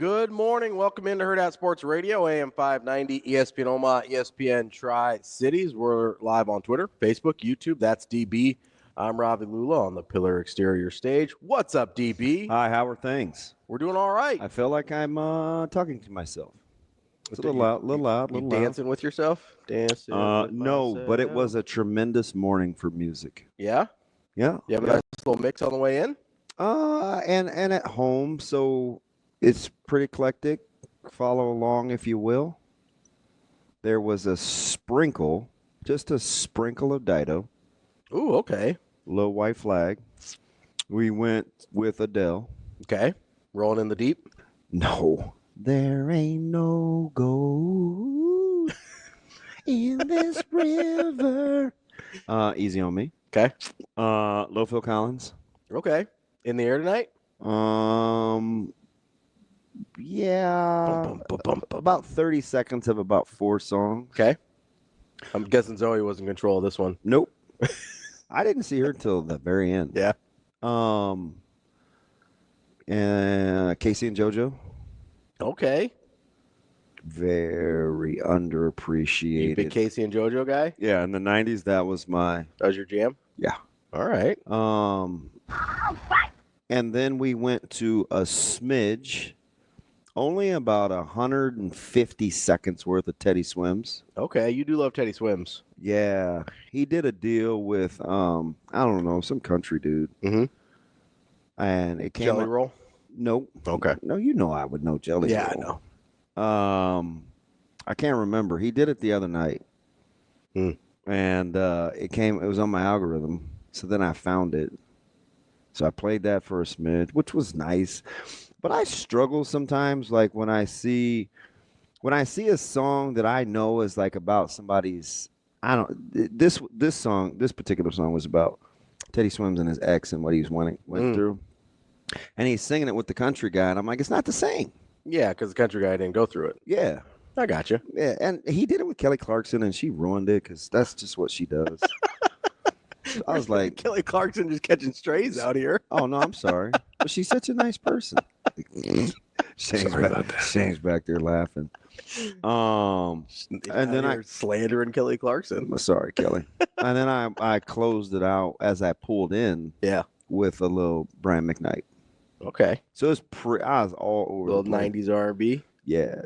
Good morning. Welcome into Hurrdat Sports Radio, AM 590, ESPN Omaha, ESPN Tri-Cities. We're live on Twitter, Facebook, YouTube. That's DB. I'm Ravi Lulla on the Pillar Exterior stage. What's up, DB? Hi, how are things? We're doing all right. I feel like I'm talking to myself. It's a little loud. Dancing with yourself? Dancing with no, myself. but it was a tremendous morning for music. Yeah? Yeah. You have a nice little mix on the way in? And at home, so it's pretty eclectic. Follow along, if you will. There was a sprinkle, just a sprinkle of Dido. Ooh, okay. Low white flag. We went with Adele. Okay. Rolling in the deep? No. There ain't no gold in this river. Easy on me. Okay. Low Phil Collins. Okay. In the air tonight? Yeah. About 30 seconds of about 4 songs. Okay. I'm guessing Zoe was in control of this one. Nope. I didn't see her until the very end. Yeah. And Casey and JoJo. Okay. Very underappreciated. You big Casey and JoJo guy? Yeah, in the 90s, that was your jam? Yeah. All right. And then we went to a smidge, only about 150 seconds worth of Teddy Swims. Okay, you do love Teddy Swims. Yeah, he did a deal with I don't know, some country dude. Mm-hmm. And it came Jelly Roll? Nope. Okay. No, you know I would know Jelly Roll. Yeah, I know. I can't remember. He did it the other night. And it was on my algorithm. So then I found it. So I played that for a smidge, which was nice. But I struggle sometimes, like when I see a song that I know is like about somebody's. This particular song was about Teddy Swims and his ex and what he went through, and he's singing it with the country guy, and I'm like, it's not the same. Yeah, because the country guy didn't go through it. Yeah, I got you. Yeah, and he did it with Kelly Clarkson, and she ruined it because that's just what she does. I was like, Kelly Clarkson just catching strays out here. Oh no, I'm sorry, but she's such a nice person. Shane's back there laughing. And then I slandering Kelly Clarkson. Sorry, Kelly. And then I closed it out as I pulled in. Yeah, with a little Brian McKnight. Okay. So it's I was all over little the place. 90s R&B. Yeah.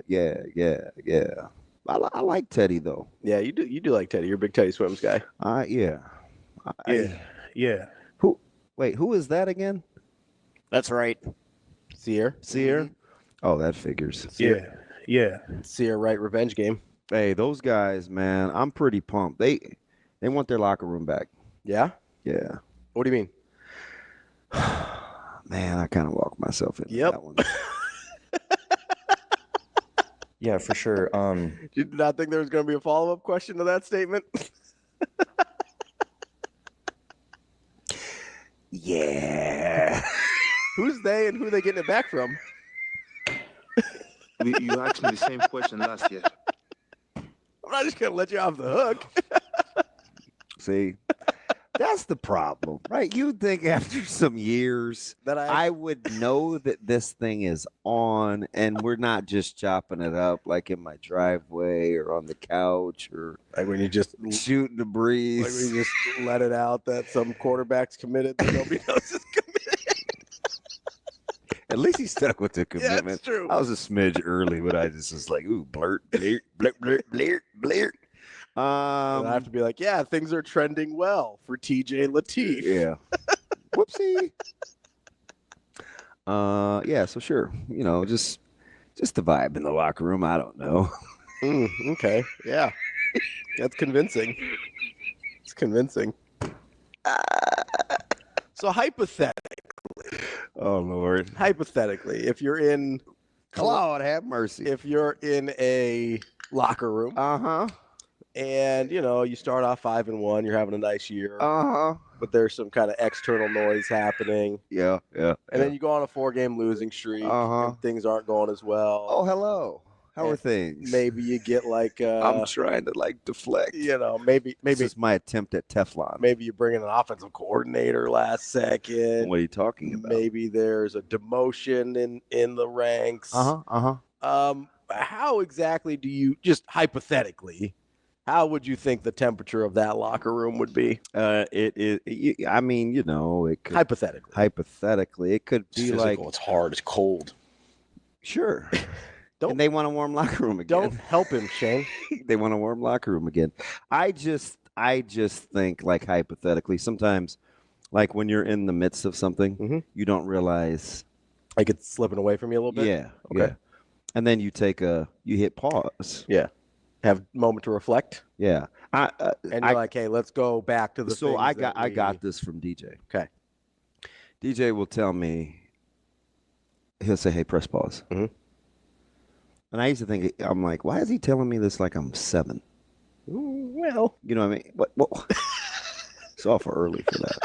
I like Teddy though. Yeah, you do like Teddy. You're a big Teddy Swims guy. Yeah. Yeah. Who is that again? That's right. Sear. Mm-hmm. Oh, that figures. Yeah. Sear Right revenge game. Hey, those guys, man, I'm pretty pumped. They want their locker room back. Yeah? Yeah. What do you mean? Man, I kind of walked myself into that one. Yeah, for sure. Did you not think there was going to be a follow-up question to that statement? Yeah. Who's they and who are they getting it back from? You asked me the same question last year. I'm not just going to let you off the hook. See, that's the problem, right? You'd think after some years that I would know that this thing is on and we're not just chopping it up like in my driveway or on the couch or like when you just shooting the breeze. Like when you just let it out that some quarterback's committed that nobody knows is committed. At least he stuck with the commitment. Yeah, that's true. I was a smidge early, but I just was like, ooh, blurt, blurt, blurt, blurt, blurt. I have to be like, yeah, things are trending well for TJ Lateef. Yeah. Whoopsie. Yeah, so sure. You know, just the vibe in the locker room. I don't know. Okay. Yeah. That's convincing. It's convincing. So hypothetically. Oh, Lord. Hypothetically, if you're in Claude, have mercy. If you're in a locker room. And, you know, you start off 5-1, you're having a nice year. But there's some kind of external noise happening. Yeah. And then you go on a 4-game losing streak. And things aren't going as well. Oh, hello. How are things? Maybe you get like I'm trying to like deflect. Maybe This is my attempt at Teflon. maybe you bring in an offensive coordinator last second. What are you talking about? Maybe there's a demotion in the ranks. How exactly do you, just hypothetically, how would you think the temperature of that locker room would be? I mean, it could Hypothetically, it could be like, it's hard, it's cold. sure. And they want a warm locker room again. Don't help him, Shane. They want a warm locker room again. I just think, like, hypothetically, sometimes, like when you're in the midst of something, you don't realize, like it's slipping away from you a little bit. Yeah. Okay. Yeah. And then you hit pause. Yeah. Have a moment to reflect. Yeah. And you're like, hey, let's go back to the. So I got this from DJ. Okay. DJ will tell me, he'll say, hey, press pause. Mhm. And I used to think, I'm like, why is he telling me this like I'm 7? Well, you know what I mean? What? It's awful early for that.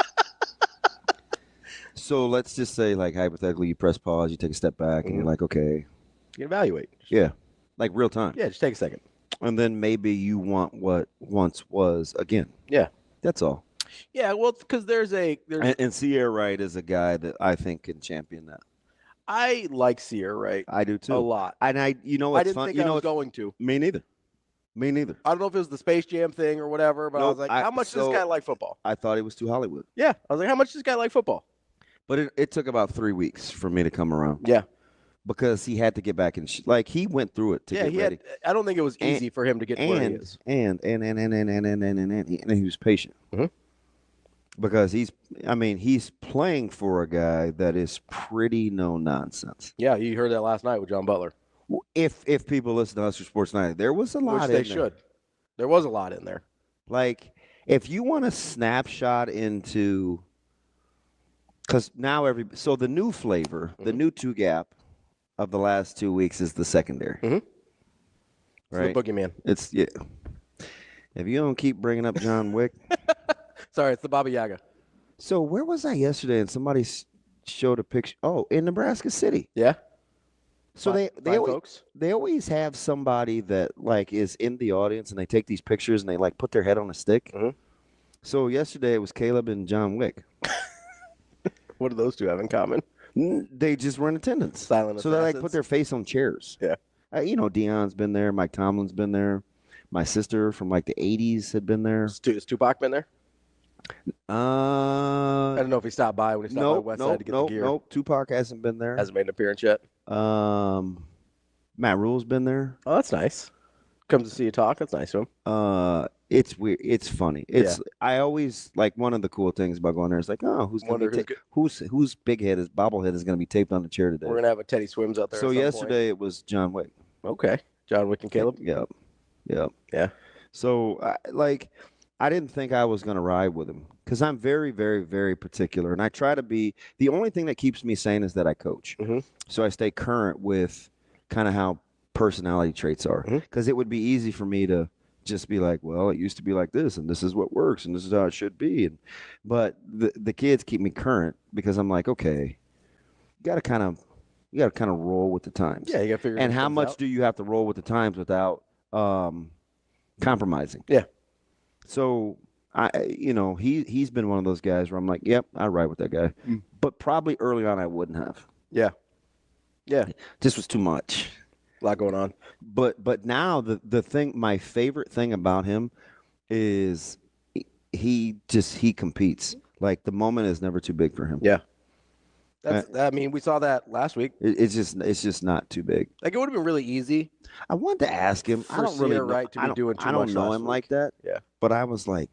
So let's just say, like, hypothetically, you press pause, you take a step back, and you're like, okay. You can evaluate. Yeah. Like real time. Yeah, just take a second. And then maybe you want what once was again. Yeah. That's all. Yeah, well, because there's and Sierra Wright is a guy that I think can champion that. I like Sierra Wright. I do too. A lot. And I didn't think I was going to. Me neither. I don't know if it was the Space Jam thing or whatever, but I was like, how much does this guy like football? I thought he was too Hollywood. Yeah. I was like, how much does this guy like football? But it took about 3 weeks for me to come around. Yeah. Because he had to get back in. He went through it to get ready. I don't think it was easy for him to get to where he is. And he was patient. Mm-hmm. Because he's playing for a guy that is pretty no nonsense. Yeah, you heard that last night with John Butler. If people listen to Husker Sports Night, there was a lot. Which they should. There was a lot in there. Like, if you want a snapshot into, because now so the new flavor, the new 2-gap of the last 2 weeks is the secondary. Mm-hmm. Right, it's the boogeyman. If you don't keep bringing up John Wick. Sorry, it's the Baba Yaga. So where was I yesterday? And somebody showed a picture. Oh, in Nebraska City. Yeah. So they always have somebody that like is in the audience, and they take these pictures and they like put their head on a stick. Mm-hmm. So yesterday it was Caleb and John Wick. What do those two have in common? They just were in attendance. Silent So they like put their face on chairs. Yeah. Deion's been there. Mike Tomlin's been there. My sister from like the 80s had been there. Has Tupac been there? I don't know if he stopped by when he stopped by Westside to get the gear. Nope. Tupac hasn't been there. Hasn't made an appearance yet. Matt Rule's been there. Oh, that's nice. Comes to see you talk. That's nice of him. It's weird. It's funny. I always like one of the cool things about going there is like, oh, whose big head is bobblehead is going to be taped on the chair today. We're gonna have a Teddy Swims out there. So yesterday it was John Wick. Okay, John Wick and Caleb. Yep. Yeah. So I didn't think I was going to ride with him because I'm very, very, very particular, and I try to be. The only thing that keeps me sane is that I coach, so I stay current with kind of how personality traits are. Because it would be easy for me to just be like, well, it used to be like this, and this is what works, and this is how it should be. But the kids keep me current because I'm like, okay, you got to kind of roll with the times. Yeah, you got to figure. And how much do you have to roll with the times without compromising? Yeah. So he's been one of those guys where I'm like, yep, I ride with that guy. But probably early on I wouldn't have. Yeah. This was too much. A lot going on. But now the thing, my favorite thing about him is he competes. Like the moment is never too big for him. Yeah. We saw that last week. It's just not too big. Like it would have been really easy. I wanted to ask him. I don't really know. I don't know him like that. Yeah. But I was like,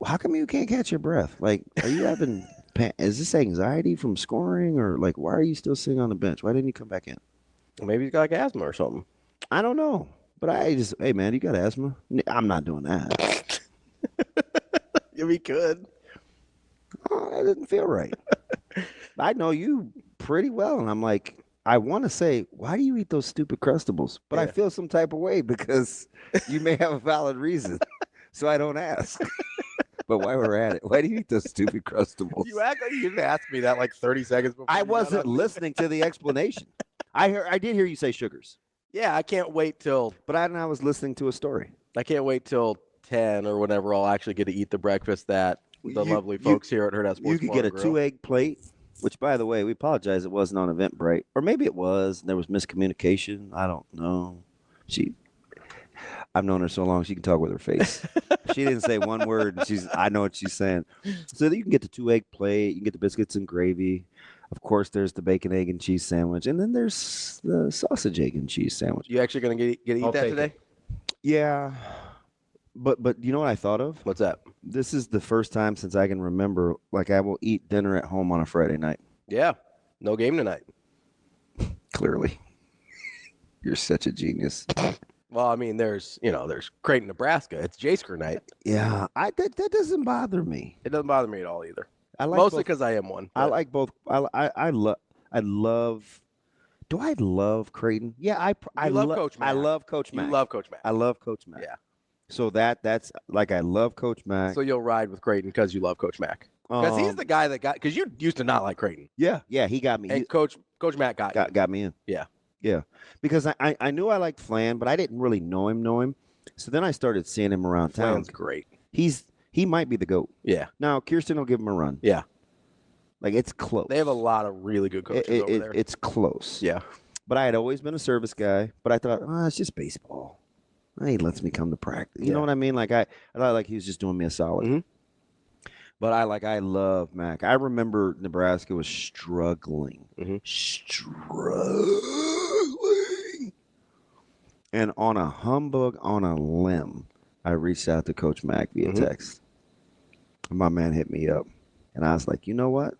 how come you can't catch your breath? Like, are you having? Is this anxiety from scoring, or like, why are you still sitting on the bench? Why didn't you come back in? Maybe he's got like asthma or something. I don't know. But hey man, you got asthma? I'm not doing that. Yeah, we could. Oh, that didn't feel right. I know you pretty well, and I'm like, I want to say, why do you eat those stupid Crustables? But I feel some type of way because you may have a valid reason, so I don't ask. But while we're at it, why do you eat those stupid Crustables? You act like you didn't ask me that like 30 seconds before. I wasn't listening to the explanation. I did hear you say sugars. Yeah, I can't wait till But I was listening to a story. 10 or whenever I'll actually get to eat the breakfast that the lovely folks here at Hurrdat Sports You could Bar get a grill. 2-egg plate, which, by the way, we apologize it wasn't on Eventbrite. Or maybe it was. And there was miscommunication. I don't know. I've known her so long, she can talk with her face. She didn't say one word, and I know what she's saying. So you can get the 2-egg plate. You can get the biscuits and gravy. Of course, there's the bacon, egg, and cheese sandwich. And then there's the sausage, egg, and cheese sandwich. You actually going to get to eat that today? Yeah. But you know what I thought of? What's that? This is the first time since I can remember, like, I will eat dinner at home on a Friday night. Yeah. No game tonight. Clearly. You're such a genius. Well, I mean, there's Creighton, Nebraska. It's J-Sker night. Yeah, that doesn't bother me. It doesn't bother me at all either. I like Mostly both. because I am one. I like both. I love. Do I love Creighton? Yeah, I love Coach Mack. I love Coach Mack. You love Coach Mack. I love Coach Mack. Yeah. So that's like I love Coach Mack. So you'll ride with Creighton because you love Coach Mack. Because he's the guy that because you used to not like Creighton. Yeah, he got me. And Coach Mack got me in. Yeah. Yeah, because I knew I liked Flan, but I didn't really know him. So then I started seeing him around town. Flan's great. He might be the GOAT. Yeah. Now Kirsten will give him a run. Yeah. Like, it's close. They have a lot of really good coaches over there. It's close. Yeah. But I had always been a service guy. But I thought, it's just baseball. He lets me come to practice. You know what I mean? Like I thought like he was just doing me a solid. Mm-hmm. But I love Mac. I remember Nebraska was struggling. Mm-hmm. Struggling. And on a humbug, on a limb, I reached out to Coach Mack via text. And my man hit me up. And I was like, you know what?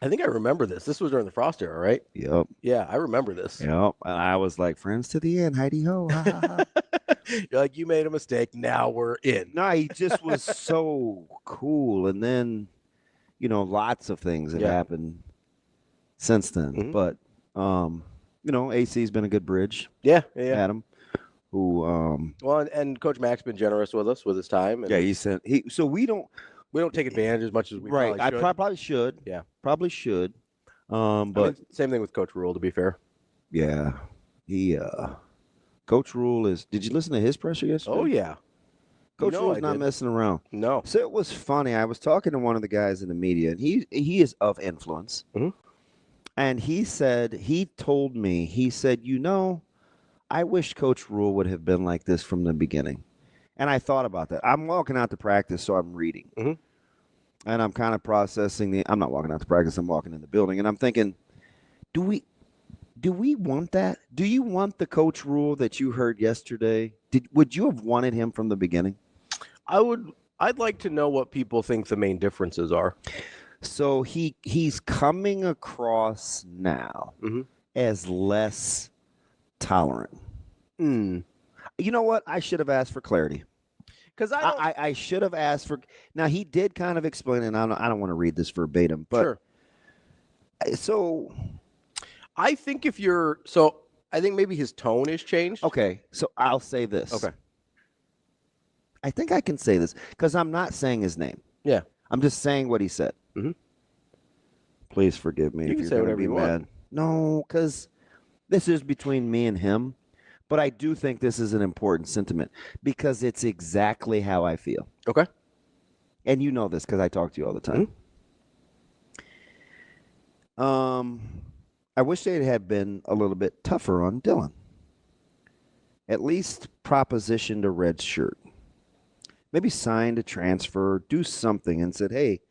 I think I remember this. This was during the Frost era, right? Yep. Yeah, I remember this. Yep. And I was like, friends to the end, Heidi ho. Ha, ha, ha. You're like, you made a mistake. Now we're in. No, he just was so cool. And then, lots of things have happened since then. Mm-hmm. But, AC's been a good bridge. Yeah. Adam, who well, and Coach Mack's been generous with us with his time. And so we don't take advantage as much as we right. probably should. I probably should. Yeah. Probably should. But I mean, same thing with Coach Rule, to be fair. Yeah. He Coach Rule is. Did you listen to his presser yesterday? Oh yeah. Coach Rule's not messing around. No. So it was funny. I was talking to one of the guys in the media, and he is of influence. Mm-hmm. And he said, I wish Coach Rule would have been like this from the beginning. And I thought about that. I'm walking out to practice, so I'm reading. Mm-hmm. And I'm kind of processing I'm not walking out to practice, I'm walking in the building. And I'm thinking, do we want that? Do you want the Coach Rule that you heard yesterday? Would you have wanted him from the beginning? I'd like to know what people think the main differences are. So he's coming across now as less tolerant. Mm. You know what? I should have asked for clarity. Because I should have asked for. Now he did kind of explain, and I don't want to read this verbatim, but sure. So I think I think maybe his tone has changed. Okay, so I'll say this. Okay. I think I can say this because I'm not saying his name. Yeah. I'm just saying what he said. Mm-hmm. Please forgive me if you're going to be mad. No, because this is between me and him. But I do think this is an important sentiment because it's exactly how I feel. Okay. And you know this because I talk to you all the time. Mm-hmm. I wish they had been a little bit tougher on Dylan. At least propositioned a red shirt. Maybe signed a transfer, do something and said, hey,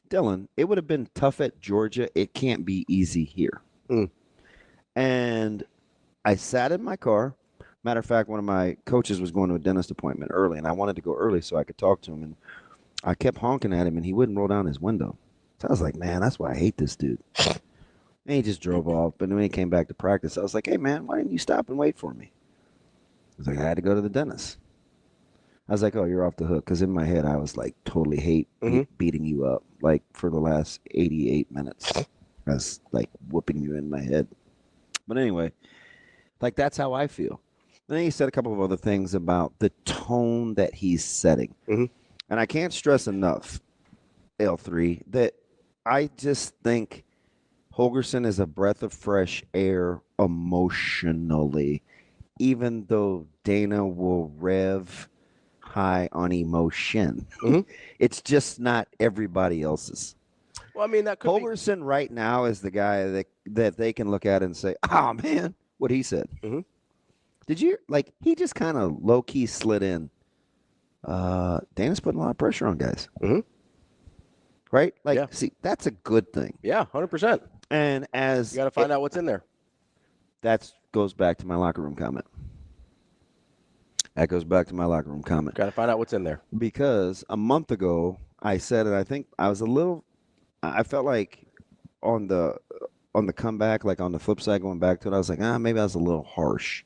Dylan, it would have been tough at Georgia. It can't be easy here. Mm. And I sat in my car. Matter of fact, one of my coaches was going to a dentist appointment early, and I wanted to go early so I could talk to him. And I kept honking at him, and he wouldn't roll down his window. So I was like, man, that's why I hate this dude. And he just drove off. But when he came back to practice, I was like, hey, man, why didn't you stop and wait for me? He was like, I had to go to the dentist. I was like, oh, you're off the hook. Because in my head, I was like, totally beating you up, like for the last 88 minutes. I was like whooping you in my head. But anyway, like that's how I feel. And then he said a couple of other things about the tone that he's setting. Mm-hmm. And I can't stress enough, L3, that I just think Holgerson is a breath of fresh air emotionally, even though Dana will rev high on emotion. It's just not everybody else's. Well, I mean, that could be. Holgerson right now is the guy that they can look at and say, oh, man, what he said. Did you, like, he just kind of low-key slid in. Dana's putting a lot of pressure on guys. Right? Like, see, that's a good thing. Yeah, 100%. And as you got to find out what's in there. That goes back to my locker room comment. Got to find out what's in there. Because a month ago, I said it. I think I felt like on the comeback, like on the flip side, going back to it, I was like, maybe I was a little harsh.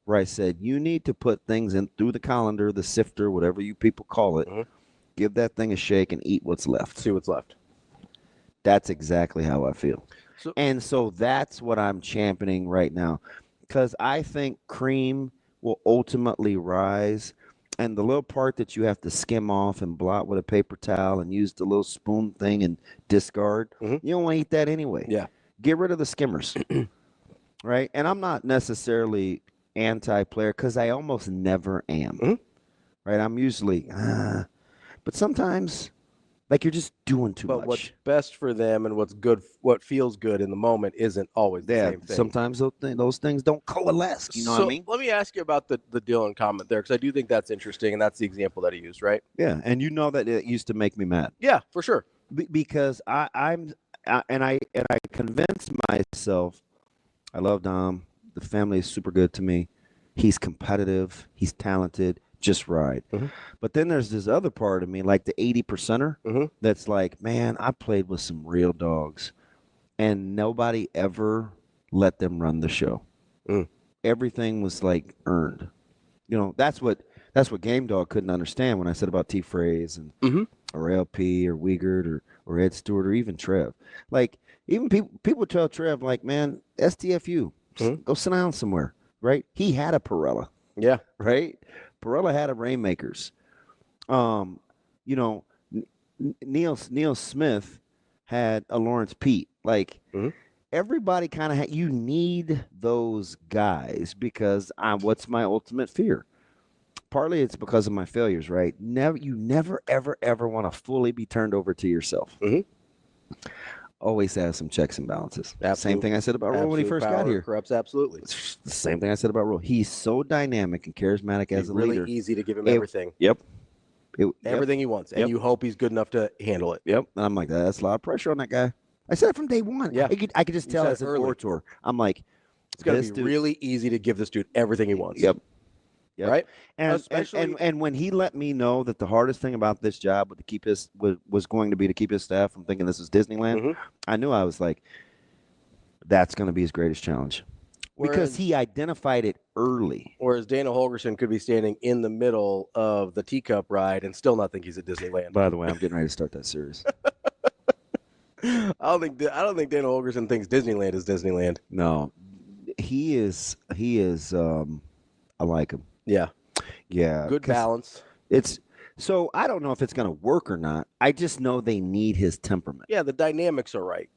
Where I said, you need to put things in through the colander, the sifter, whatever you people call it. Give that thing a shake and eat what's left. See what's left. That's exactly how I feel. So that's what I'm championing right now. Because I think cream will ultimately rise. And the little part that you have to skim off and blot with a paper towel and use the little spoon thing and discard, you don't want to eat that anyway. Yeah. Get rid of the skimmers. Right? And I'm not necessarily anti-player because I almost never am. Right? I'm usually, but sometimes, like, you're just doing too much. But what's best for them and what's good, what feels good in the moment isn't always the same thing. Sometimes those things don't coalesce. You know what I mean? Let me ask you about the Dylan comment there, because I do think that's interesting, and that's the example that he used, right? Yeah, and you know that it used to make me mad. Yeah, for sure. Because I convinced myself, I love Dom. The family is super good to me. He's competitive. He's talented. Just ride. But then there's this other part of me, like the 80%er, that's like, man, I played with some real dogs, and nobody ever let them run the show. Everything was like earned. You know, that's what Game Dog couldn't understand when I said about T. Fraze and or LP or Wiegert or Ed Stewart or even Trev. Like, even people tell Trev, like, man, STFU, go sit down somewhere, right? He had a Perella. Yeah. Right? Perella had a Rainmakers. You know, Neil Smith had a Lawrence Pete. Like, everybody kind of you need those guys because what's my ultimate fear? Partly it's because of my failures, right? You never, ever, ever want to fully be turned over to yourself. Always have some checks and balances. Same thing I said about Roll when he first got here. Corrupts, absolutely. It's the same thing I said about Roll. He's so dynamic and charismatic as a leader. Really easy to give him everything. Everything he wants. And you hope he's good enough to handle it. And I'm like, that's a lot of pressure on that guy. I said it from day one. Yeah. I could just tell as an orator. I'm like, it's going to be really easy to give this dude everything he wants. Right? And when he let me know that the hardest thing about this job was going to be to keep his staff from thinking this is Disneyland, I knew I was like, that's going to be his greatest challenge. Because he identified it early. Whereas Dana Holgerson could be standing in the middle of the teacup ride and still not think he's at Disneyland. By the way, I'm getting ready to start that series. I don't think Dana Holgerson thinks Disneyland is Disneyland. No, he is. I like him. Yeah. Good balance. So I don't know if it's going to work or not. I just know they need his temperament. Yeah, the dynamics are right.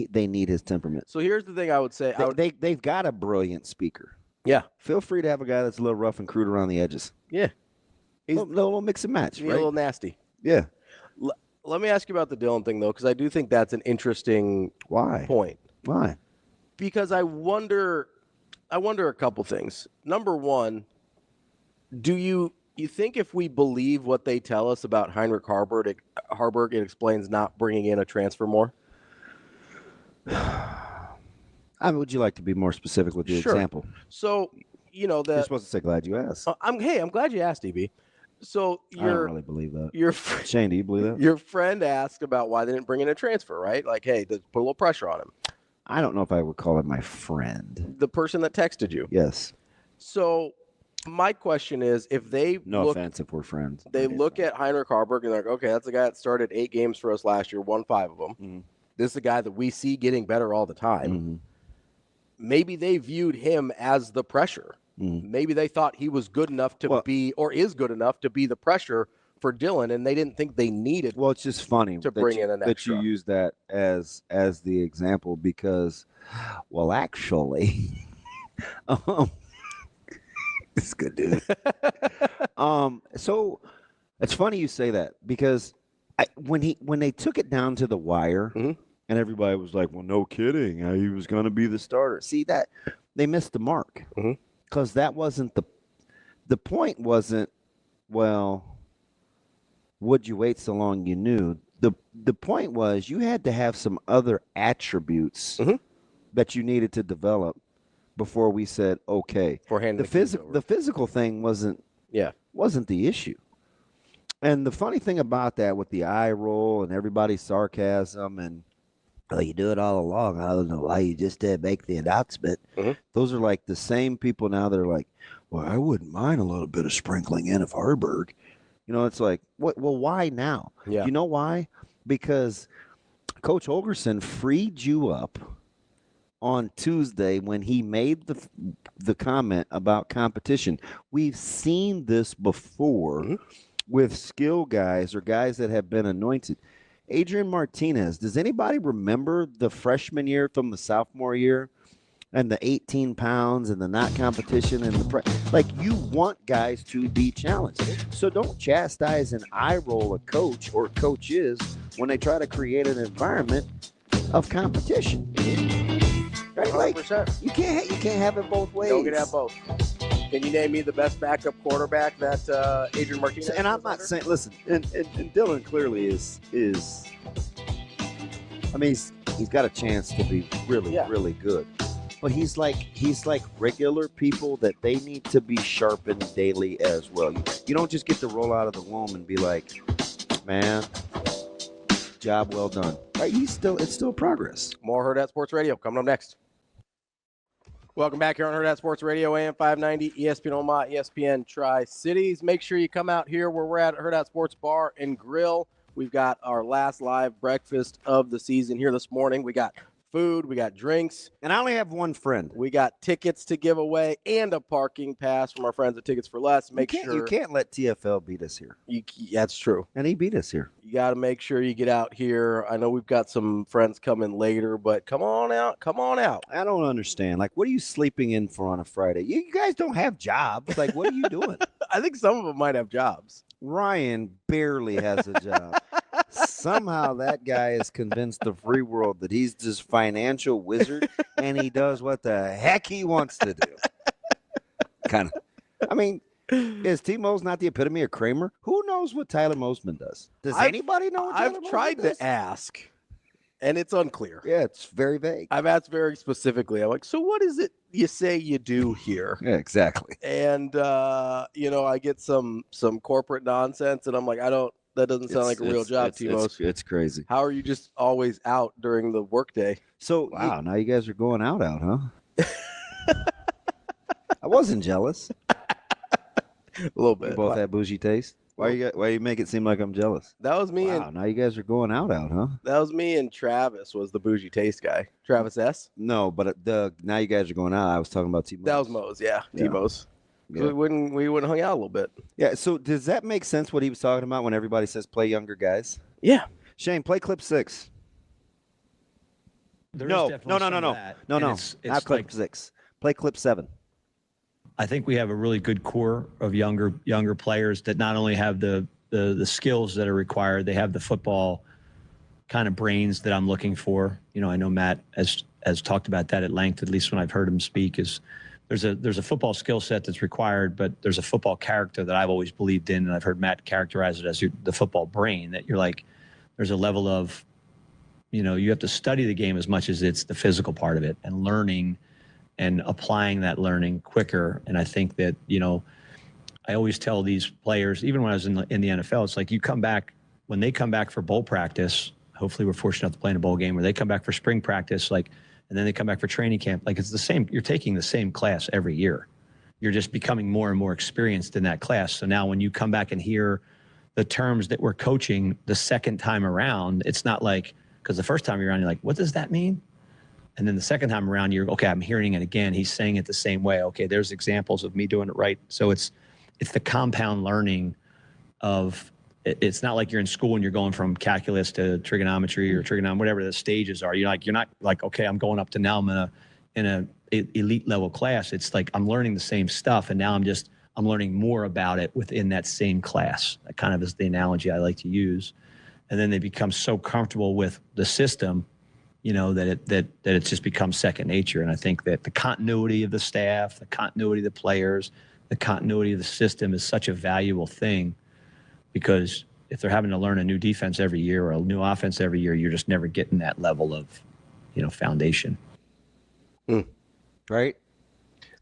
They need his temperament. So here's the thing I would say. They've got a brilliant speaker. Yeah. Feel free to have a guy that's a little rough and crude around the edges. Yeah. He's a little mix and match, right? A little nasty. Yeah. Let me ask you about the Dylan thing, though, because I do think that's an interesting point. Why? Because I wonder a couple things. Number one, do you think if we believe what they tell us about Heinrich Harburg, it explains not bringing in a transfer more? Would you like to be more specific with the example? So, you're supposed to say glad you asked. I'm glad you asked, DB. So I don't really believe that. Shane, do you believe that? Your friend asked about why they didn't bring in a transfer, right? Like, hey, put a little pressure on him. I don't know if I would call it my friend. The person that texted you. Yes. So my question is, if they offense if we're friends. They look at Heinrich Harburg and they're like, okay, that's the guy that started 8 games for us last year, won 5 of them. This is the guy that we see getting better all the time. Maybe they viewed him as the pressure. Maybe they thought he was good enough to be, or is good enough to be the pressure for Dylan, and they didn't think they needed. Well, it's just funny to bring in an extra. that you use that as the example because, well, actually, it's good, dude. So it's funny you say that because when they took it down to the wire, mm-hmm. and everybody was like, "Well, no kidding, he was going to be the starter." See that they missed the mark because mm-hmm. that wasn't the point. Wasn't well. Would you wait so long you knew? The point was you had to have some other attributes mm-hmm. that you needed to develop before we said okay. The physical thing wasn't the issue. And the funny thing about that with the eye roll and everybody's sarcasm and you do it all along. I don't know why you just didn't make the announcement. Mm-hmm. Those are like the same people now that are like, well, I wouldn't mind a little bit of sprinkling in of Harburg. It's like, what? Well, why now? Yeah. You know why? Because Coach Holgerson freed you up on Tuesday when he made the comment about competition. We've seen this before mm-hmm. with skill guys or guys that have been anointed. Adrian Martinez, does anybody remember the freshman year from the sophomore year? And the 18 pounds and the not competition and you want guys to be challenged. So don't chastise and eye roll a coach or coaches when they try to create an environment of competition. Right? 100%. You can't have it both ways. Don't get at both. Can you name me the best backup quarterback that Adrian Martinez? And I'm not saying. Listen, and Dylan clearly is. I mean, he's got a chance to be really good. But he's like regular people that they need to be sharpened daily as well. You don't just get to roll out of the womb and be like, man, job well done. Right? It's still progress. More Hurrdat Sports Radio coming up next. Welcome back here on Hurrdat Sports Radio, AM 590, ESPN Omaha, ESPN Tri-Cities. Make sure you come out here where we're at Hurrdat Sports Bar and Grill. We've got our last live breakfast of the season here this morning. We got food, we got drinks. And I only have one friend. We got tickets to give away and a parking pass from our friends at Tickets for Less. You can't let TFL beat us here. That's true. And he beat us here. You got to make sure you get out here. I know we've got some friends coming later, but come on out. I don't understand. Like, what are you sleeping in for on a Friday? You guys don't have jobs. Like, what are you doing? I think some of them might have jobs. Ryan barely has a job. Somehow that guy is convinced the free world that he's this financial wizard and he does what the heck he wants to do. Kind of. I mean, is T. Mose not the epitome of Kramer? Who knows what Tyler Mosman does? Does anybody know what Tyler Mosman tried does? to ask, and it's unclear. Yeah, it's very vague. I've asked very specifically. I'm like, so what is it you say you do here? Yeah, exactly. And, I get some corporate nonsense, and I'm like, that doesn't sound like a real job, T-Mose. It's crazy. How are you just always out during the workday? So, wow, now you guys are going out, huh? I wasn't jealous. A little bit. We both have bougie taste. Why you make it seem like I'm jealous? That was me. Wow, now you guys are going out, huh? That was me and Travis was the bougie taste guy. Travis S? No, but now you guys are going out. I was talking about T-Mose. That was Mose, yeah. T-Mose. Yeah. We wouldn't hung out a little bit. Yeah, so does that make sense what he was talking about when everybody says play younger guys? Yeah. Shane, play clip 6. No, not clip 6. Play clip 7. I think we have a really good core of younger players that not only have the skills that are required, they have the football kind of brains that I'm looking for. I know Matt has talked about that at length, at least when I've heard him speak, is there's a football skill set that's required, but there's a football character that I've always believed in, and I've heard Matt characterize it as the football brain, that you're like, there's a level of, you have to study the game as much as it's the physical part of it and learning and applying that learning quicker. And I think that, I always tell these players, even when I was in the NFL, it's like when they come back for bowl practice, hopefully we're fortunate enough to play in a bowl game, where they come back for spring practice, and then they come back for training camp. It's the same. You're taking the same class every year. You're just becoming more and more experienced in that class. So now when you come back and hear the terms that we're coaching the second time around, it's not like, because the first time you're around, you're like, what does that mean? And then the second time around, you're, okay, I'm hearing it again. He's saying it the same way. Okay, there's examples of me doing it right. So it's the compound learning of it's not like you're in school and you're going from calculus to trigonometry or whatever the stages are. You're not like, okay, I'm going up to now I'm in a elite level class. It's like I'm learning the same stuff, and now I'm learning more about it within that same class. That kind of is the analogy I like to use. And then they become so comfortable with the system, that it's just become second nature. And I think that the continuity of the staff, the continuity of the players, the continuity of the system is such a valuable thing, because if they're having to learn a new defense every year or a new offense every year, you're just never getting that level of, foundation. Right?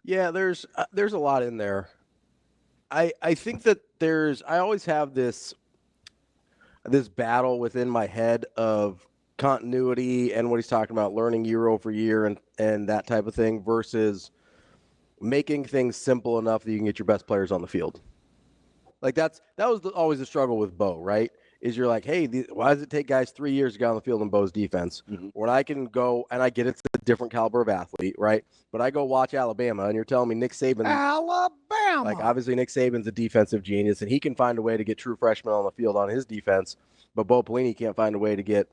Yeah, there's a lot in there. I think that I always have this battle within my head of continuity and what he's talking about, learning year over year and that type of thing, versus making things simple enough that you can get your best players on the field. Like that was always the struggle with Bo, right? Is you're like, hey, why does it take guys 3 years to get on the field in Bo's defense? Mm-hmm. When I can go, and I get it's a different caliber of athlete, right? But I go watch Alabama, and you're telling me Nick Saban. Alabama! Like, obviously, Nick Saban's a defensive genius, and he can find a way to get true freshmen on the field on his defense, but Bo Pelini can't find a way to get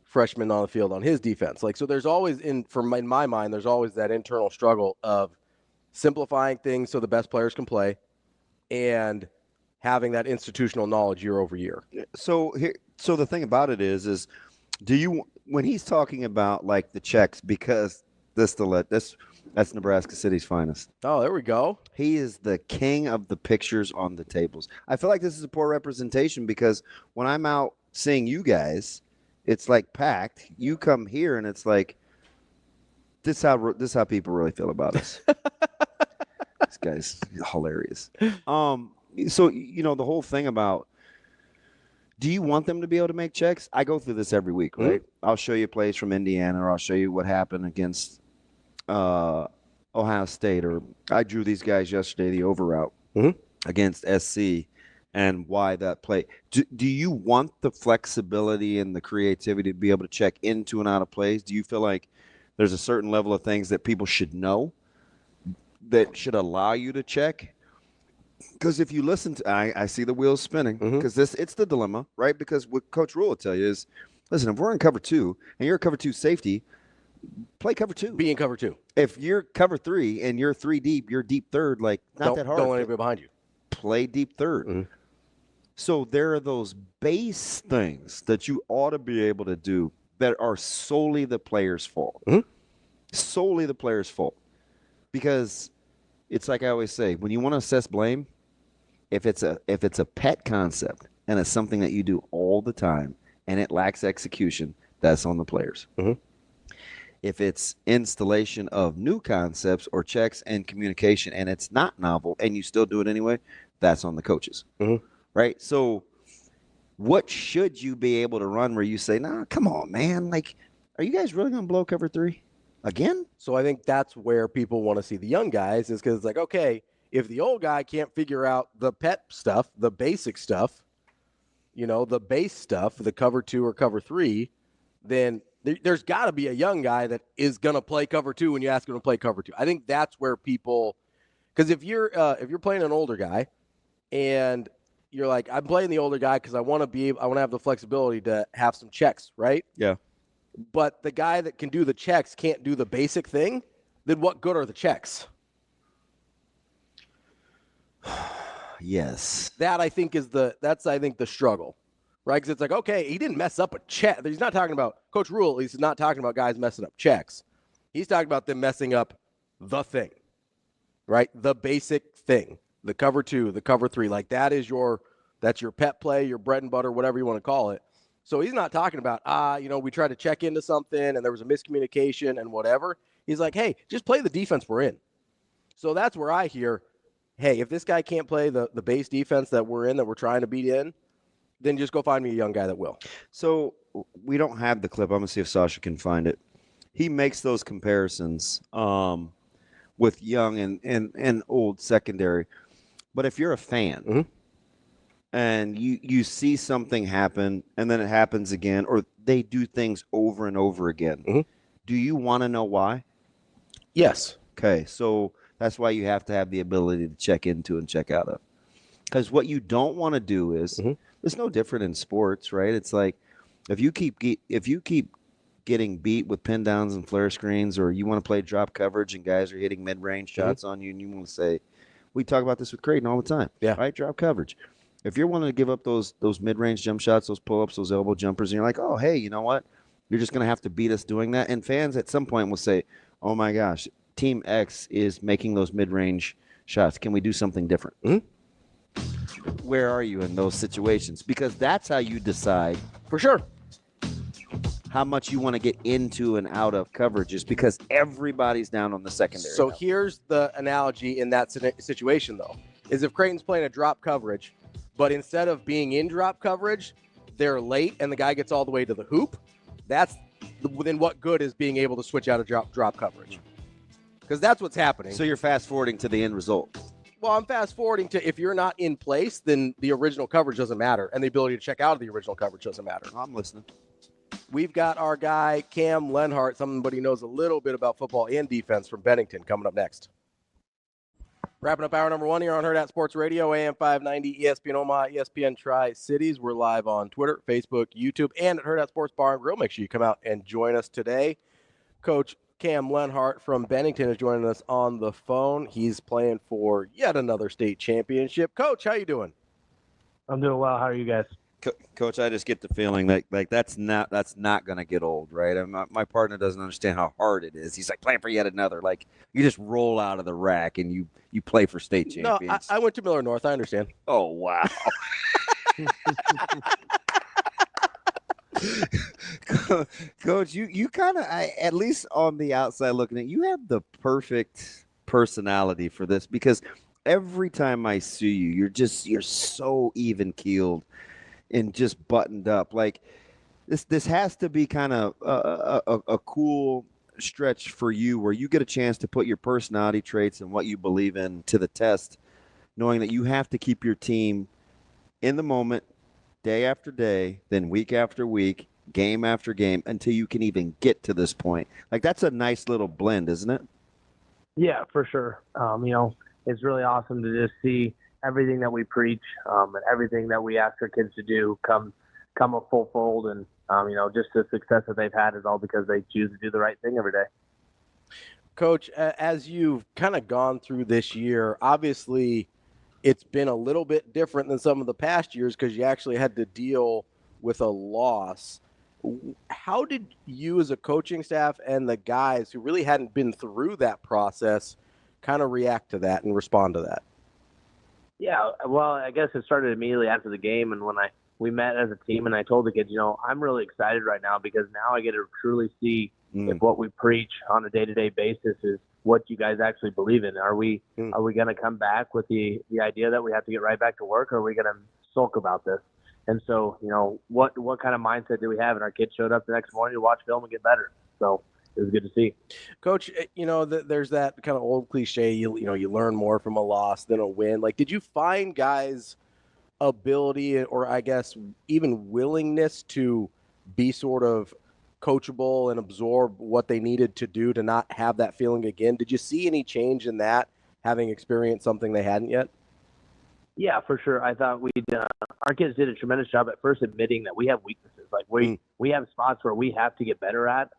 freshmen on the field on his defense. Like, so there's always, in my mind, there's always that internal struggle of simplifying things so the best players can play and having that institutional knowledge year over year. So the thing about it is when he's talking about like the checks, because that's Nebraska City's finest. Oh, there we go. He is the king of the pictures on the tables. I feel like this is a poor representation, because when I'm out seeing you guys, it's like packed. You come here and it's like, this is how people really feel about us. This guy's hilarious. So, the whole thing about, do you want them to be able to make checks? I go through this every week, right? Mm-hmm. I'll show you plays from Indiana, or I'll show you what happened against Ohio State, or I drew these guys yesterday, the over route against SC, and why that play. Do you want the flexibility and the creativity to be able to check into and out of plays? Do you feel like there's a certain level of things that people should know that should allow you to check? Because if you listen to, I see the wheels spinning, because it's the dilemma, right? Because what Coach Rule will tell you is, listen, if we're in cover 2 and you're a cover 2 safety, play cover 2. Be in cover 2. If you're cover 3 and you're 3 deep, you're deep third, like not that hard. Don't let anybody behind you. Play deep third. Mm-hmm. So there are those base things that you ought to be able to do that are solely the player's fault. Solely the player's fault. Because it's like I always say, when you want to assess blame, if it's a pet concept and it's something that you do all the time and it lacks execution, that's on the players. If it's installation of new concepts or checks and communication and it's not novel and you still do it anyway, that's on the coaches. Right? So what should you be able to run where you say, nah, come on, man. Like, are you guys really going to blow cover 3? Again? So I think that's where people want to see the young guys, is because it's like, okay, if the old guy can't figure out the pet stuff, the basic stuff, the base stuff, the cover 2 or cover 3, then there's got to be a young guy that is going to play cover 2 when you ask him to play cover 2. I think that's where people, because if you're playing an older guy and you're like, I'm playing the older guy because I want to have the flexibility to have some checks, right? Yeah. But the guy that can do the checks can't do the basic thing, then what good are the checks? Yes. That I think is the struggle, right? Because it's like, okay, he didn't mess up a check. He's not talking about, Coach Rule at least is not talking about guys messing up checks. He's talking about them messing up the thing, right? The basic thing, the cover 2, the cover 3. Like that's your pet play, your bread and butter, whatever you want to call it. So he's not talking about, we tried to check into something and there was a miscommunication and whatever. He's like, hey, just play the defense we're in. So that's where I hear, hey, if this guy can't play the base defense that we're in, that we're trying to beat in, then just go find me a young guy that will. So we don't have the clip. I'm going to see if Sasha can find it. He makes those comparisons with young and old secondary. But if you're a fan and you see something happen and then it happens again, or they do things over and over again, do you want to know why? Yes. Okay, so that's why you have to have the ability to check into and check out of. Because what you don't want to do is, it's no different in sports, right? It's like if you keep getting beat with pin downs and flare screens, or you want to play drop coverage and guys are hitting mid-range shots on you, and you want to say, we talk about this with Creighton all the time, right? Drop coverage. If you're willing to give up those mid-range jump shots, those pull-ups, those elbow jumpers, and you're like, oh, hey, you know what? You're just going to have to beat us doing that. And fans at some point will say, oh, my gosh, Team X is making those mid-range shots. Can we do something different? Where are you in those situations? Because that's how you decide. For sure. How much you want to get into and out of coverages, because everybody's down on the secondary. So now. Here's the analogy in that situation, though, is if Creighton's playing a drop coverage, but instead of being in drop coverage, they're late and the guy gets all the way to the hoop, then what good is being able to switch out of drop coverage? Because that's what's happening. So you're fast-forwarding to the end result. Well, I'm fast-forwarding to if you're not in place, then the original coverage doesn't matter, and the ability to check out of the original coverage doesn't matter. I'm listening. We've got our guy, Cam Lenhart, somebody who knows a little bit about football and defense from Bennington, coming up next. Wrapping up hour number 1 here on Hurrdat Sports Radio, AM 590, ESPN Omaha, ESPN Tri-Cities. We're live on Twitter, Facebook, YouTube, and at Hurrdat Sports Bar and Grill. Make sure you come out and join us today. Coach Cam Lenhart from Bennington is joining us on the phone. He's playing for yet another state championship. Coach, how you doing? I'm doing well. How are you guys? Coach, I just get the feeling that that's not going to get old, right? My partner doesn't understand how hard it is. He's like, playing for yet another. Like, you just roll out of the rack and you play for state champions. No, I went to Miller North. I understand. Oh, wow. Coach, you kind of, at least on the outside looking at, you have the perfect personality for this, because every time I see you, you're so even keeled and just buttoned up. Like, this has to be kind of a cool stretch for you, where you get a chance to put your personality traits and what you believe in to the test, knowing that you have to keep your team in the moment, day after day, then week after week, game after game, until you can even get to this point. Like, that's a nice little blend, isn't it? Yeah, for sure. It's really awesome to just see everything that we preach and everything that we ask our kids to do come a full fold. And, just the success that they've had is all because they choose to do the right thing every day. Coach, as you've kind of gone through this year, obviously it's been a little bit different than some of the past years because you actually had to deal with a loss. How did you as a coaching staff and the guys who really hadn't been through that process kind of react to that and respond to that? Yeah, well, I guess it started immediately after the game, and when we met as a team, and I told the kids, I'm really excited right now because now I get to truly see if what we preach on a day-to-day basis is what you guys actually believe in. Are we going to come back with the idea that we have to get right back to work, or are we going to sulk about this? And so, what kind of mindset do we have? And our kids showed up the next morning to watch film and get better. So it was good to see. Coach, there's that kind of old cliche, you learn more from a loss than a win. Like, did you find guys' ability, or I guess even willingness to be sort of coachable and absorb what they needed to do to not have that feeling again? Did you see any change in that, having experienced something they hadn't yet? Yeah, for sure. I thought our kids did a tremendous job at first admitting that we have weaknesses. Like we have spots where we have to get better at.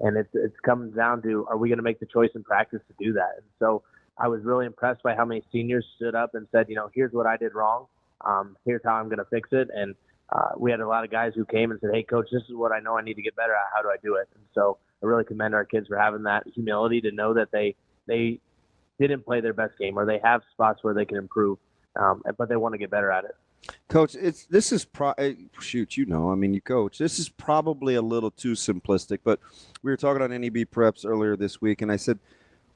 And it comes down to, are we going to make the choice in practice to do that? And so I was really impressed by how many seniors stood up and said, here's what I did wrong. Here's how I'm going to fix it. And we had a lot of guys who came and said, hey, Coach, this is what I know I need to get better at. How do I do it? And so I really commend our kids for having that humility to know that they didn't play their best game, or they have spots where they can improve, but they want to get better at it. Coach, you coach. This is probably a little too simplistic, but we were talking on NEB Preps earlier this week, and I said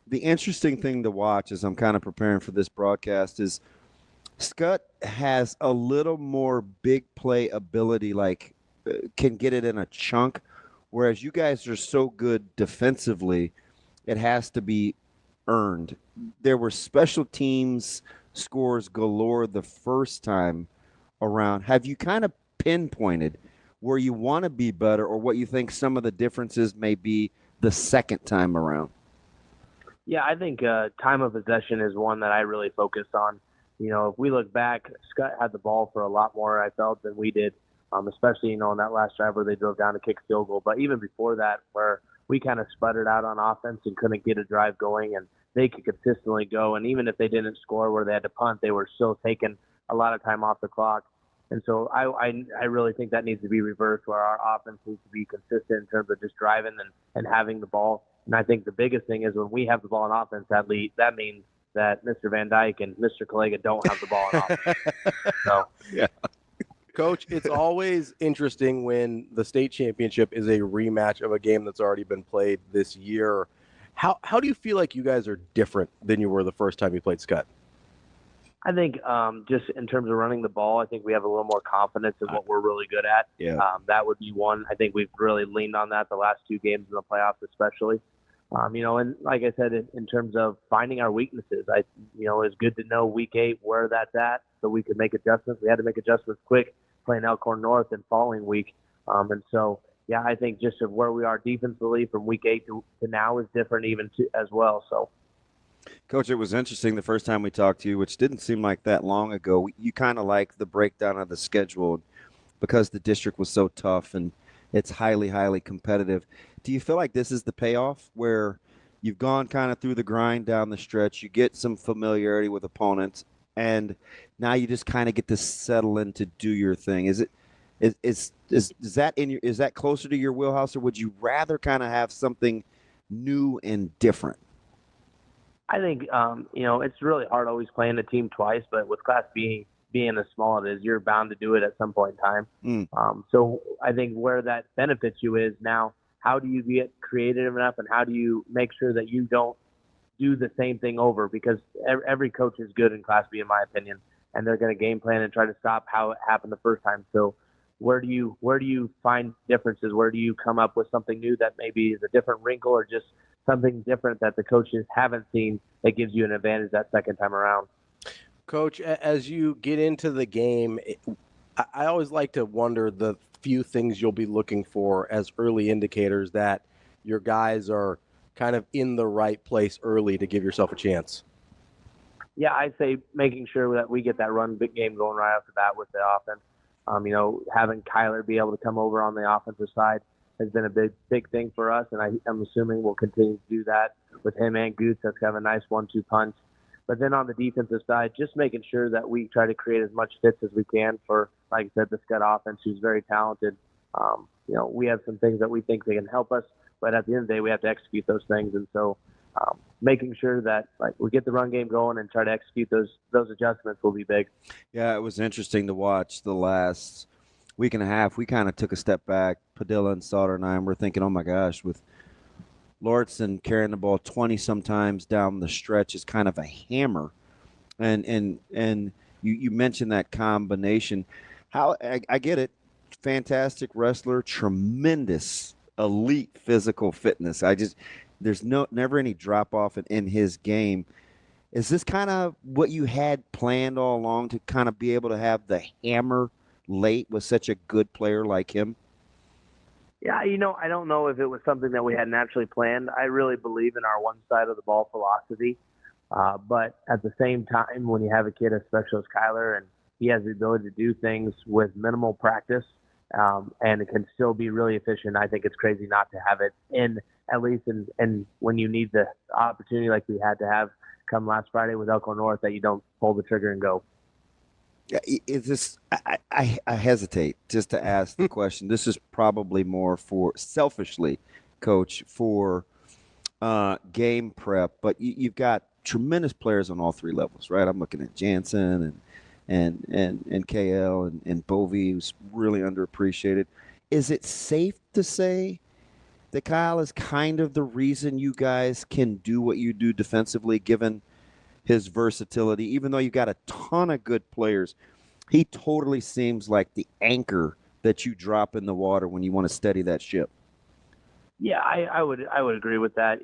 the interesting thing to watch as I'm kind of preparing for this broadcast is Skutt has a little more big play ability, like can get it in a chunk, whereas you guys are so good defensively, it has to be earned. There were special teams scores galore the first time around. Have you kind of pinpointed where you want to be better, or what you think some of the differences may be the second time around? Yeah, I think time of possession is one that I really focus on. if we look back, Skutt had the ball for a lot more, I felt, than we did, especially, on that last drive where they drove down to kick field goal. But even before that, where we kind of sputtered out on offense and couldn't get a drive going, and they could consistently go. And even if they didn't score where they had to punt, they were still taking a lot of time off the clock. And so I really think that needs to be reversed, where our offense needs to be consistent in terms of just driving and having the ball. And I think the biggest thing is when we have the ball in offense, that means that Mr. Van Dyke and Mr. Kallega don't have the ball in offense. So, yeah. Coach, it's always interesting when the state championship is a rematch of a game that's already been played this year. How do you feel like you guys are different than you were the first time you played Skutt? I think just in terms of running the ball, I think we have a little more confidence in what we're really good at. Yeah. That would be one. I think we've really leaned on that the last two games in the playoffs especially. And like I said, in terms of finding our weaknesses, it's good to know week 8 where that's at so we could make adjustments. We had to make adjustments quick playing Elkhorn North and following week. And so, yeah, I think just of where we are defensively from week 8 to now is different as well. So, Coach, it was interesting the first time we talked to you, which didn't seem like that long ago. You kind of like the breakdown of the schedule because the district was so tough and it's highly, highly competitive. Do you feel like this is the payoff where you've gone kind of through the grind down the stretch, you get some familiarity with opponents, and now you just kind of get to settle in to do your thing? Is that closer to your wheelhouse, or would you rather kind of have something new and different? I think, it's really hard always playing a team twice, but with Class B being as small as it is, you're bound to do it at some point in time. So I think where that benefits you is now, how do you get creative enough and how do you make sure that you don't do the same thing over? Because every coach is good in Class B, in my opinion, and they're going to game plan and try to stop how it happened the first time. So where do you find differences? Where do you come up with something new that maybe is a different wrinkle or just something different that the coaches haven't seen that gives you an advantage that second time around? Coach, as you get into the game, I always like to wonder the few things you'll be looking for as early indicators that your guys are kind of in the right place early to give yourself a chance. Yeah, I'd say making sure that we get that run big game going right off the bat with the offense. Having Kyler be able to come over on the offensive side has been a big thing for us, and I'm assuming we'll continue to do that with him and Goots. That's kind of a nice 1-2 punch. But then on the defensive side, just making sure that we try to create as much fits as we can for, like I said, the Skutt offense, who's very talented. We have some things that we think they can help us, but at the end of the day, we have to execute those things. And so making sure that we get the run game going and try to execute those adjustments will be big. Yeah, it was interesting to watch the last week and a half. We kind of took a step back, Padilla and Sautter and I, and we're thinking, oh my gosh, with Lortzen carrying the ball 20 sometimes down the stretch is kind of a hammer. And you mentioned that combination. How I get it. Fantastic wrestler, tremendous elite physical fitness. There's never any drop off in his game. Is this kind of what you had planned all along, to kind of be able to have the hammer late with such a good player like him? Yeah, I don't know if it was something that we had naturally planned. I really believe in our one side of the ball philosophy. But at the same time, when you have a kid as special as Kyler and he has the ability to do things with minimal practice and it can still be really efficient, I think it's crazy not to have it in, at least in when you need the opportunity like we had to have come last Friday with Elkhorn North, that you don't pull the trigger and go. Is this? I hesitate just to ask the question. This is probably more for selfishly, Coach, for game prep. But you've got tremendous players on all three levels, right? I'm looking at Jansen and KL and Bovee, who's really underappreciated. Is it safe to say that Kyle is kind of the reason you guys can do what you do defensively, given his versatility? Even though you've got a ton of good players, he totally seems like the anchor that you drop in the water when you want to steady that ship. Yeah, I would agree with that.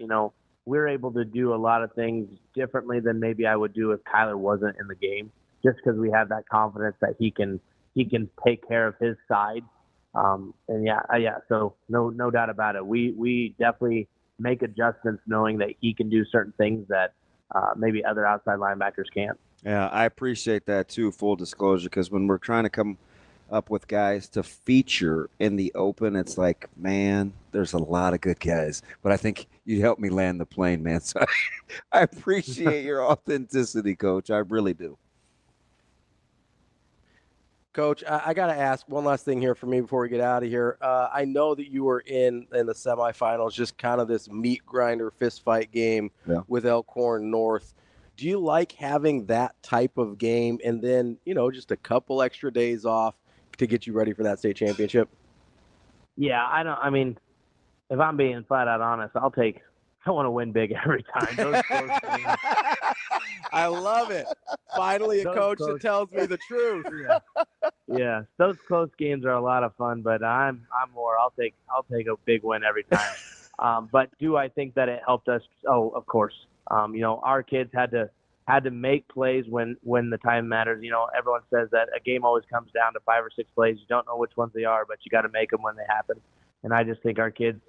We're able to do a lot of things differently than maybe I would do if Kyler wasn't in the game, just because we have that confidence that he can take care of his side. So no doubt about it. We definitely make adjustments knowing that he can do certain things that maybe other outside linebackers can't. Yeah, I appreciate that too, full disclosure, because when we're trying to come up with guys to feature in the open, it's like, man, there's a lot of good guys. But I think you helped me land the plane, man. So I appreciate your authenticity, Coach. I really do. Coach, I got to ask one last thing here for me before we get out of here. I know that you were in the semifinals, just kind of this meat grinder fist fight game with Elkhorn North. Do you like having that type of game and then, just a couple extra days off to get you ready for that state championship? Yeah, I mean, if I'm being flat out honest, I want to win big every time. Those close games, I love it. Finally, a coach that tells me the truth. Yeah, those close games are a lot of fun, but I'm more. I'll take a big win every time. But do I think that it helped us? Oh, of course. Our kids had to make plays when the time matters. Everyone says that a game always comes down to 5 or 6 plays. You don't know which ones they are, but you got to make them when they happen. And I just think our kids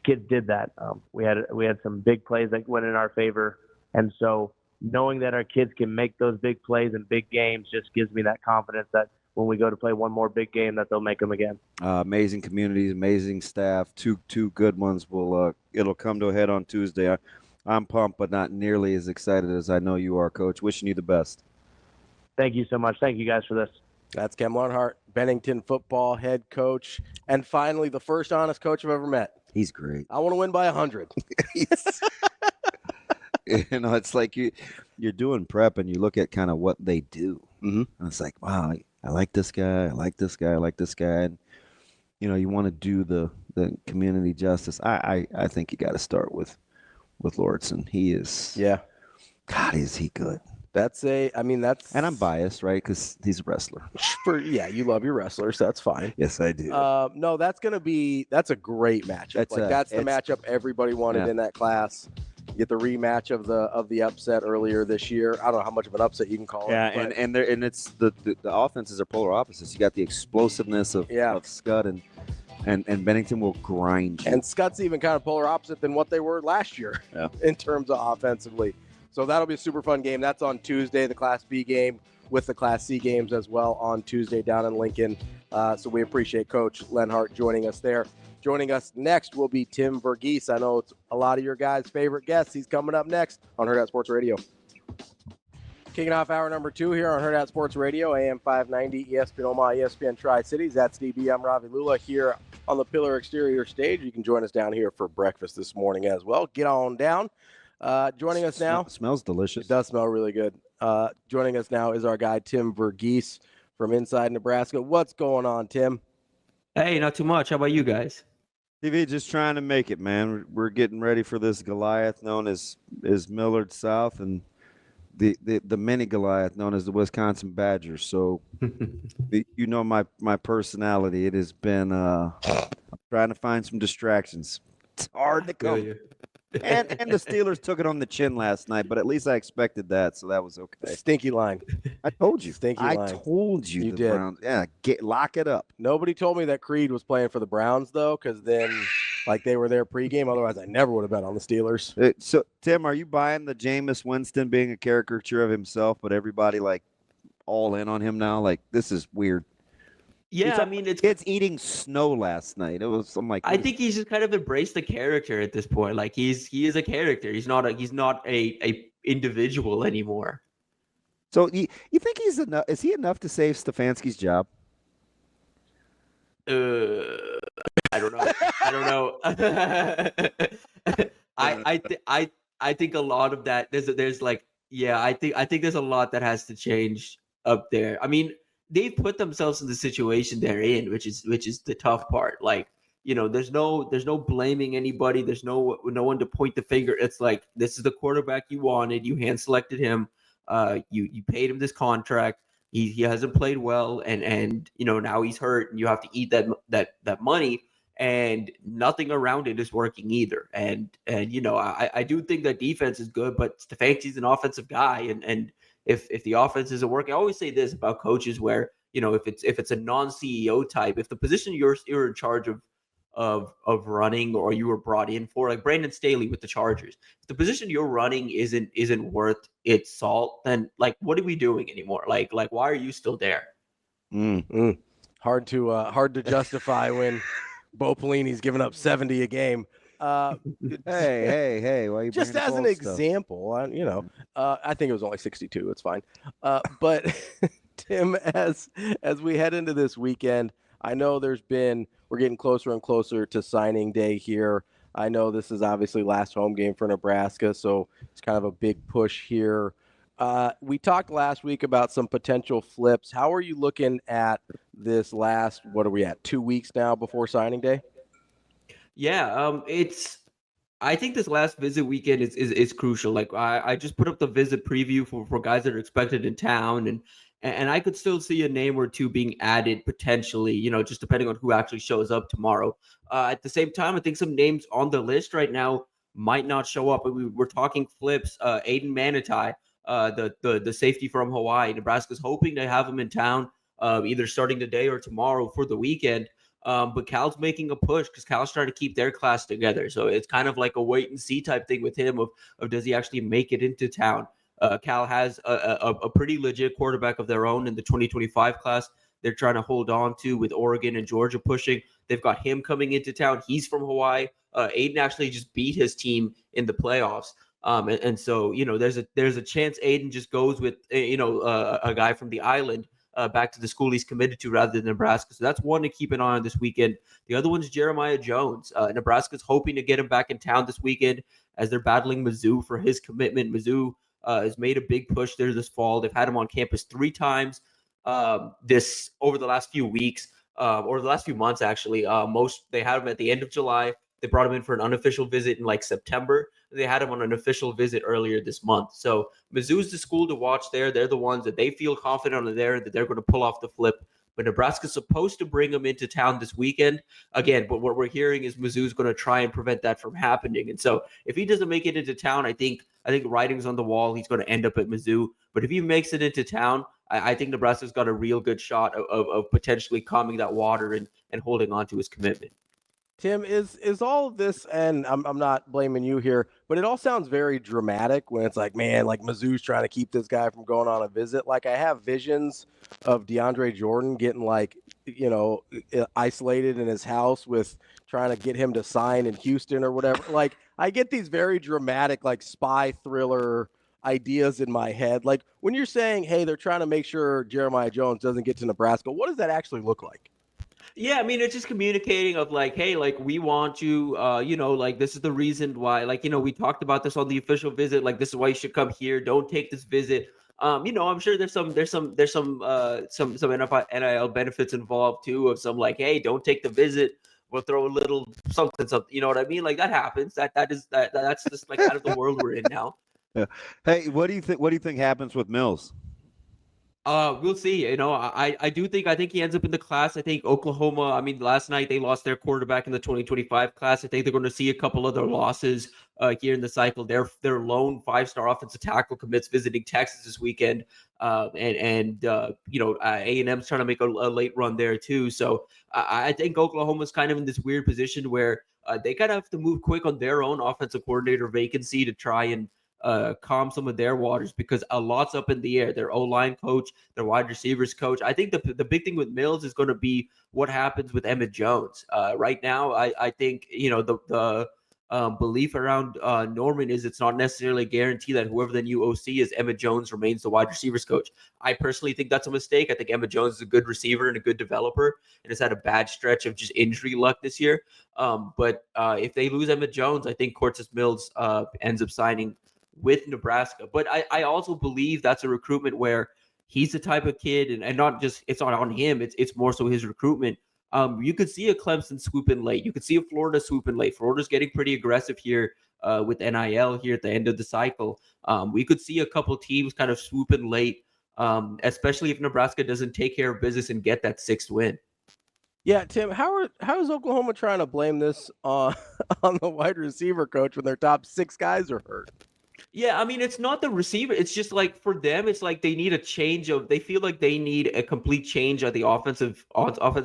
did that. We had some big plays that went in our favor, and so knowing that our kids can make those big plays in big games just gives me that confidence that when we go to play one more big game, that they'll make them again. Amazing communities, amazing staff. Two good ones it'll come to a head on Tuesday. I'm pumped, but not nearly as excited as I know you are, Coach. Wishing you the best. Thank you so much. Thank you guys for this. That's Cam Lenhart, Bennington football head coach, and finally the first honest coach I've ever met. He's great. I want to win by 100. It's like you're doing prep and you look at kind of what they do. Mm-hmm. And it's like, wow, I like this guy. I like this guy. I like this guy. And, you want to do the community justice. I think you got to start with Lordson. He is. Yeah. God, is he good. That's and I'm biased, right? Because he's a wrestler. You love your wrestlers. That's fine. Yes, I do. No, that's a great matchup. That's the matchup everybody wanted in that class. You get the rematch of the upset earlier this year. I don't know how much of an upset you can call it. Yeah, and it's the offenses are polar opposites. You got the explosiveness of Skutt and Bennington will grind you. And Skutt's even kind of polar opposite than what they were last year in terms of offensively. So that'll be a super fun game. That's on Tuesday, the Class B game with the Class C games as well on Tuesday down in Lincoln. So we appreciate Coach Lenhart joining us there. Joining us next will be Tim Verghese. I know it's a lot of your guys' favorite guests. He's coming up next on Hurrdat Sports Radio. Kicking off hour number 2 here on Hurrdat Sports Radio, AM 590, ESPN Omaha, ESPN Tri-Cities. That's DB. I'm Ravi Lulla here on the Pillar Exterior stage. You can join us down here for breakfast this morning as well. Get on down. Joining us now. Smells delicious. It does smell really good. Joining us now is our guy, Tim Verghese from inside Nebraska. What's going on, Tim? Hey, not too much. How about you guys? TV, just trying to make it, man. We're getting ready for this Goliath known as Millard South and the mini Goliath known as the Wisconsin Badgers. So, my personality. It has been I'm trying to find some distractions. It's hard to come. And the Steelers took it on the chin last night, but at least I expected that, so that was okay. Stinky line. I told you. Stinky line. I told you. You did. Browns, lock it up. Nobody told me that Creed was playing for the Browns, though, because then, they were there pregame. Otherwise, I never would have bet on the Steelers. So, Tim, are you buying the Jameis Winston being a caricature of himself, but everybody, all in on him now? This is weird. Yeah, it's eating snow last night. I think he's just kind of embraced the character at this point. He is a character. He's not a individual anymore. So you think he's enough? Is he enough to save Stefanski's job? I don't know. I think a lot of that I think there's a lot that has to change up there. They've put themselves in the situation they're in, which is the tough part. There's no blaming anybody. There's no one to point the finger. It's this is the quarterback you wanted. You hand selected him. You paid him this contract. He hasn't played well, and now he's hurt, and you have to eat that money. And nothing around it is working either. And I do think that defense is good, but Stefanski's an offensive guy, and if the offense isn't working, I always say this about coaches where, if it's a non-CEO type, if the position you're in charge of of running or you were brought in for, like Brandon Staley with the Chargers. If the position you're running isn't worth its salt, then like what are we doing anymore? Like why are you still there? Hard to justify when Bo Pelini's giving up 70 a game. Hey! Why are you just bringing as up an old stuff? example, I think it was only 62. It's fine. But Tim, as we head into this weekend, I know we're getting closer and closer to signing day here. I know this is obviously last home game for Nebraska, so it's kind of a big push here. We talked last week about some potential flips. How are you looking at this last, what are we at, 2 weeks now before signing day? Yeah, I think this last visit weekend is crucial. Like I just put up the visit preview for guys that are expected in town, and I could still see a name or two being added potentially, just depending on who actually shows up tomorrow. At the same time, I think some names on the list right now might not show up. We're talking flips. Aiden Manitai, the safety from Hawaii. Nebraska's hoping to have him in town either starting today or tomorrow for the weekend. But Cal's making a push because Cal's trying to keep their class together. So it's kind of like a wait and see type thing with him of does he actually make it into town? Cal has a pretty legit quarterback of their own in the 2025 class. They're trying to hold on to with Oregon and Georgia pushing. They've got him coming into town. He's from Hawaii. Aiden actually just beat his team in the playoffs. And so, there's a chance Aiden just goes with, a guy from the island back to the school he's committed to rather than Nebraska. So that's one to keep an eye on this weekend. The other one's Jeremiah Jones. Nebraska's hoping to get him back in town this weekend as they're battling Mizzou for his commitment. Mizzou has made a big push there this fall. They've had him on campus 3 times over the last few weeks, or the last few months, actually. They had him at the end of July. They brought him in for an unofficial visit in like September. They had him on an official visit earlier this month. So Mizzou's the school to watch there. They're the ones that they feel confident on there that they're going to pull off the flip. But Nebraska's supposed to bring him into town this weekend. Again, but what we're hearing is Mizzou's going to try and prevent that from happening. And so if he doesn't make it into town, I think writing's on the wall. He's going to end up at Mizzou. But if he makes it into town, I think Nebraska's got a real good shot of potentially calming that water and holding on to his commitment. Tim, is all of this, and I'm not blaming you here, but it all sounds very dramatic when it's like, man, like Mizzou's trying to keep this guy from going on a visit. Like I have visions of DeAndre Jordan getting isolated in his house with trying to get him to sign in Houston or whatever. Like I get these very dramatic, like spy thriller ideas in my head. Like when you're saying, hey, they're trying to make sure Jeremiah Jones doesn't get to Nebraska, what does that actually look like? Yeah, I mean, it's just communicating of like, hey, like we want you, like this is the reason why, like, we talked about this on the official visit. Like, this is why you should come here. Don't take this visit. I'm sure there's some NIL benefits involved too of some like, hey, don't take the visit. We'll throw a little something. You know what I mean? Like that happens. That's just like kind of the world we're in now. Yeah. Hey, what do you think happens with Mills? We'll see. I think he ends up in the class. I think Oklahoma, last night they lost their quarterback in the 2025 class. I think they're going to see a couple other losses here in the cycle. Their lone 5-star offensive tackle commits visiting Texas this weekend. A&M's trying to make a late run there too. So I think Oklahoma's kind of in this weird position where they kind of have to move quick on their own offensive coordinator vacancy to try and calm some of their waters because a lot's up in the air. Their O-line coach, their wide receivers coach. I think the big thing with Mills is going to be what happens with Emmett Jones. Right now, I think the belief around Norman is it's not necessarily a guarantee that whoever the new OC is, Emmett Jones remains the wide receivers coach. I personally think that's a mistake. I think Emmett Jones is a good receiver and a good developer and has had a bad stretch of just injury luck this year. But if they lose Emmett Jones, I think Cortez Mills ends up signing with Nebraska. But I also believe that's a recruitment where he's the type of kid and not just it's not on him, it's more so his recruitment. You could see a Clemson swoop in late. You could see a Florida swoop in late. Florida's getting pretty aggressive here with NIL here at the end of the cycle. We could see a couple teams kind of swoop in late, especially if Nebraska doesn't take care of business and get that 6th win. Yeah, Tim, how is Oklahoma trying to blame this on the wide receiver coach when their top 6 guys are hurt? Yeah, I mean, it's not the receiver. It's just like for them, it's like they need a change of. They feel like they need a complete change at the offensive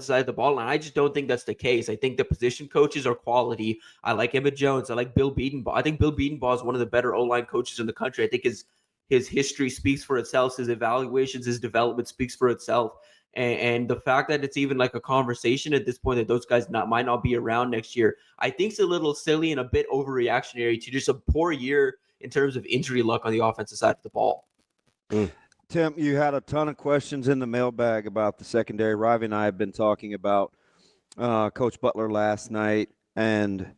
side of the ball, and I just don't think that's the case. I think the position coaches are quality. I like Emmett Jones. I like Bill Bedenbaugh. I think Bill Bedenbaugh is one of the better O-line coaches in the country. I think his history speaks for itself. His evaluations, his development speaks for itself. And the fact that it's even like a conversation at this point that those guys might not be around next year, I think it's a little silly and a bit overreactionary to just a poor year in terms of injury luck on the offensive side of the ball. Tim, you had a ton of questions in the mailbag about the secondary. Ravi and I have been talking about Coach Butler last night and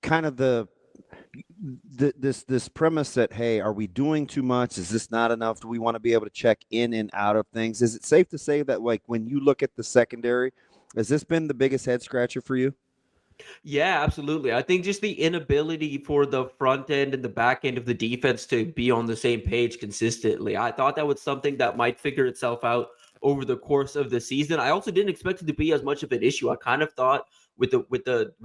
kind of this premise that, hey, are we doing too much? Is this not enough? Do we want to be able to check in and out of things? Is it safe to say that, like, when you look at the secondary, has this been the biggest head scratcher for you? Yeah, absolutely. I think just the inability for the front end and the back end of the defense to be on the same page consistently. I thought that was something that might figure itself out over the course of the season. I also didn't expect it to be as much of an issue. I kind of thought with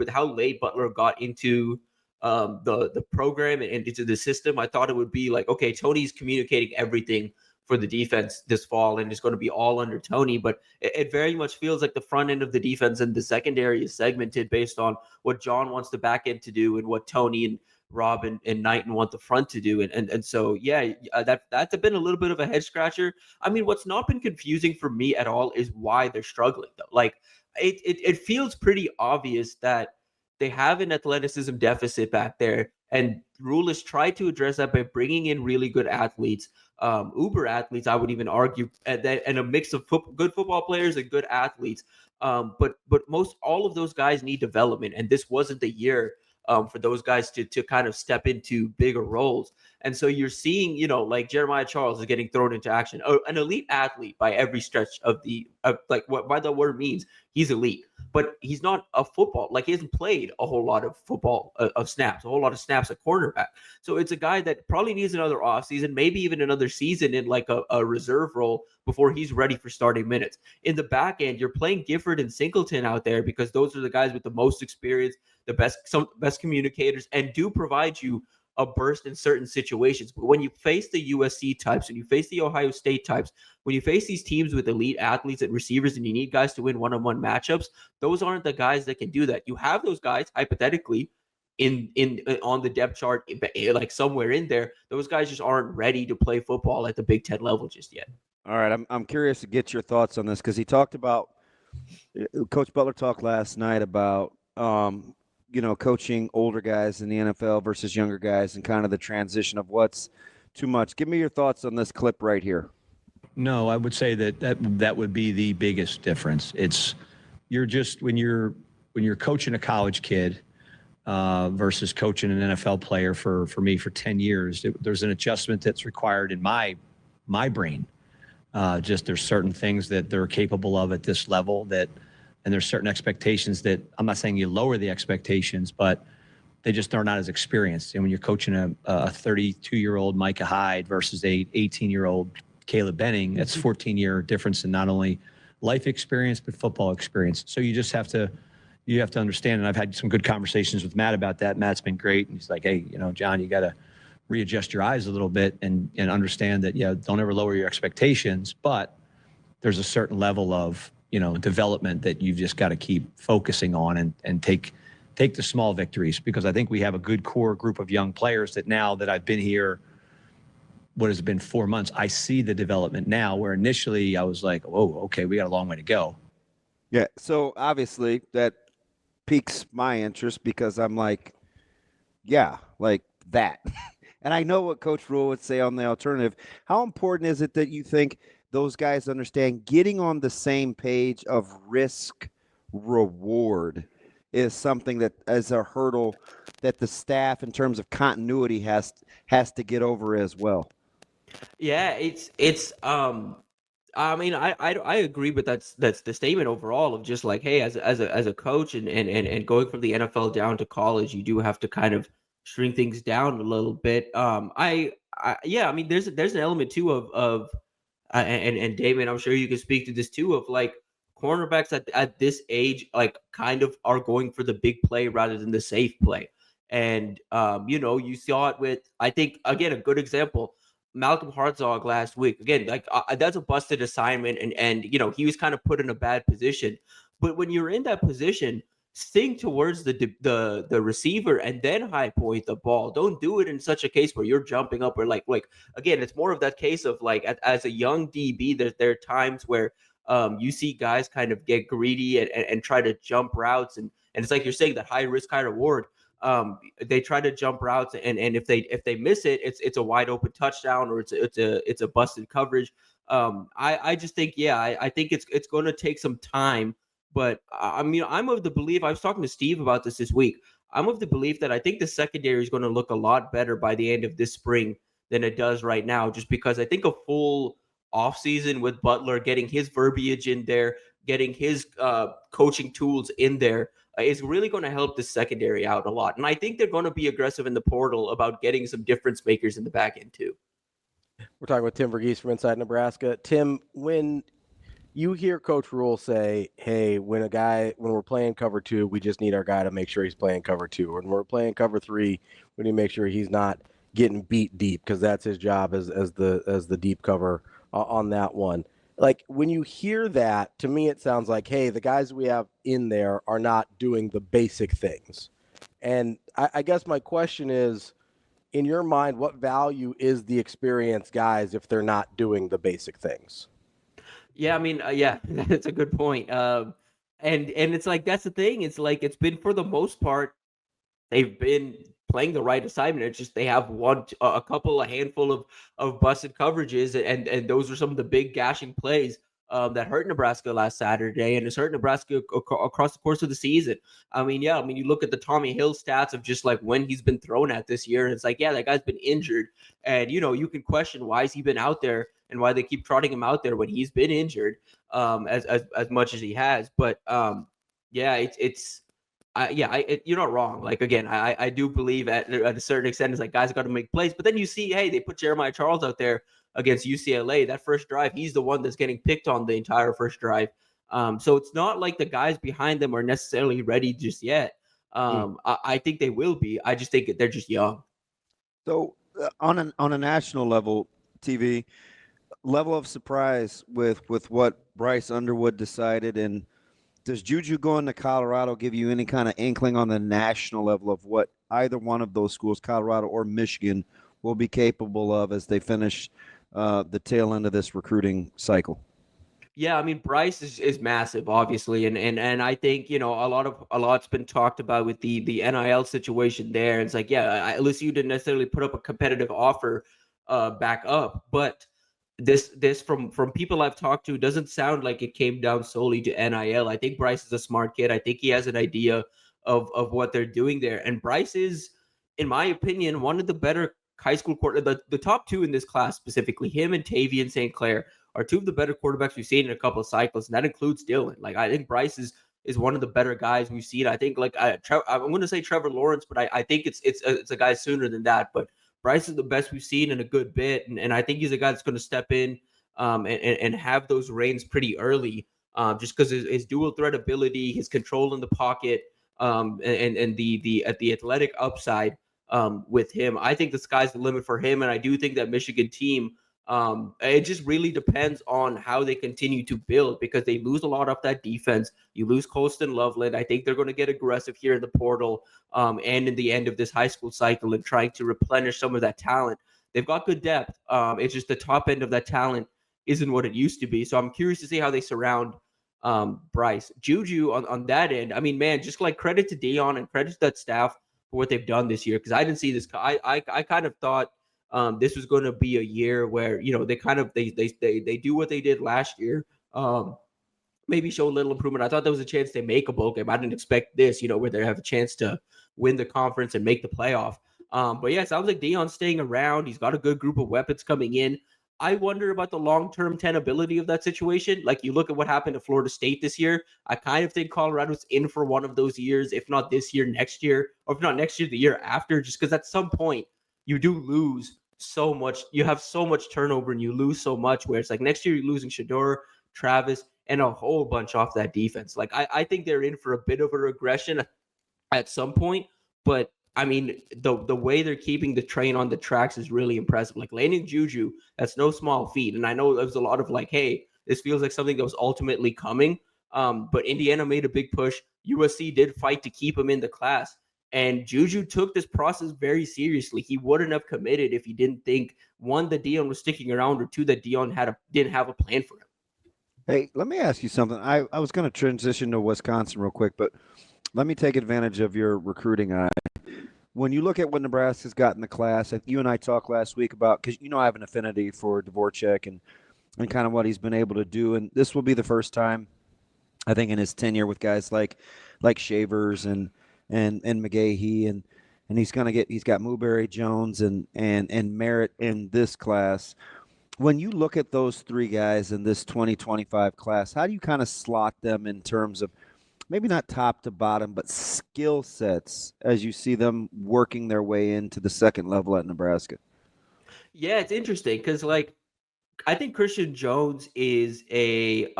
how late Butler got into the program and into the system, I thought it would be like, okay, Tony's communicating everything for the defense this fall, and it's going to be all under Tony. But it very much feels like the front end of the defense and the secondary is segmented based on what John wants the back end to do and what Tony and Rob and Knighton want the front to do. And so, yeah, that's been a little bit of a head scratcher. I mean, what's not been confusing for me at all is why they're struggling, though. Like, it feels pretty obvious that they have an athleticism deficit back there, and Rule has tried to address that by bringing in really good athletes, uber athletes, I would even argue, and a mix of good football players and good athletes. But most all of those guys need development, and this wasn't the year for those guys to kind of step into bigger roles. And so you're seeing, like Jeremiah Charles is getting thrown into action, an elite athlete by every stretch of like what by the word means. He's elite, but he's not a football. Like, he hasn't played a whole lot of football of snaps, a whole lot of snaps at cornerback. So it's a guy that probably needs another offseason, maybe even another season in like a reserve role before he's ready for starting minutes. In the back end, you're playing Gifford and Singleton out there because those are the guys with the most experience, the best communicators, and do provide you a burst in certain situations. But when you face the USC types, when you face the Ohio State types, when you face these teams with elite athletes and receivers and you need guys to win one-on-one matchups, those aren't the guys that can do that. You have those guys hypothetically on the depth chart, like somewhere in there. Those guys just aren't ready to play football at the Big Ten level just yet. All right, I'm curious to get your thoughts on this because he talked about Coach Butler talked last night about coaching older guys in the NFL versus younger guys and kind of the transition of what's too much. Give me your thoughts on this clip right here. No, I would say that would be the biggest difference. It's when you're coaching a college kid versus coaching an NFL player for me for 10 years, there's an adjustment that's required in my brain. Just there's certain things that they're capable of at this level and there's certain expectations that I'm not saying you lower the expectations, but they just are not as experienced. And when you're coaching a 32-year-old Micah Hyde versus a 18-year-old Caleb Benning, that's 14-year difference in not only life experience, but football experience. So you just have to understand. And I've had some good conversations with Matt about that. Matt's been great. And he's like, hey, John, you got to readjust your eyes a little bit and understand that, don't ever lower your expectations, but there's a certain level of, development that you've just got to keep focusing on and take the small victories, because I think we have a good core group of young players that now that I've been here, what has it been 4 months, I see the development now where initially I was like, oh, okay, we got a long way to go. Yeah. So obviously that piques my interest because I'm like, yeah, like that. And I know what Coach Rule would say on the alternative. How important is it that you think those guys understand getting on the same page of risk reward is something that as a hurdle that the staff in terms of continuity has to get over as well? Yeah, I mean, I agree, but that's the statement overall of just like, hey, as a coach and going from the NFL down to college, you do have to kind of shrink things down a little bit. I mean, there's an element too of and Damon, I'm sure you can speak to this too, of like cornerbacks at this age, like kind of are going for the big play rather than the safe play. And you saw it with, I think, again, a good example, Malcolm Hartzog last week. Again, like that's a busted assignment, and he was kind of put in a bad position. But when you're in that position, sing towards the receiver and then high point the ball. Don't do it in such a case where you're jumping up or like again, it's more of that case of like as a young DB, there are times where you see guys kind of get greedy and try to jump routes, and it's like you're saying, that high risk, high reward. They try to jump routes, and if they miss it, it's a wide open touchdown, or it's a busted coverage. I just think, I think it's going to take some time. But I mean, I'm of the belief, I was talking to Steve about this week. I'm of the belief that I think the secondary is going to look a lot better by the end of this spring than it does right now, just because I think a full offseason with Butler, getting his verbiage in there, getting his coaching tools in there, is really going to help the secondary out a lot. And I think they're going to be aggressive in the portal about getting some difference makers in the back end too. We're talking with Tim Verghese from Inside Nebraska. Tim, when you hear Coach Rule say, hey, when we're playing cover 2, we just need our guy to make sure he's playing cover 2. When we're playing cover 3, we need to make sure he's not getting beat deep, because that's his job as the deep cover on that one. Like, when you hear that, to me it sounds like, hey, the guys we have in there are not doing the basic things. And I guess my question is, in your mind, what value is the experienced guys if they're not doing the basic things? Yeah, I mean, that's a good point. And it's like, that's the thing. It's like, it's been, for the most part, they've been playing the right assignment. It's just they have a handful of busted coverages, and those are some of the big gashing plays that hurt Nebraska last Saturday, and it's hurt Nebraska across the course of the season. I mean, you look at the Tommy Hill stats of just like when he's been thrown at this year, and it's like, that guy's been injured, and you can question why has he been out there and why they keep trotting him out there when he's been injured as much as he has. But you're not wrong. Like, again, I do believe at a certain extent, it's like guys got to make plays. But then you see, hey, they put Jeremiah Charles out there against UCLA. That first drive, he's the one that's getting picked on the entire first drive. So it's not like the guys behind them are necessarily ready just yet. I think they will be. I just think they're just young. So on a national level, TV level of surprise with what Bryce Underwood decided, and does Juju going to Colorado give you any kind of inkling on the national level of what either one of those schools, Colorado or Michigan, will be capable of as they finish the tail end of this recruiting cycle? Yeah, I mean, Bryce is massive, obviously, and I think a lot's been talked about with the NIL situation there. It's like, LSU didn't necessarily put up a competitive offer back up, but this from people I've talked to doesn't sound like it came down solely to NIL. I think Bryce is a smart kid. I think he has an idea of what they're doing there, and Bryce is, in my opinion, one of the better high school the top 2 in this class, specifically him and Tavian St. Clair, are 2 of the better quarterbacks we've seen in a couple of cycles, and that includes Dylan. Like, I think Bryce is one of the better guys we've seen. I think, like, I'm going to say Trevor Lawrence, but I think it's a guy sooner than that. But Bryce is the best we've seen in a good bit, and I think he's a guy that's going to step in and have those reins pretty early, just because his dual threat ability, his control in the pocket, and the athletic upside with him. I think the sky's the limit for him, and I do think that Michigan team, it just really depends on how they continue to build, because they lose a lot off that defense. You lose Colston Loveland. I think they're going to get aggressive here in the portal and in the end of this high school cycle, and trying to replenish some of that talent. They've got good depth. It's just the top end of that talent isn't what it used to be. So I'm curious to see how they surround Bryce. Juju on that end, I mean, man, just like credit to Dion and credit to that staff for what they've done this year, because I didn't see this. I kind of thought this was going to be a year where they do what they did last year, maybe show a little improvement. I thought there was a chance they make a bowl game. I didn't expect this, where they have a chance to win the conference and make the playoff. But yeah, it sounds like Dion's staying around. He's got a good group of weapons coming in. I wonder about the long-term tenability of that situation. Like, you look at what happened to Florida State this year. I kind of think Colorado's in for one of those years, if not this year, next year, or if not next year, the year after, just because at some point you do lose so much. You have so much turnover and you lose so much, where it's like next year you're losing Shedeur, Travis, and a whole bunch off that defense. Like, I think they're in for a bit of a regression at some point, but I mean, the way they're keeping the train on the tracks is really impressive. Like landing Juju, that's no small feat. And I know there was a lot of like, hey, this feels like something that was ultimately coming. But Indiana made a big push. USC did fight to keep him in the class. And Juju took this process very seriously. He wouldn't have committed if he didn't think, one, that Dion was sticking around, or two, that Dion didn't have a plan for him. Hey, let me ask you something. I was going to transition to Wisconsin real quick, but let me take advantage of your recruiting eye. When you look at what Nebraska's got in the class, you and I talked last week about, because I have an affinity for Dvorak and kind of what he's been able to do, and this will be the first time, I think, in his tenure with guys like Shavers and McGahee, and he's got Muberry, Jones, and Merritt in this class. When you look at those three guys in this 2025 class, how do you kind of slot them in terms of maybe not top to bottom, but skill sets as you see them working their way into the second level at Nebraska? Yeah, it's interesting because, like, I think Christian Jones is a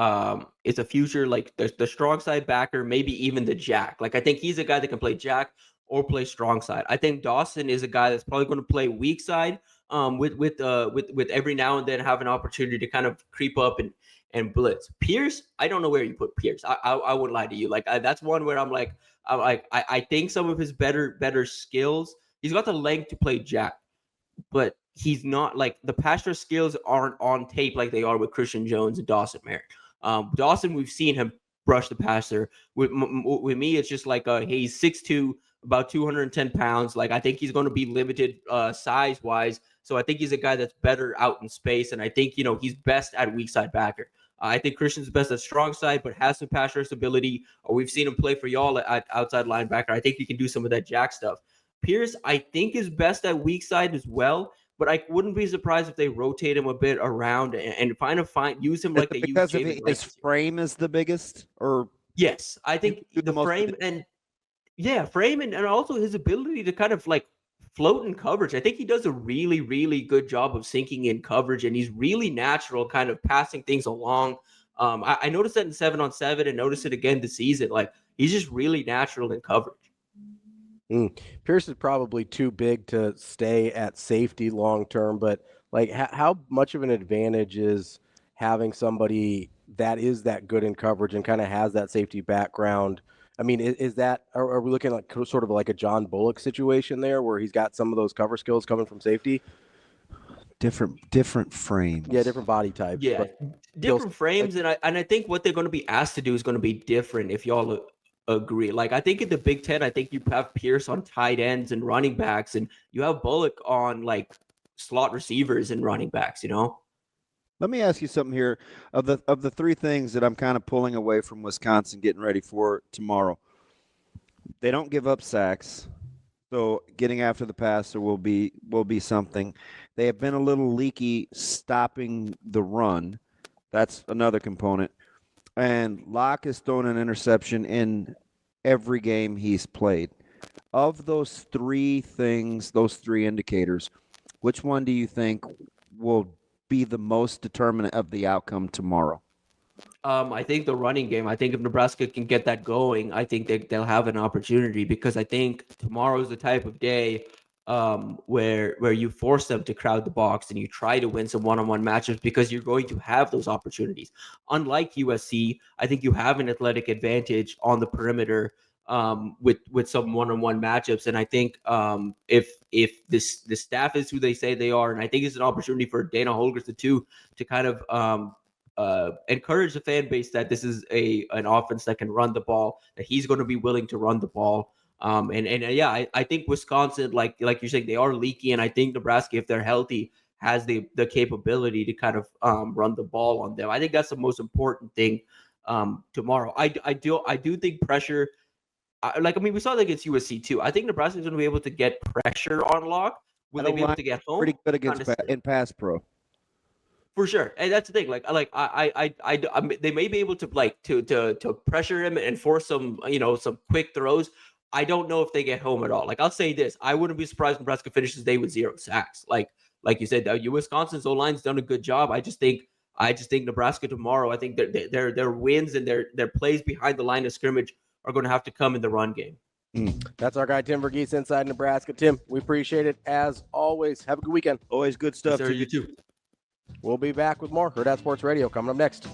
future, like, the strong side backer, maybe even the jack. Like, I think he's a guy that can play jack or play strong side. I think Dawson is a guy that's probably going to play weak side, with every now and then have an opportunity to kind of creep up and blitz. Pierce, I don't know where you put Pierce. I wouldn't lie to you. Like, that's one where I think some of his better skills. He's got the length to play jack, but he's not, like, the pass rush skills aren't on tape like they are with Christian Jones and Dawson Merritt. Dawson, we've seen him brush the passer. With me, it's just like, hey, he's 6'2", about 210 pounds. Like, I think he's going to be limited size wise. So I think he's a guy that's better out in space. And I think, he's best at weak side backer. I think Christian's best at strong side, but has some pass rush ability. We've seen him play for y'all at outside linebacker. I think he can do some of that jack stuff. Pierce, I think, is best at weak side as well, but I wouldn't be surprised if they rotate him a bit around and use him like they use Javen. Because his frame is the biggest, or yes, I think the frame and also his ability to kind of like float in coverage. I think he does a really, really good job of sinking in coverage, and he's really natural, kind of passing things along. I noticed that in 7-on-7, and noticed it again this season. Like, he's just really natural in coverage. Pierce is probably too big to stay at safety long term, but like, how much of an advantage is having somebody that is that good in coverage and kind of has that safety background? I mean, is that, are we looking like sort of like a John Bullock situation there, where he's got some of those cover skills coming from safety? Different frames. Yeah, different body types. Yeah, different frames, and I think what they're going to be asked to do is going to be different, if y'all agree. Like, I think in the Big Ten, I think you have Pierce on tight ends and running backs, and you have Bullock on like slot receivers and running backs. Let me ask you something here. Of the three things that I'm kind of pulling away from Wisconsin getting ready for tomorrow, they don't give up sacks, so getting after the passer will be something. They have been a little leaky stopping the run. That's another component. And Locke has thrown an interception in every game he's played. Of those three things, those three indicators, which one do you think will be the most determinant of the outcome tomorrow? I think the running game. I think if Nebraska can get that going, I think they'll have an opportunity, because I think tomorrow is the type of day where you force them to crowd the box and you try to win some one-on-one matchups, because you're going to have those opportunities. Unlike USC, I think you have an athletic advantage on the perimeter with some one-on-one matchups. And I think if this staff is who they say they are, and I think it's an opportunity for Dana Holgorsen to kind of encourage the fan base that this is an offense that can run the ball, that he's going to be willing to run the ball. I think Wisconsin, like you're saying, they are leaky, and I think Nebraska, if they're healthy, has the capability to kind of run the ball on them. I think that's the most important thing tomorrow. I do think pressure. We saw that against USC too. I think Nebraska is going to be able to get pressure on Locke. Will they be able to get home? Pretty good against in pass pro. For sure, and that's the thing. They may be able to to pressure him and force some quick throws. I don't know if they get home at all. Like, I'll say this: I wouldn't be surprised if Nebraska finishes the day with 0 sacks. Like you said, Wisconsin's O-line's done a good job. I just think Nebraska tomorrow, I think their wins and their plays behind the line of scrimmage are going to have to come in the run game. That's our guy, Tim Verghese, inside Nebraska. Tim, we appreciate it as always. Have a good weekend. Always good stuff. Sir, you too. We'll be back with more Hurrdat Sports Radio coming up next.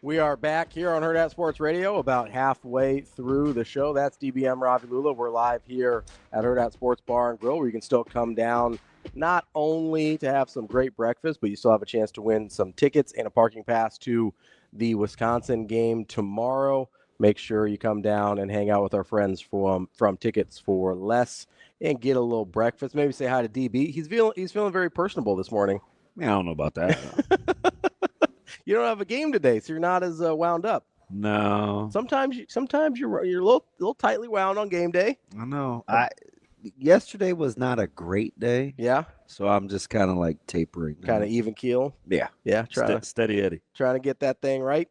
We are back here on Hurrdat Sports Radio about halfway through the show. That's DBM Ravi Lulla. We're live here at Hurrdat Sports Bar and Grill, where you can still come down not only to have some great breakfast, but you still have a chance to win some tickets and a parking pass to the Wisconsin game tomorrow. Make sure you come down and hang out with our friends from Tickets for Less and get a little breakfast. Maybe say hi to DB. He's feeling very personable this morning. I don't know about that. You don't have a game today, so you're not as wound up. No. Sometimes you're a little tightly wound on game day. I know. Yesterday was not a great day. Yeah, So I'm just kind of like tapering. kind of even keel. Yeah. Yeah, Steady Eddie. trying to get that thing right.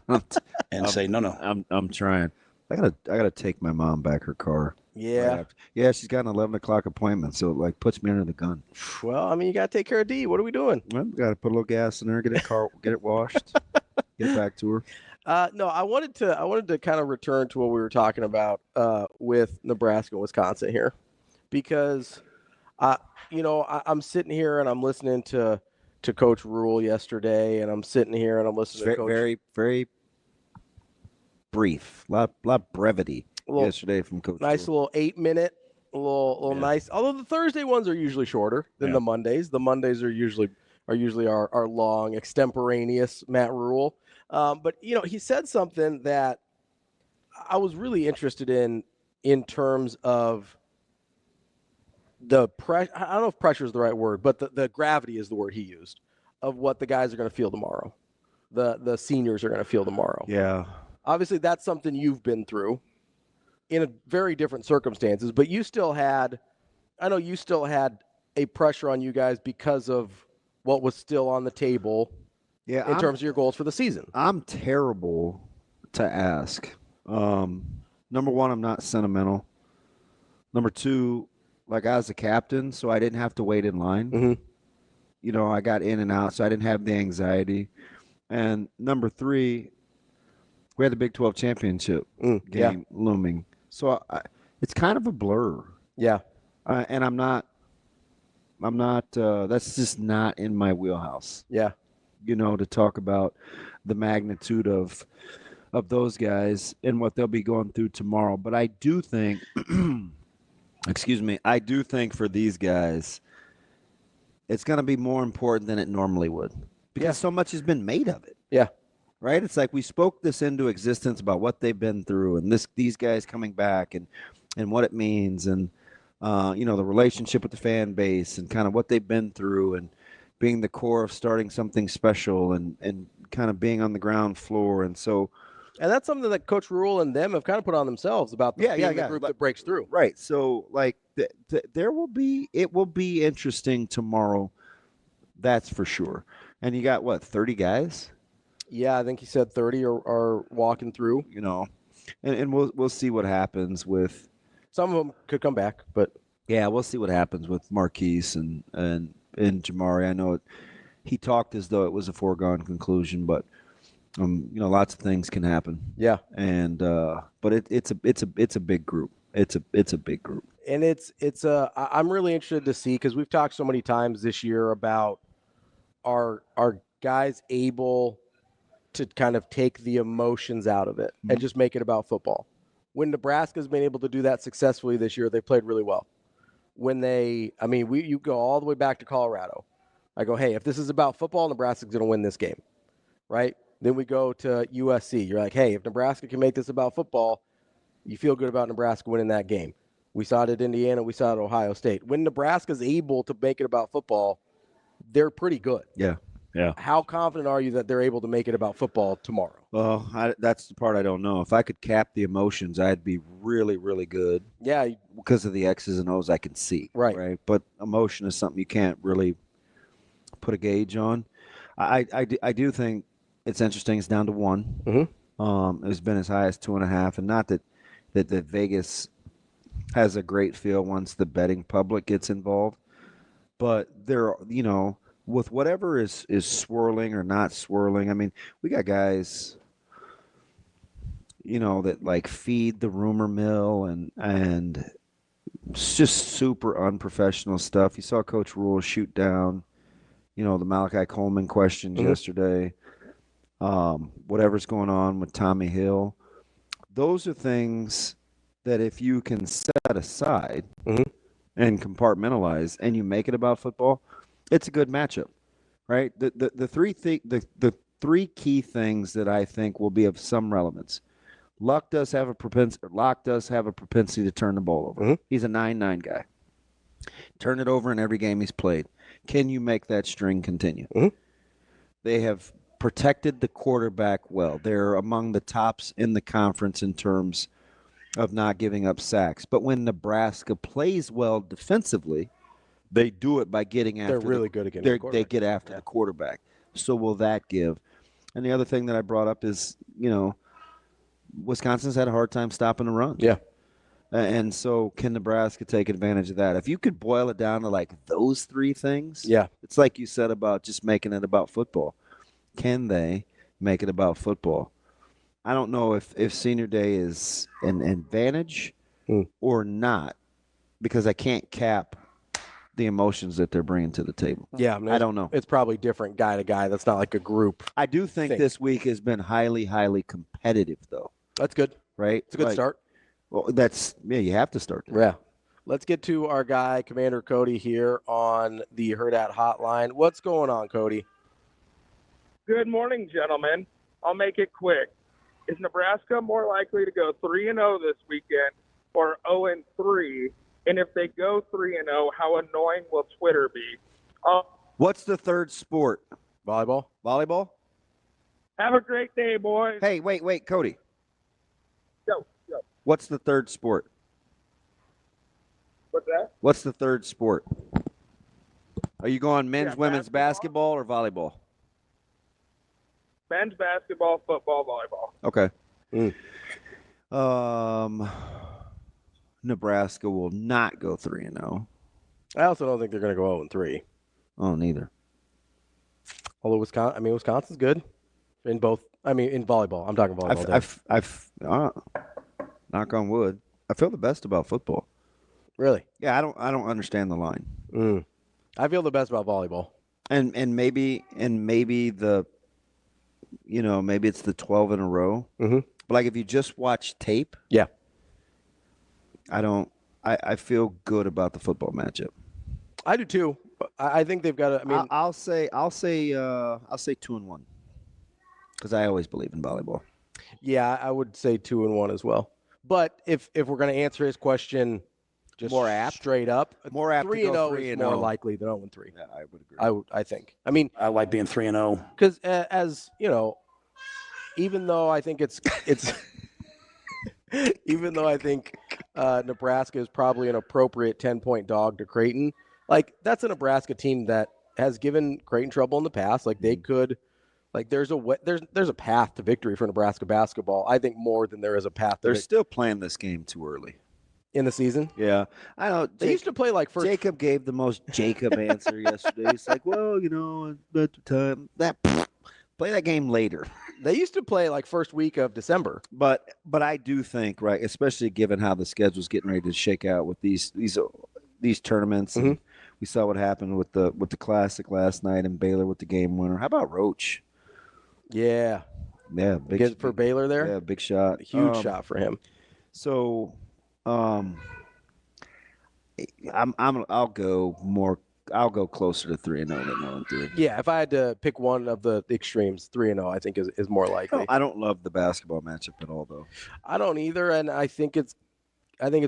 And say no. I'm trying. I gotta take my mom back her car. Yeah. Yeah, she's got an 11 o'clock appointment, so it like puts me under the gun. Well, I mean, you got to take care of D. What are we doing? Well, gotta put a little gas in there, get it washed, get it back to her. No, I wanted to kind of return to what we were talking about with Nebraska and Wisconsin here, because I'm sitting here and I'm listening to Coach Rule yesterday, and I'm sitting here and I'm listening to Coach. Very, very brief, lot brevity yesterday from Coach. Nice Rule. little 8-minute, little Yeah. nice. Although the Thursday ones are usually shorter than the Mondays. The Mondays are usually our long, extemporaneous Matt Rule. But he said something that I was really interested in terms of the pressure. I don't know if pressure is the right word, but the gravity is the word he used of what the guys are going to feel tomorrow. The seniors are going to feel tomorrow. Yeah. Obviously, that's something you've been through in a very different circumstances, but you still had a pressure on you guys because of what was still on the table in terms of your goals for the season. I'm terrible to ask. Number one, I'm not sentimental. Number two, like I was a captain, so I didn't have to wait in line. Mm-hmm. I got in and out, so I didn't have the anxiety. And number three, we had the Big 12 championship game looming. So it's kind of a blur. Yeah. And I'm not, that's just not in my wheelhouse. Yeah. To talk about the magnitude of those guys and what they'll be going through tomorrow. But I do think, I do think for these guys, it's going to be more important than it normally would because so much has been made of it. Yeah. Right? It's like we spoke this into existence about what they've been through and these guys coming back and what it means and, the relationship with the fan base and kind of what they've been through and being the core of starting something special and kind of being on the ground floor. And so. And that's something that Coach Rule and them have kind of put on themselves about being the group that breaks through. Right. So, like, it will be interesting tomorrow. That's for sure. And you got, 30 guys? Yeah, I think he said 30 are walking through. And we'll see what happens with. Some of them could come back, but. Yeah, we'll see what happens with Marquise and Jamari. I know he talked as though it was a foregone conclusion, but lots of things can happen. Yeah. And but it's a big group. It's a big group. And I'm really interested to see because we've talked so many times this year about are guys able to kind of take the emotions out of it and just make it about football. When Nebraska's been able to do that successfully this year, they played really well. When you go all the way back to Colorado. I go, hey, if this is about football, Nebraska's going to win this game, right? Then we go to USC. You're like, hey, if Nebraska can make this about football, you feel good about Nebraska winning that game. We saw it at Indiana. We saw it at Ohio State. When Nebraska's able to make it about football, they're pretty good. Yeah. Yeah. How confident are you that they're able to make it about football tomorrow? Well, that's the part I don't know. If I could cap the emotions, I'd be really, really good. Yeah. Because of the X's and O's I can see. Right. But emotion is something you can't really put a gauge on. I do think it's interesting. It's down to 1. Mm-hmm. It's been as high as 2.5, and not that Vegas has a great feel once the betting public gets involved, but there, with whatever is swirling or not swirling. I mean, we got guys. that like feed the rumor mill and it's just super unprofessional stuff. You saw Coach Rule shoot down, the Malachi Coleman questions yesterday. Whatever's going on with Tommy Hill. Those are things that if you can set aside and compartmentalize and you make it about football, it's a good matchup, right? The three key things that I think will be of some relevance. Luck does have a propensity to turn the ball over. He's a 9-9 guy. Turn it over in every game he's played. Can you make that string continue? They have protected the quarterback well. They're among the tops in the conference in terms of not giving up sacks. But when Nebraska plays well defensively, they do it by getting after. They're really good against the quarterback. They get after the quarterback. So will that give? And the other thing that I brought up is, Wisconsin's had a hard time stopping the run. Yeah. And so can Nebraska take advantage of that? If you could boil it down to like those three things, it's like you said about just making it about football. Can they make it about football? I don't know if Senior Day is an advantage or not, because I can't cap the emotions that they're bringing to the table. Yeah, I don't know. It's probably different guy to guy. That's not like a group. I do think this week has been highly, highly competitive, though. That's good. Right? It's a good start. Well, you have to start there. Yeah. Let's get to our guy, Commander Cody, here on the Hurrdat Hotline. What's going on, Cody? Good morning, gentlemen. I'll make it quick. Is Nebraska more likely to go 3-0 this weekend or 0-3? And if they go 3-0, how annoying will Twitter be? What's the third sport? Volleyball. Volleyball? Have a great day, boys. Hey, wait, Cody. Yo. What's the third sport? What's that? What's the third sport? Are you going men's, women's basketball or volleyball? Men's basketball, football, volleyball. Okay. Nebraska will not go 3-0. I also don't think they're going to go 0-3. Oh, neither. Although Wisconsin's good in both. In volleyball. I'm talking volleyball. Knock on wood. I feel the best about football. Really? Yeah, I don't understand the line. I feel the best about volleyball. And maybe the, maybe it's the 12 in a row. But like if you just watch tape, I feel good about the football matchup. I do too. I think they've got to. I'll say 2-1 because I always believe in volleyball. Yeah, I would say 2-1 as well. But if we're going to answer his question, just more apt, straight up, more apt 3-0 is more likely than 0-3. Yeah, I would agree. I think. I like being 3-0 because as even though I think it's even though I think Nebraska is probably an appropriate 10-point dog to Creighton, like that's a Nebraska team that has given Creighton trouble in the past. Like they could, like there's a path to victory for Nebraska basketball. I think more than there is a path. They're still playing this game too early in the season. Yeah, I know. They used to play like first. Jacob gave the most Jacob answer yesterday. He's like, well, at the time play that game later. They used to play like first week of December. But I do think, right, especially given how the schedule's getting ready to shake out with these tournaments. And we saw what happened with the Classic last night and Baylor with the game winner. How about Roach? Yeah. Yeah, big for Baylor there. Yeah, big shot. Huge shot for him. So, I'll go closer to 3-0 than 0-3. Yeah, if I had to pick one of the extremes, 3-0 I think is more likely. I don't love the basketball matchup at all, though. I don't either, and I think it's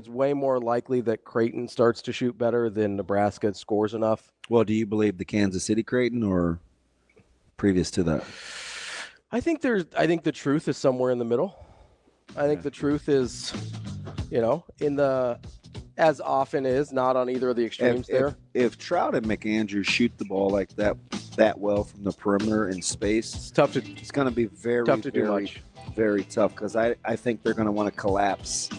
way more likely that Creighton starts to shoot better than Nebraska scores enough. Well, do you believe the Kansas City Creighton or previous to that? I think the truth is somewhere in the middle. I think the truth is, in the as often is not on either of the extremes there. If Trout and McAndrews shoot the ball like that well from the perimeter in space, it's tough to. It's going to be very very tough because I think they're going to want to collapse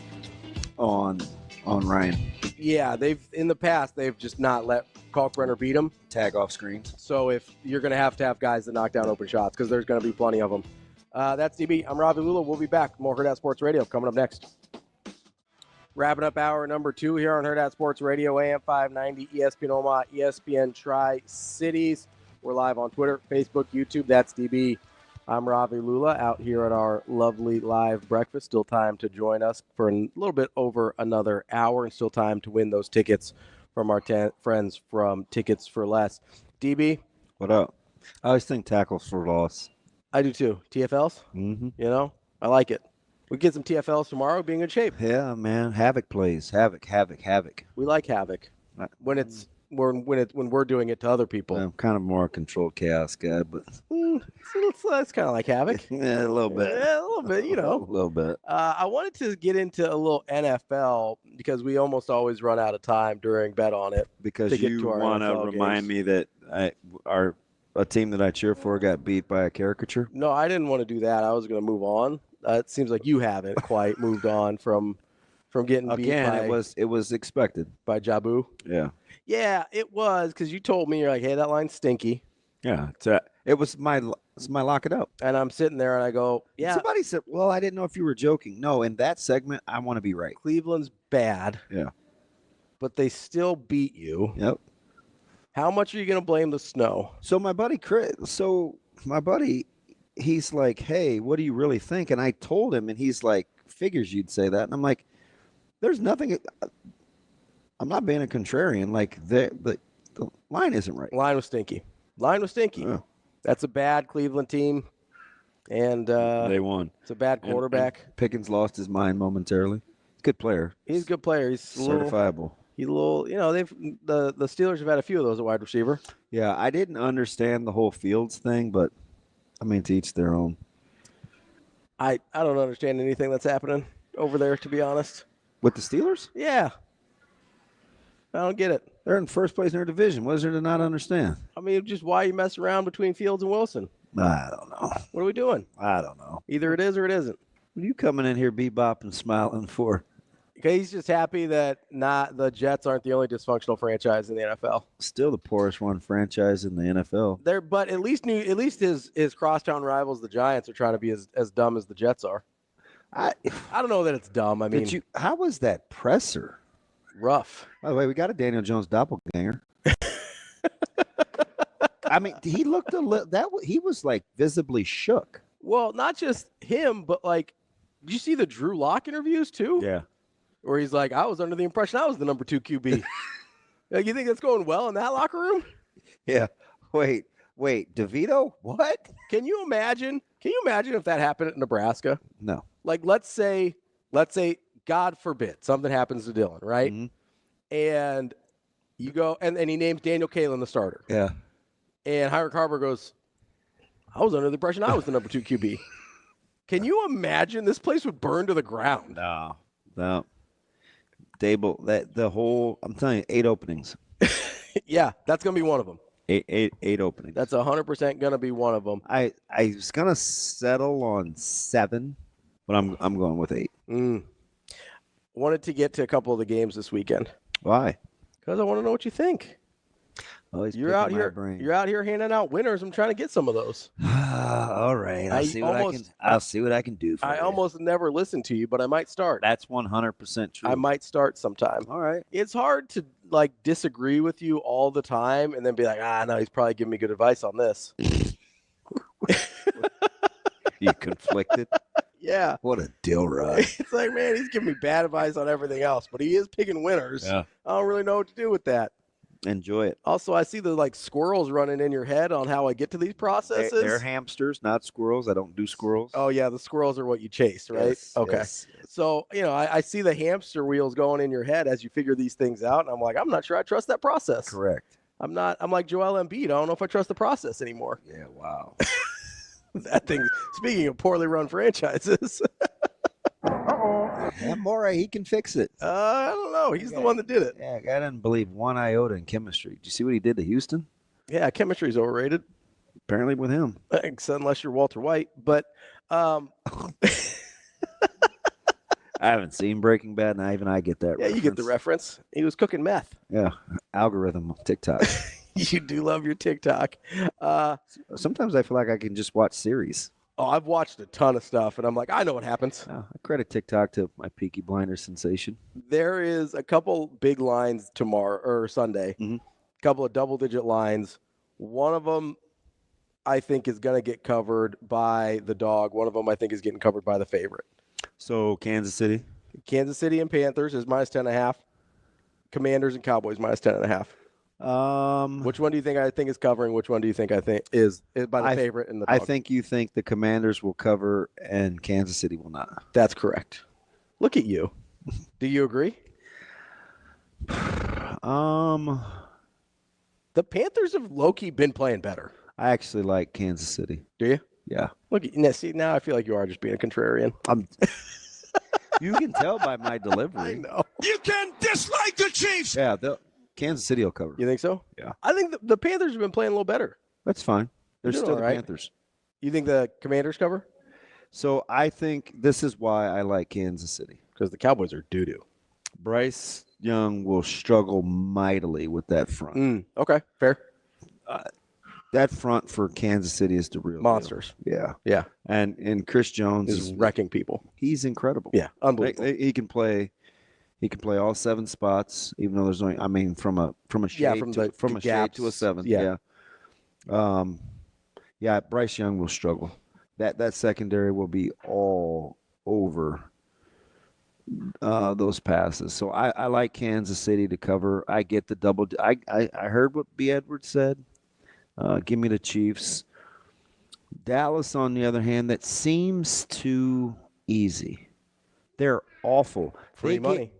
on Ryan. Yeah, in the past they've just not let Kalkbrenner beat them. Tag off screens. So if you're going to have guys that knock down open shots because there's going to be plenty of them. That's DB. I'm Ravi Lulla. We'll be back. More Hurrdat Sports Radio coming up next. Wrapping up hour number 2 here on Hurrdat Sports Radio, AM 590, ESPN Omaha, ESPN Tri-Cities. We're live on Twitter, Facebook, YouTube. That's DB. I'm Ravi Lulla out here at our lovely live breakfast. Still time to join us for a little bit over another hour, and still time to win those tickets from our friends from Tickets for Less. DB? What up? I always think tackles for loss. I do too. TFLs? Mm-hmm. You know, I like it. We get some TFLs tomorrow, be in good shape. Yeah, man. Havoc plays. Havoc. We like Havoc when we're doing it to other people. I'm kind of more a controlled chaos guy, but it's kind of like Havoc. Yeah, a little bit. Yeah, a little bit, you know. A little bit. I wanted to get into a little NFL because we almost always run out of time during Bet On It. Because you want to remind me that a team that I cheer for got beat by a caricature? No, I didn't want to do that. I was going to move on. It seems like you haven't quite moved on from getting beat by. It was expected by Jabu. Yeah, it was because you told me, you're like, hey, that line's stinky. Yeah, it was my lock it up. And I'm sitting there and I go, yeah. Somebody said, well, I didn't know if you were joking. No, in that segment, I want to be right. Cleveland's bad. Yeah. But they still beat you. Yep. How much are you going to blame the snow? So my buddy, he's like, hey, what do you really think? And I told him, and he's like, figures you'd say that. And I'm like, there's nothing. I'm not being a contrarian. Like, the line isn't right. Line was stinky. Yeah. That's a bad Cleveland team. And they won. It's a bad quarterback. And Pickens lost his mind momentarily. Good player. He's a good player. He's certifiable. He's a little, you know, the Steelers have had a few of those at wide receiver. Yeah, I didn't understand the whole Fields thing, but I mean, to each their own. I don't understand anything that's happening over there, to be honest. With the Steelers? Yeah. I don't get it. They're in first place in their division. What is there to not understand? I mean, just why you mess around between Fields and Wilson? I don't know. What are we doing? I don't know. Either it is or it isn't. What are you coming in here bebopping, smiling for? Okay, he's just happy that the Jets aren't the only dysfunctional franchise in the NFL. Still the poorest run franchise in the NFL. But at least his crosstown rivals, the Giants, are trying to be as dumb as the Jets are. I don't know that it's dumb. I mean, how was that presser? Rough. By the way, we got a Daniel Jones doppelganger. I mean, he looked he was like visibly shook. Well, not just him, but like, did you see the Drew Lock interviews too? Yeah. Where he's like, I was under the impression I was the number 2 QB. Like, you think that's going well in that locker room? Yeah. Wait, DeVito? What? Can you imagine if that happened at Nebraska? No. Like, let's say, God forbid, something happens to Dylan, right? Mm-hmm. And you go, and he names Daniel Kalen the starter. Yeah. And Heinrich Harber goes, I was under the impression I was the number 2 QB. Can you imagine this place would burn to the ground? No. Dable, I'm telling you, 8 openings. Yeah, that's going to be one of them. Eight openings. That's 100% going to be one of them. I was going to settle on 7, but I'm going with 8. Wanted to get to a couple of the games this weekend. Why? Because I want to know what you think. Always you're out here handing out winners. I'm trying to get some of those. All right. I'll see what I can do for you. I almost never listen to you, but I might start. That's 100% true. I might start sometime. All right. It's hard to like disagree with you all the time and then be like, no, he's probably giving me good advice on this. You conflicted? Yeah. What a dill rod. It's like, man, he's giving me bad advice on everything else, but he is picking winners. Yeah. I don't really know what to do with that. Enjoy it. Also, I see the like squirrels running in your head on how I get to these processes. They're hamsters, not squirrels. I don't do squirrels. Oh yeah, the squirrels are what you chase, right? Yes, okay. Yes. So, I see the hamster wheels going in your head as you figure these things out, and I'm like, I'm not sure I trust that process. Correct. I'm like Joel Embiid. I don't know if I trust the process anymore. Yeah, wow. That thing, speaking of poorly run franchises. Yeah, Morey, he can fix it. I don't know. He's the one that did it. Yeah, I didn't believe one iota in chemistry. Did you see what he did to Houston? Yeah, chemistry's overrated. Apparently with him. Unless you're Walter White. But I haven't seen Breaking Bad, and even I get that reference. You get the reference. He was cooking meth. Yeah, algorithm of TikTok. You do love your TikTok. Sometimes I feel like I can just watch series. Oh, I've watched a ton of stuff, and I'm like, I know what happens. I credit TikTok to my Peaky Blinders sensation. There is a couple big lines tomorrow or Sunday, a couple of double-digit lines. One of them I think is going to get covered by the dog. One of them I think is getting covered by the favorite. So Kansas City and Panthers is minus 10.5. Commanders and Cowboys minus 10.5. Which one do you think I think is covering? Which one do you think I think is by the favorite and the dog? I think you think the Commanders will cover and Kansas City will not. That's correct. Look at you. Do you agree? The Panthers have low-key been playing better. I actually like Kansas City. Do you? Yeah. Look, see, now I feel like you are just being a contrarian. You can tell by my delivery. I know. You can dislike the Chiefs. Yeah, Kansas City will cover. You think so? Yeah. I think the Panthers have been playing a little better. That's fine. They're doing still all the right. Panthers. You think the Commanders cover? So I think this is why I like Kansas City. Because the Cowboys are doo-doo. Bryce Young will struggle mightily with that front. Okay, fair. That front for Kansas City is the real Monsters. deal. Yeah. Yeah. And Chris Jones is wrecking people. He's incredible. Yeah, unbelievable. He can play all 7 spots, even though there's only from a shade shade to a 7. Yeah. Bryce Young will struggle. That secondary will be all over those passes. So I like Kansas City to cover. I get the double. I heard what B. Edwards said. Give me the Chiefs. Dallas, on the other hand, that seems too easy. They're awful. Free money.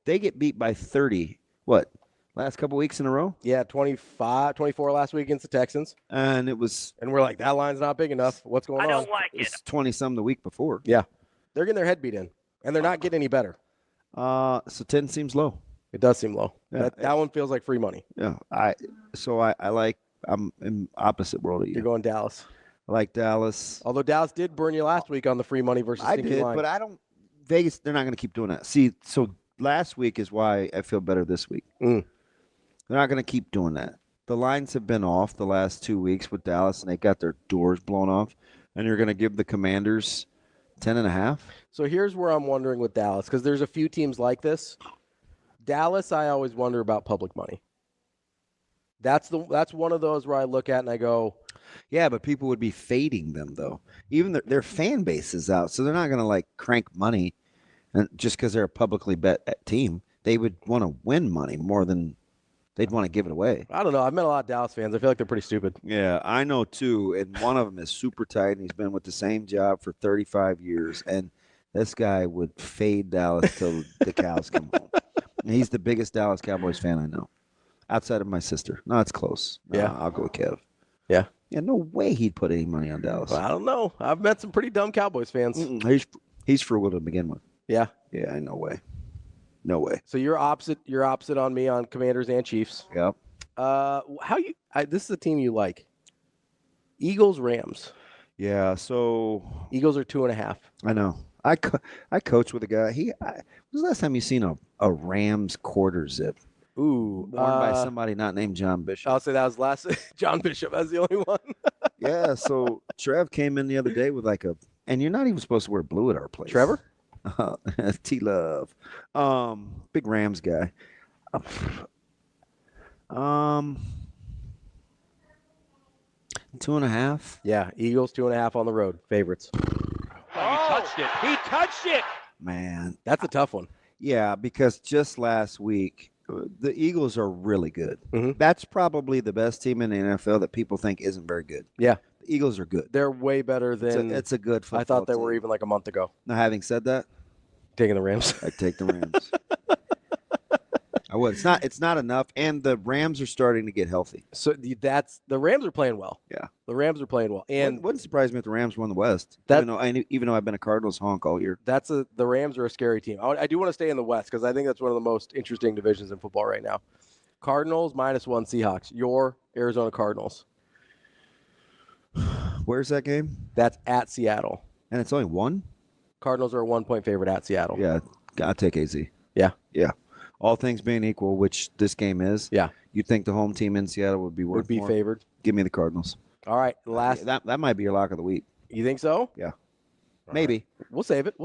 They get beat by 30. What? Last couple weeks in a row? Yeah, 24 last week against the Texans. And we're like, that line's not big enough. What's going on? I don't like it. It's 20-some the week before. Yeah. They're getting their head beat in, and they're not getting any better. So 10 seems low. It does seem low. Yeah. That one feels like free money. Yeah. I'm in opposite world of you. You're going Dallas. I like Dallas. Although Dallas did burn you last week on the free money versus sneaky line. But I don't. Vegas, they're not going to keep doing that. See, so last week is why I feel better this week. They're not going to keep doing that. The lines have been off the last 2 weeks with Dallas, and they got their doors blown off. And you're going to give the Commanders 10.5. So here's where I'm wondering with Dallas, because there's a few teams like this. Dallas, I always wonder about public money. That's one of those where I look at and I go, yeah, but people would be fading them though. Even their fan base is out, so they're not going to like crank money, and just because they're a publicly bet team, they would want to win money more than they'd want to give it away. I don't know. I've met a lot of Dallas fans. I feel like they're pretty stupid. Yeah, I know too. And one of them is super tight, and he's been with the same job for 35 years. And this guy would fade Dallas till the cows come home. And he's the biggest Dallas Cowboys fan I know, outside of my sister. No, it's close. No, yeah, I'll go with Kev. Yeah. Yeah, no way he'd put any money on Dallas. Well, I don't know. I've met some pretty dumb Cowboys fans. He's frugal to begin with. Yeah. Yeah, no way. No way. So you're opposite on me on Commanders and Chiefs. Yep. This is a team you like. Eagles, Rams. Yeah, so Eagles are 2.5. I know. I coach with a guy. When was the last time you seen a Rams quarter zip? Ooh, worn by somebody not named John Bishop. I'll say that was last. John Bishop. That's the only one. Yeah. So Trev came in the other day with and you're not even supposed to wear blue at our place. Trevor. T Love, big Rams guy. 2.5. Yeah, Eagles 2.5 on the road. Favorites. He touched it. Man, that's a tough one. Yeah, because just last week, the Eagles are really good. Mm-hmm. That's probably the best team in the NFL that people think isn't very good. Yeah. The Eagles are good. They're way better than it's a good football I thought they team. were even like a month ago. Now, having said that, taking the Rams. I take the Rams. I would. It's not enough, and the Rams are starting to get healthy. So the Rams are playing well. Yeah, the Rams are playing well, and wouldn't surprise me if the Rams won the West. Even though I've been a Cardinals honk all year. The Rams are a scary team. I do want to stay in the West because I think that's one of the most interesting divisions in football right now. Cardinals -1 Seahawks. Your Arizona Cardinals. Where's that game? That's at Seattle, and it's only 1. Cardinals are a 1-point favorite at Seattle. Yeah, gotta take AZ. Yeah. All things being equal, which this game is. Yeah. You think the home team in Seattle would be worth more? Favored. Give me the Cardinals. All right. That might be your lock of the week. You think so? Yeah. Maybe. Right. We'll save it.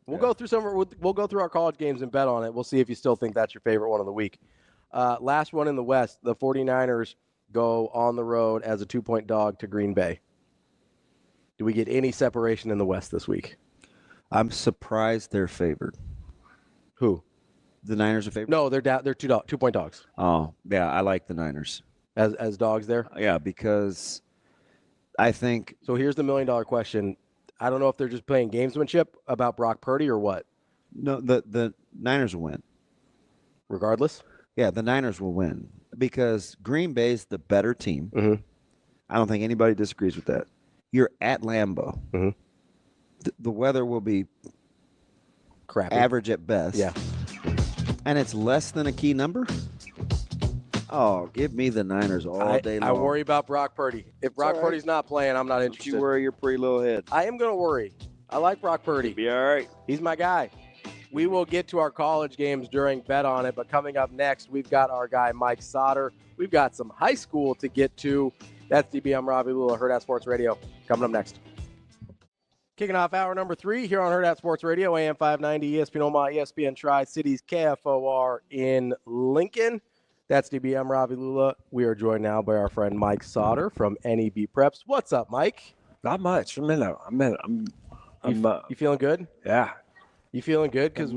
We'll go through we'll go through our college games and bet on it. We'll see if you still think that's your favorite one of the week. Last one in the West, the 49ers go on the road as a 2-point dog to Green Bay. Do we get any separation in the West this week? I'm surprised they're favored. Who? The Niners are favored? No, they're down. They're 2-point dogs. Oh, yeah, I like the Niners. As dogs there? Yeah, because I think. So here's the $1 million question. I don't know if they're just playing gamesmanship about Brock Purdy or what. No, the Niners will win. Regardless? Yeah, the Niners will win because Green Bay's the better team. Mm-hmm. I don't think anybody disagrees with that. You're at Lambeau. Mm-hmm. The weather will be crappy, average at best. Yeah. And it's less than a key number? Oh, give me the Niners all day long. I worry about Brock Purdy. If Brock Purdy's not playing, I'm not interested. Don't you worry your pretty little head. I am going to worry. I like Brock Purdy. Be all right. He's my guy. We will get to our college games during Bet On It, but coming up next, we've got our guy Mike Sautter. We've got some high school to get to. That's DB. I'm Ravi Lulla, Hurrdat Sports Radio. Coming up next. Kicking off hour number 3 here on Hurrdat Sports Radio, AM 590, ESPN Omaha, ESPN Tri-Cities, KFOR in Lincoln. That's DB. I'm Ravi Lulla. We are joined now by our friend Mike Sautter from NEB Preps. What's up, Mike? Not much. I'm you feeling good? Yeah. You feeling good? Because the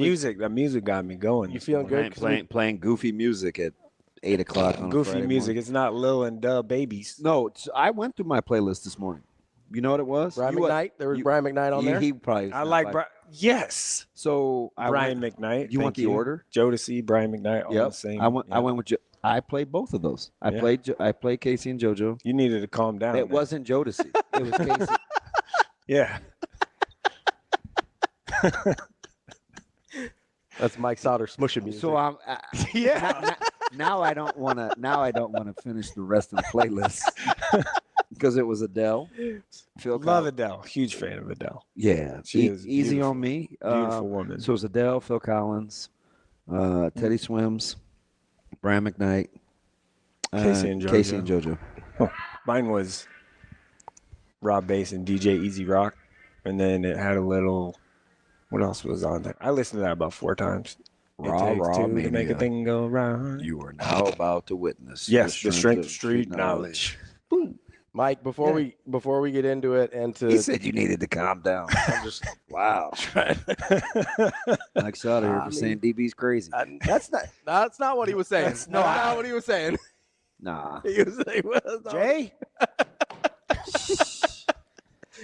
music got me going. You feeling good? Playing goofy music at 8 o'clock on goofy Friday music. morning. It's not Lil and Dub Babies. No, I went through my playlist this morning. You know what it was? Brian McKnight. There was Brian McKnight on there. He probably. I like Yes. So Brian McKnight. You want the order? Jodeci, Brian McKnight, all the same. I went with. I played both of those. I played Casey and JoJo. You needed to calm down. It wasn't Jodeci. It was Casey. Yeah. That's Mike Sautter smushing music. So I'm. Now I don't want to. Now I don't want to finish the rest of the playlist because it was Adele. Love Adele. Huge fan of Adele. Yeah, she is easy beautiful. on me. Beautiful woman. So it was Adele, Phil Collins, Teddy Swims, Brian McKnight, Casey and JoJo. Oh, mine was Rob Bass and DJ Easy Rock, and then it had a little. What else was on there? I listened to that about 4 times. Raw, to mania. make a thing go round. You are now about to witness. Yes, the strength of street knowledge. Mike, before we get into it, and to He said you needed to calm down. I'm just wow. Mike Sautter for saying DB's crazy. That's not what he was saying. That's not what he was saying. Nah. He was saying, Jay.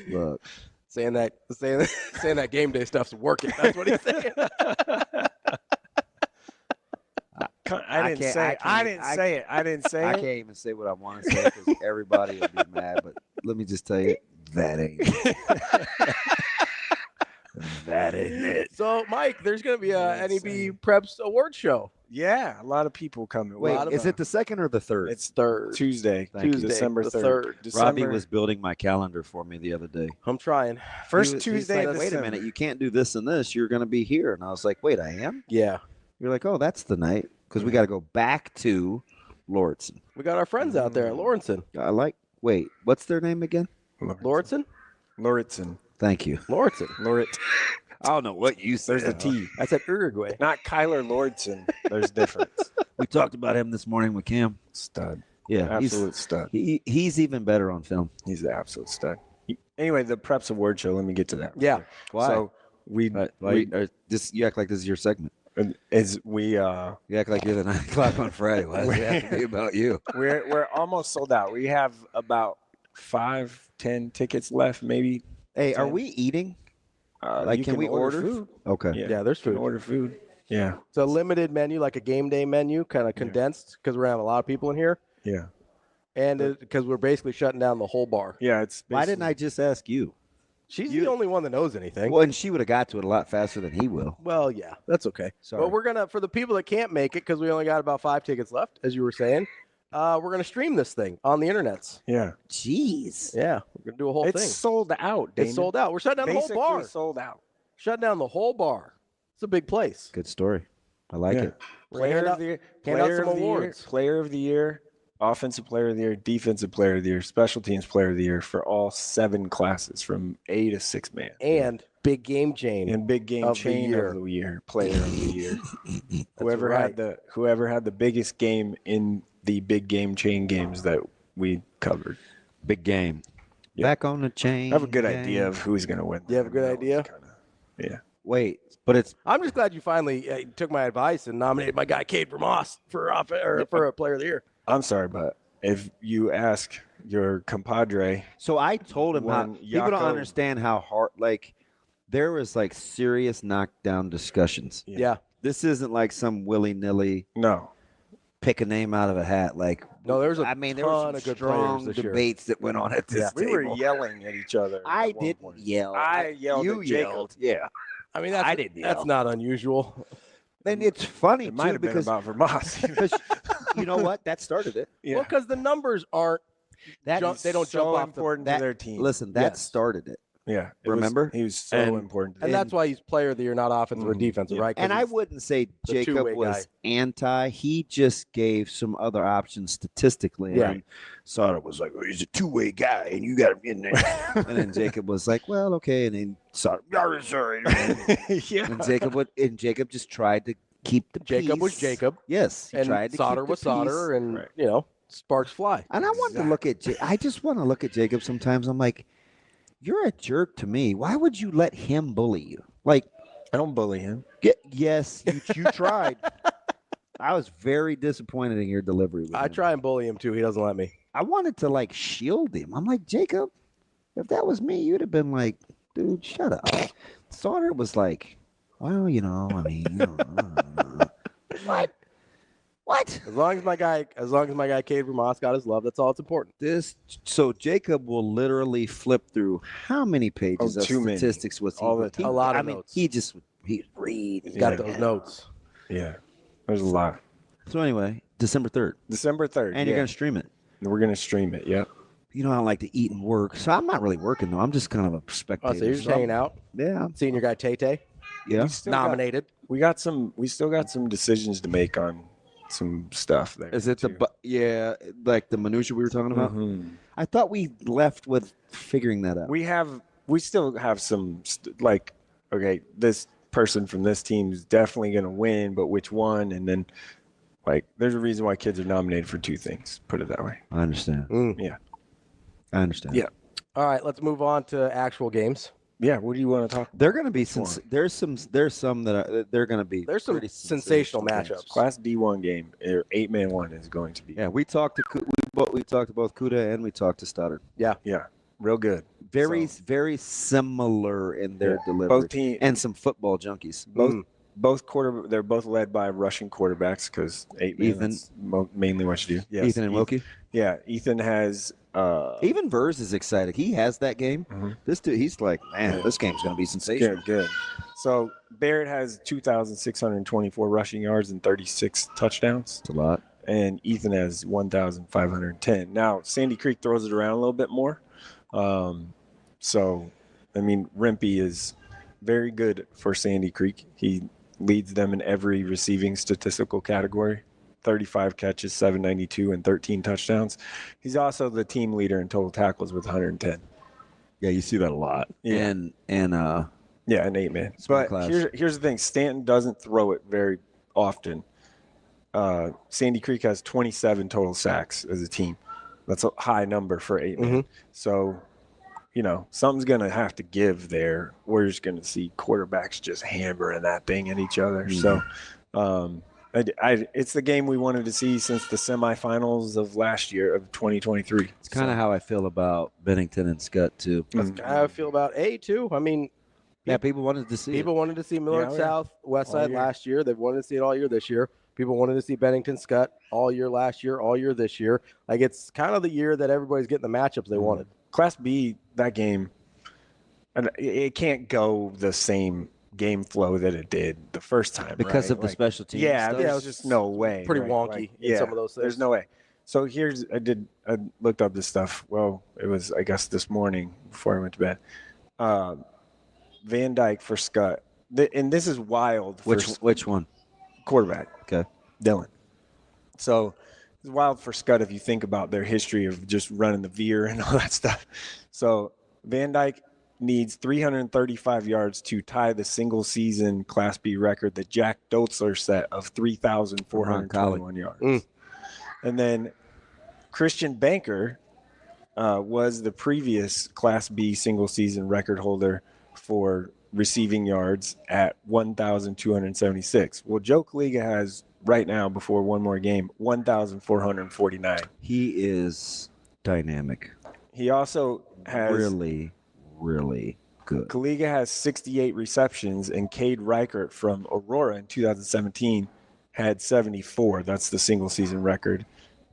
Look. Saying that game day stuff's working. That's what he's saying. I didn't say it. I can't even say what I want to say because everybody will be mad. But let me just tell you, that ain't it. That ain't it. So, Mike, there's going to be a NEB Preps award show. Yeah, a lot of people coming. Wait, is it the 2nd or the 3rd? It's Tuesday. Tuesday, December the 3rd. Robbie was building my calendar for me the other day. I'm trying. First He's Tuesday. like, wait a minute, you can't do this and this. You're going to be here. And I was like, wait, I am? Yeah. You're like, oh, that's the night because we got to go back to Lauritsen. We got our friends out there at Lawrenson. Wait, what's their name again? Lawrenson? Lauritsen. Thank you. Lawrenson. I don't know what you said. There's the T. I said Uruguay. Not Kyler Lordson. There's difference. We talked about him this morning with Cam. Stud. Yeah, Absolute stud. He's even better on film. He's the absolute stud. Anyway, the Preps Award Show. Let me get to that. Yeah. Why? So you act like this is your segment. you act like you're the 9 o'clock on Friday. Why does it have to be about you? We're almost sold out. We have about 5-10 tickets left, maybe. Hey, 10. are we eating? Can we order food? Okay. Yeah, there's You can food. order food. Yeah. It's a limited menu, like a game day menu, kind of condensed because we're going to have a lot of people in here. Yeah. And because we're basically shutting down the whole bar. Yeah. It's Why didn't I just ask you? She's the only one that knows anything. Well, and she would have got to it a lot faster than he will. Well, yeah, that's okay. Sorry. But we're going to, for the people that can't make it, because we only got about 5 tickets left, as you were saying, we're going to stream this thing on the internets. Yeah. Jeez. Yeah. We're going to do a whole It's thing. sold out, Damon. It's sold out. We're shutting down the whole Basically bar. sold out. Shutting down the whole bar. It's a big place. Good story. I like it. We're gonna hand out some awards. Player of the year, offensive player of the year, defensive player of the year, special teams player of the year for all 7 classes from A to 6 man. And big game chain. And big game of chain the year. of the year, player of the year. whoever right. had the biggest game in the big game chain games that we covered. Big game. Yeah. Back on the chain. I have a good idea of who's going to win. You have a good idea? Yeah. Wait, but it's I'm just glad you finally took my advice and nominated my guy Cade Vermoss for a player of the year. I'm sorry, but if you ask your compadre, so I told him how people don't understand how hard. Like there was like serious knockdown discussions. Yeah. This isn't like some willy nilly. No. Pick a name out of a hat. Like no, there was there were some of good strong players this debates that went on at this We table. were yelling at each other. I didn't yell. I yelled You at Jacob. yelled. Yeah. I mean, I didn't that's yell. not unusual. And it's funny It might have been because about Vermont. because you know what? That started it. Yeah. Well, because the numbers aren't. They don't so jump off important that- to their team. Listen, that Yes. started it. Yeah. Remember? He was so And- important. And that's why he's player of the year, not offensive or defensive, right? 'Cause And I he's wouldn't say the Jacob two-way was guy. anti. He just gave some other options statistically. Yeah. And Sautter was like, well, he's a two-way guy, and you got to be in there. And then Jacob was like, well, okay. And then Sautter, sorry. yeah. And Jacob just tried to keep the Jacob was peace. Jacob. Yes. He And tried to Sautter keep the was Sautter, peace. and, Right. sparks fly. And I wanted to look at I just want to look at Jacob sometimes. I'm like, you're a jerk to me. Why would you let him bully you? Like, I don't bully him. yes, you tried. I was very disappointed in your delivery. With I him. try and bully him, too. He doesn't let me. I wanted to like shield him. I'm like, Jacob, if that was me, you'd have been like, dude, shut up. Sautter was like, well, I mean, what? What? As long as my guy Cade Vermoss got his love, that's all that's important. So Jacob will literally flip through how many pages of too many. statistics was he? All the time. A lot of I mean, notes. he'd read. He's got those notes. Yeah. There's a lot. So anyway, December 3rd. December 3rd. And you're going to stream it. We're going to stream it. Yep. You know, I like to eat and work. So I'm not really working, though. I'm just kind of a spectator. Oh, so you're just hanging out? Yeah. Seeing your guy Tay-Tay? Yeah. Nominated. We still got some decisions to make on some stuff there. Is it too. like the minutia we were talking about? Mhm. I thought we left with figuring that out. We still have some okay, this person from this team is definitely going to win, but which one? And then there's a reason why kids are nominated for 2 things. Put it that way. I understand. Yeah. I understand. Yeah. All right, let's move on to actual games. Yeah. What do you want to talk about? They're going to be there's some that they're going to be. There's some pretty sensational matchups. Class D1 game, 8-man 1 is going to be. Yeah, we talked to both Kuda and we talked to Stoddard. Yeah. Real good. Very So- very similar in their delivery. Both teams and some football junkies. They're both led by Russian quarterbacks because 8-man. Ethan. That's mainly what you do. Yes, Ethan and Wilkie. Yeah, Ethan has. Even Verghese is excited. He has that game. Mhm. This dude, he's like, man, this game's going to be sensational. Good. So Barrett has 2,624 rushing yards and 36 touchdowns. It's a lot. And Ethan has 1,510. Now, Sandy Creek throws it around a little bit more. So, I mean, Rimpey is very good for Sandy Creek. He leads them in every receiving statistical category. 35 catches, 792, and 13 touchdowns. He's also the team leader in total tackles with 110. Yeah, you see that a lot. Yeah. And Yeah, an 8-man. Small But class. here's the thing. Stanton doesn't throw it very often. Sandy Creek has 27 total sacks as a team. That's a high number for 8-man. So, something's going to have to give there. We're just going to see quarterbacks just hammering that thing at each other. So, it's the game we wanted to see since the semifinals of last year of 2023. it's kind of how I feel about Bennington and Skutt, too. That's how I feel about A, too. I mean, Yeah, people wanted to see people wanted to see Millard Yeah, South, Westside year. last year. They've wanted to see it all year this year. People wanted to see Bennington Skutt all year last year, all year this year. Like, it's kind of the year that everybody's getting the matchups they wanted. Class B, that game, and it can't go the same game flow that it did the first time because right? of the special teams. Yeah, stuff. there's just no way. Pretty right? wonky in some of those things. There's no way. So I looked up this stuff. Well, it was, I guess, this morning before I went to bed. Van Dyke for Skutt. And this is wild. For Which one? quarterback. Okay. Dylan. So it's wild for Skutt if you think about their history of just running the veer and all that stuff. So Van Dyke needs 335 yards to tie the single season Class B record that Jack Dotzler set of 3,421 yards. And then Christian Banker was the previous Class B single season record holder for receiving yards at 1,276. Well, Joe Kaliga has right now, before one more game, 1,449. He is dynamic. He also has really good. Kaliga has 68 receptions, and Cade Reichert from Aurora in 2017 had 74. That's the single season record.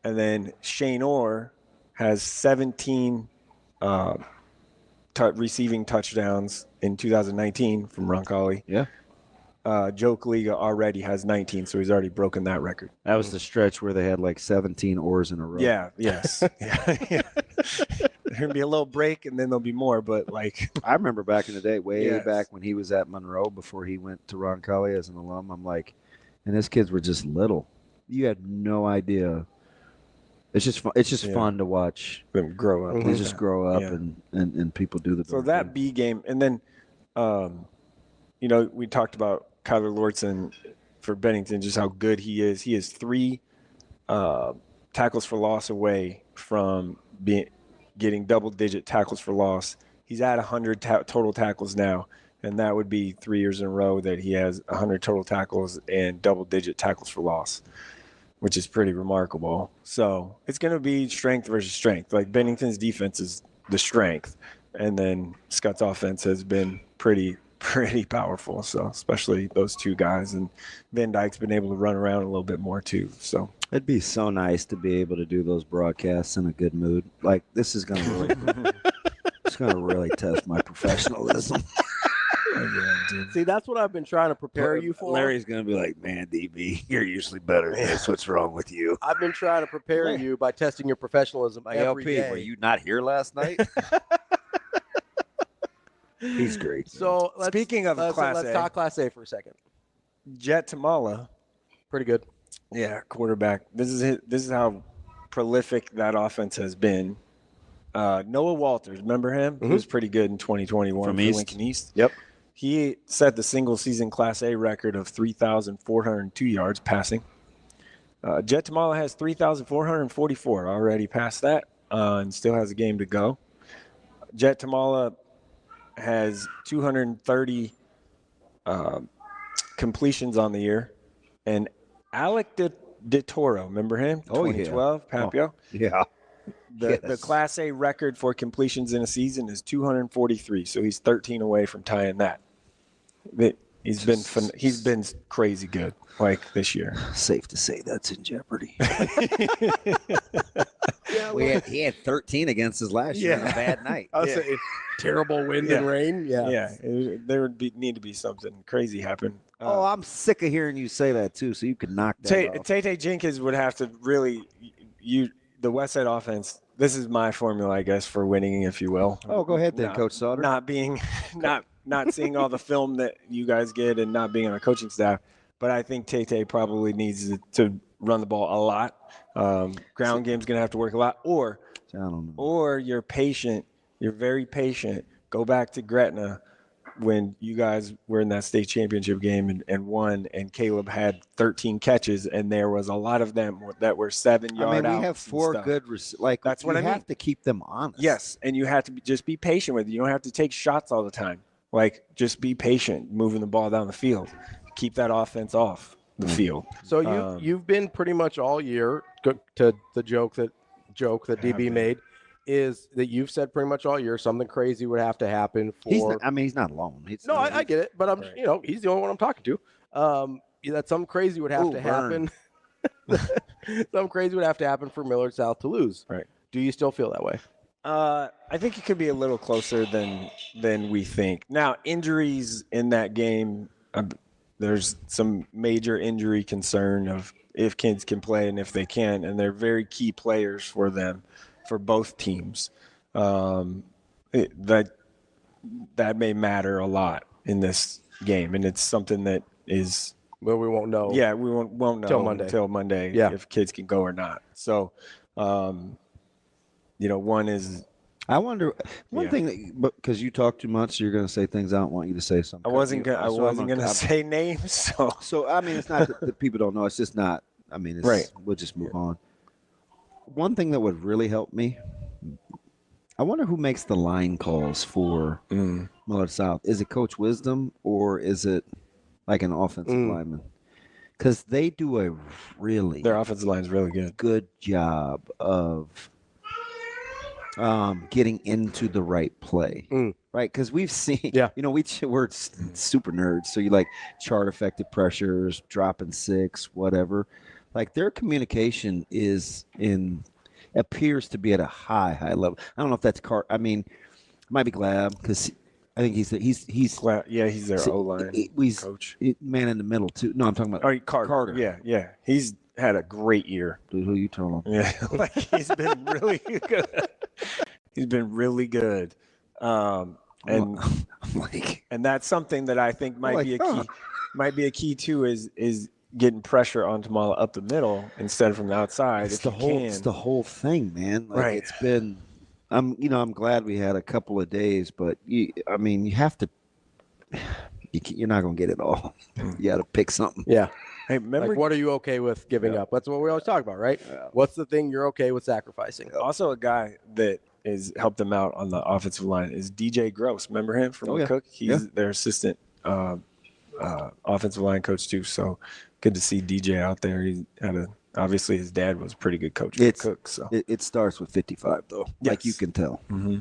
And then Shane Orr has 17 receiving touchdowns in 2019 from Roncalli. Yeah. Joe Kaliga already has 19, so he's already broken that record. That was the stretch where they had like 17 oars in a row. Yeah, yes. yeah. There's going to be a little break, and then there'll be more, but like... I remember back in the day, way back when he was at Monroe before he went to Roncalli as an alum, I'm like, and his kids were just little. You had no idea. It's just fun. It's just fun to watch them grow up. They just grow up, and people do the. So that B game, and then, we talked about Kyler Lordson for Bennington, just how good he is. He is 3 tackles for loss away from getting double-digit tackles for loss. He's at 100 total tackles now, and that would be 3 years in a row that he has 100 total tackles and double-digit tackles for loss, which is pretty remarkable. So it's going to be strength versus strength. Like Bennington's defense is the strength, and then Skutt's offense has been pretty powerful. So especially those two guys, and Van Dyke's been able to run around a little bit more too. So it'd be so nice to be able to do those broadcasts in a good mood. Like this is going to really, it's going to really test my professionalism. See, that's what I've been trying to prepare you for. Larry's going to be like, man, DB, you're usually better than this. What's wrong with you? I've been trying to prepare you by testing your professionalism every day. Were you not here last night? He's great. So speaking of Class A, let's talk Class A for a second. Jet Tamala, pretty good. Yeah, quarterback. This is how prolific that offense has been. Noah Walters, remember him? He was pretty good in 2021 from Lincoln East. Yep. He set the single season Class A record of 3,402 yards passing. Jet Tamala has 3,444, already passed that, and still has a game to go. Jet Tamala has 230 completions on the year, and Alec De Toro, remember him? 2012, Papio. Yeah. The Class A record for completions in a season is 243, so he's 13 away from tying that. He's been crazy good like this year. Safe to say that's in jeopardy. He had 13 against us last year on a bad night. I was saying, terrible wind and rain. There would need to be something crazy happen. I'm sick of hearing you say that too. So you could knock that off. Tate Jenkins would have to really the Westside offense. This is my formula, I guess, for winning, if you will. Oh, go ahead then, Coach Sautter. Not seeing all the film that you guys get and not being on a coaching staff, but I think Tate probably needs to run the ball a lot. Ground game's going to have to work a lot, or you're patient. You're very patient. Go back to Gretna when you guys were in that state championship game and won, and Caleb had 13 catches, and there was a lot of them that were 7 yard out. We have 4 good that's what I mean. You have to keep them honest. Yes, and you have to just be patient with it. You don't have to take shots all the time. Like, just be patient, moving the ball down the field. Keep that offense off the field. So you've been pretty much all year to the joke that DB made. Is that you've said pretty much all year something crazy would have to happen for. He's not alone. I get it, but I'm he's the only one I'm talking to. That something crazy would have to happen. Something crazy would have to happen for Millard South to lose. Right. Do you still feel that way? I think it could be a little closer than we think. Now, injuries in that game, there's some major injury concern of if kids can play and if they can, and they're very key players for them. For both teams, that may matter a lot in this game, and it's something that is But we won't know. Yeah, we won't know until Monday if kids can go or not. So, one is. I wonder one thing, because you talk too much, so you're going to say things I don't want you to say. Something. I wasn't going to say names. So I mean, it's not that people don't know. It's just not. I mean, it's, right. We'll just move on. One thing that would really help me. I wonder who makes the line calls for Millard South. Is it Coach Wisdom or is it like an offensive lineman? Because they do a their offensive line is really good job of getting into the right play, right? Because we've seen, we're super nerds. So you like chart affected pressures, dropping 6, whatever. Like their communication appears to be at a high level. I don't know if that's I mean, it might be Glab because I think he's Glab. Yeah, he's their O-line coach. Man in the middle too. No, I'm talking about Carter. Yeah. He's had a great year. Dude, who you telling? Yeah, he's been really good. He's been really good. And that's something that I think might be a key. Might be a key too. Is getting pressure on Tamala up the middle instead of from the outside. It's the whole thing, man. Like it's been. I'm glad we had a couple of days, but you have to. You're not gonna get it all. You got to pick something. Yeah. Hey, remember, like, what are you okay with giving up? That's what we always talk about, right? Yeah. What's the thing you're okay with sacrificing? Also, a guy that has helped them out on the offensive line is DJ Gross. Remember him from McCook? He's their assistant offensive line coach too. So good to see DJ out there. He had obviously his dad was a pretty good coach at McCook. So it starts with 55 though, like you can tell. Mm-hmm.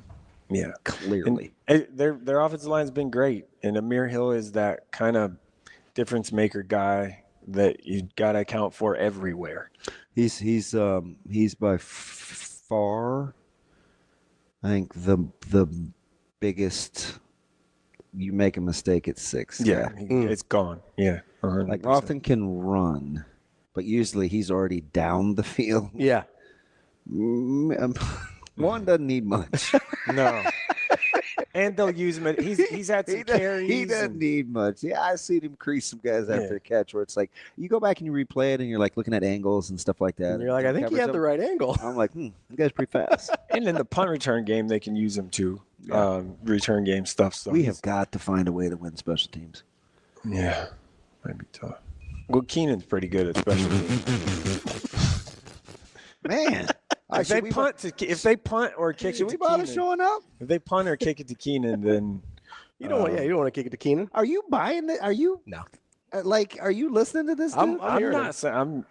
Yeah, clearly. And their offensive line has been great, and Amir Hill is that kind of difference maker guy that you got to account for everywhere. He's by far, I think the biggest. You make a mistake at 6. Yeah, it's gone. Yeah, 100%. Like often can run, but usually he's already down the field. Yeah, one doesn't need much. No. And they'll use him. He's had some carries. He doesn't need much. Yeah, I've seen him crease some guys after a catch where it's like you go back and you replay it and you're like looking at angles and stuff like that. And you're like, I think he had the right angle. I'm like, the guy's pretty fast. And in the punt return game, they can use him too. Return game stuff. So we have got to find a way to win special teams. Yeah, might be tough. Well, Keenan's pretty good at special teams. Man. If they punt or kick should it to we bother Keenan, showing up? If they punt or kick it to Keenan, then you don't want to kick it to Keenan. Are you buying it? Are you no? Are you listening to this? I'm not saying.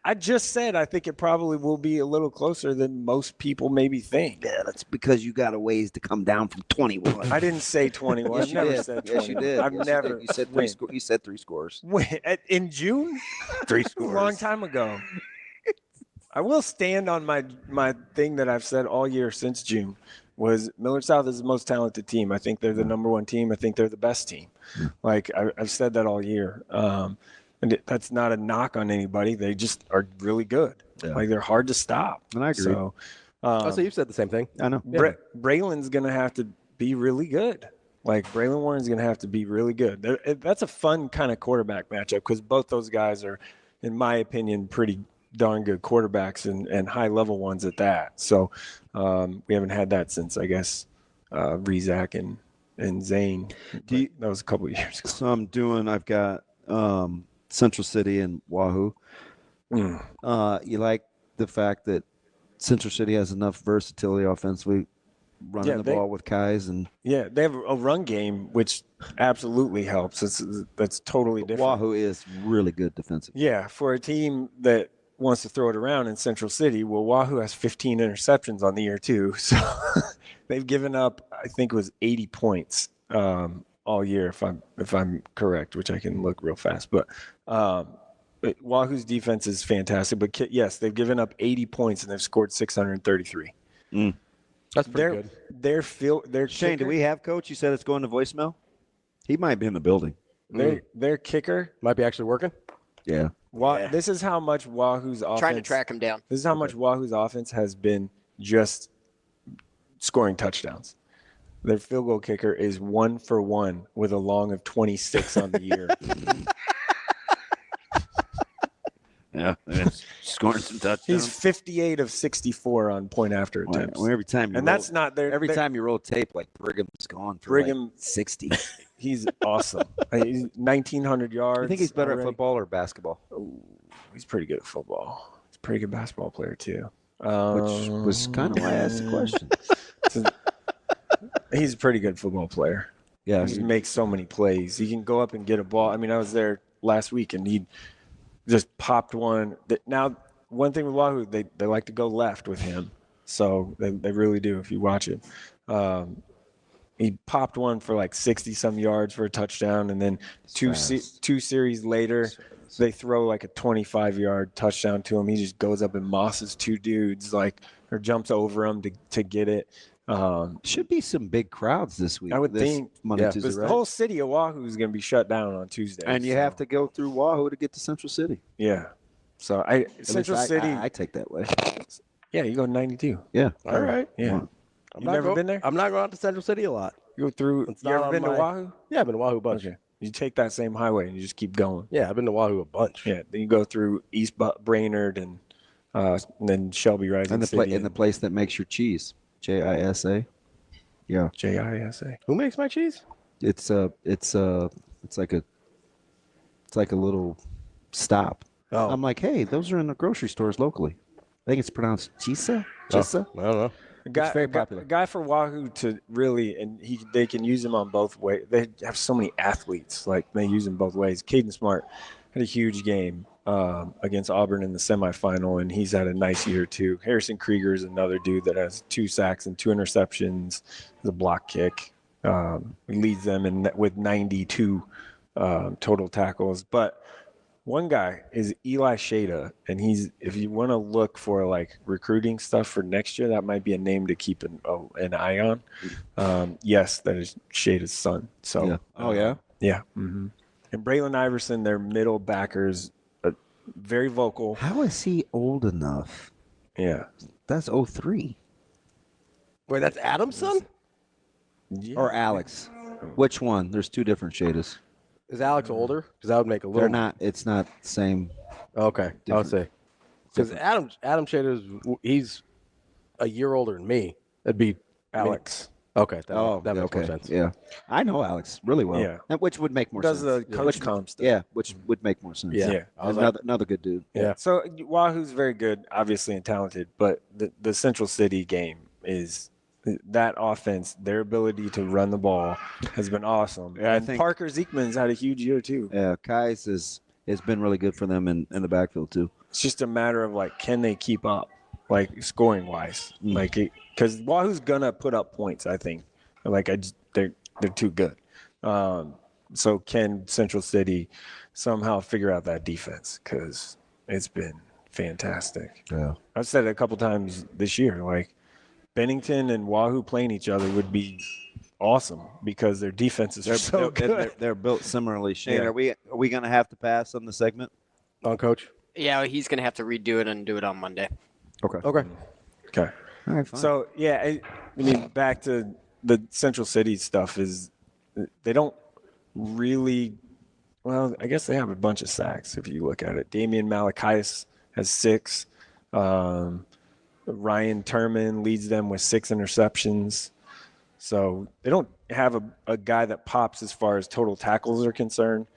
I just said I think it probably will be a little closer than most people maybe think. Yeah, that's because you got a ways to come down from 21. I didn't say 21. Yes, I've never did. said 21. Yes, you did. I've never. You said 3. You said 3 scores. Wait, in June? 3 scores. A long time ago. I will stand on my thing that I've said all year since June was Millard South is the most talented team. I think they're the number 1 team. I think they're the best team. Like I've said that all year. And that's not a knock on anybody. They just are really good. Yeah. Like they're hard to stop. And I agree. So, so you've said the same thing. I know. Braylon's going to have to be really good. Like Braylon Warren's going to have to be really good. That's a fun kind of quarterback matchup because both those guys are, in my opinion, pretty darn good quarterbacks and high level ones at that. So we haven't had that since I guess Rizak and Zane. That was a couple of years ago. So I've got Central City and Wahoo. You like the fact that Central City has enough versatility offensively, running the ball with Kais and they have a run game which absolutely helps. That's totally different. Wahoo is really good defensively. Yeah, for a team that wants to throw it around in Central City, well, Wahoo has 15 interceptions on the year too. So they've given up, I think it was 80 points all year, if I'm correct, which I can look real fast. But Wahoo's defense is fantastic. But yes, they've given up 80 points and they've scored 633. That's pretty good. Their Shane, kicker, do we have coach? You said it's going to voicemail. He might be in the building. Their kicker might be actually working. Yeah. This is how much Wahoo's offense. Trying to track him down. This is how much Wahoo's offense has been just scoring touchdowns. Their field goal kicker is 1 for 1 with a long of 26 on the year. Yeah, scoring some touchdowns. He's 58 of 64 on point after attempts. Well, every time you and roll, that's not there. Every time you roll tape, like Brigham's gone for Brigham like 60. He's awesome. He's 1,900 yards. You think he's better already. at football or basketball? Ooh, he's pretty good at football. He's a pretty good basketball player too. Which was kind of why I asked the question. He's a pretty good football player. Yeah, he makes so many plays. He can go up and get a ball. I mean, I was there last week, and he just popped one. Now, one thing with Wahoo, they like to go left with him, so they really do. If you watch it, he popped one for like 60-some yards for a touchdown, and then two series later, they throw like a 25-yard touchdown to him. He just goes up and mosses two dudes, or jumps over them to get it. Should be some big crowds this week. I would think Monday, Tuesday, the right? whole city of Wahoo is going to be shut down on Tuesday, and you have to go through Wahoo to get to Central City. Yeah, so Central City. I take that way. Yeah, you go 92. Yeah, all right. Yeah, you never been there? I'm not going out to Central City a lot. You go through. You ever been to Wahoo? Yeah, I've been to Wahoo a bunch. Okay. You take that same highway and you just keep going. Yeah, I've been to Wahoo a bunch. Yeah, then you go through East Brainerd and then Shelby Rising City. And the place that makes your cheese, JISA. Yeah, JISA. Who makes my cheese? It's like a little stop. Oh. I'm like, hey, those are in the grocery stores locally. I think it's pronounced Chisa. Chisa. I don't know. It's very popular. A guy for Wahoo to really, and they can use him on both ways. They have so many athletes, like they use him both ways. Caden Smart had a huge game against Auburn in the semifinal, and he's had a nice year too. Harrison Krieger is another dude that has 2 sacks and 2 interceptions, the block kick. He leads them with 92 total tackles. But one guy is Eli Shada, and if you want to look for like recruiting stuff for next year, that might be a name to keep an eye on. Yes, that is Shada's son. So, yeah. Oh yeah, yeah. Mm-hmm. And Braylon Iverson, their middle backers, very vocal. How is he old enough? Yeah, that's 03. Wait, that's Adam's son? Yeah. Or Alex? Which one? There's 2 different Shadas. Is Alex older? Because that would make a little. They're not. It's not the same. Okay, I would say because Adam Shader he's a year older than me. That'd be Alex. Okay, that makes more sense. Yeah, I know Alex really well. Yeah, which would make more sense. Does the coach comp stuff? Yeah, which would make more sense. Yeah. Another good dude. Yeah. So Wahoo's very good, obviously, and talented, but the Central City game is. That offense, their ability to run the ball has been awesome. Yeah, and I think Parker Zeekman's had a huge year too. Yeah, Kai's has been really good for them in the backfield too. It's just a matter of like, can they keep up, like scoring wise, because Wahoo's gonna put up points. I think, they're too good. So can Central City somehow figure out that defense? Because it's been fantastic. Yeah, I've said it a couple times this year, like. Bennington and Wahoo playing each other would be awesome because their defenses are so good. They're built similarly. Shane, Yeah. are we going to have to pass on the segment? On Coach? Yeah, he's going to have to redo it and do it on Monday. Okay. Okay. All right, fine. So, yeah, I mean, back to the Central City stuff is they don't really – well, I guess they have a bunch of sacks if you look at it. Damian Malachias has 6. Ryan Turman leads them with 6 interceptions. So they don't have a guy that pops as far as total tackles are concerned,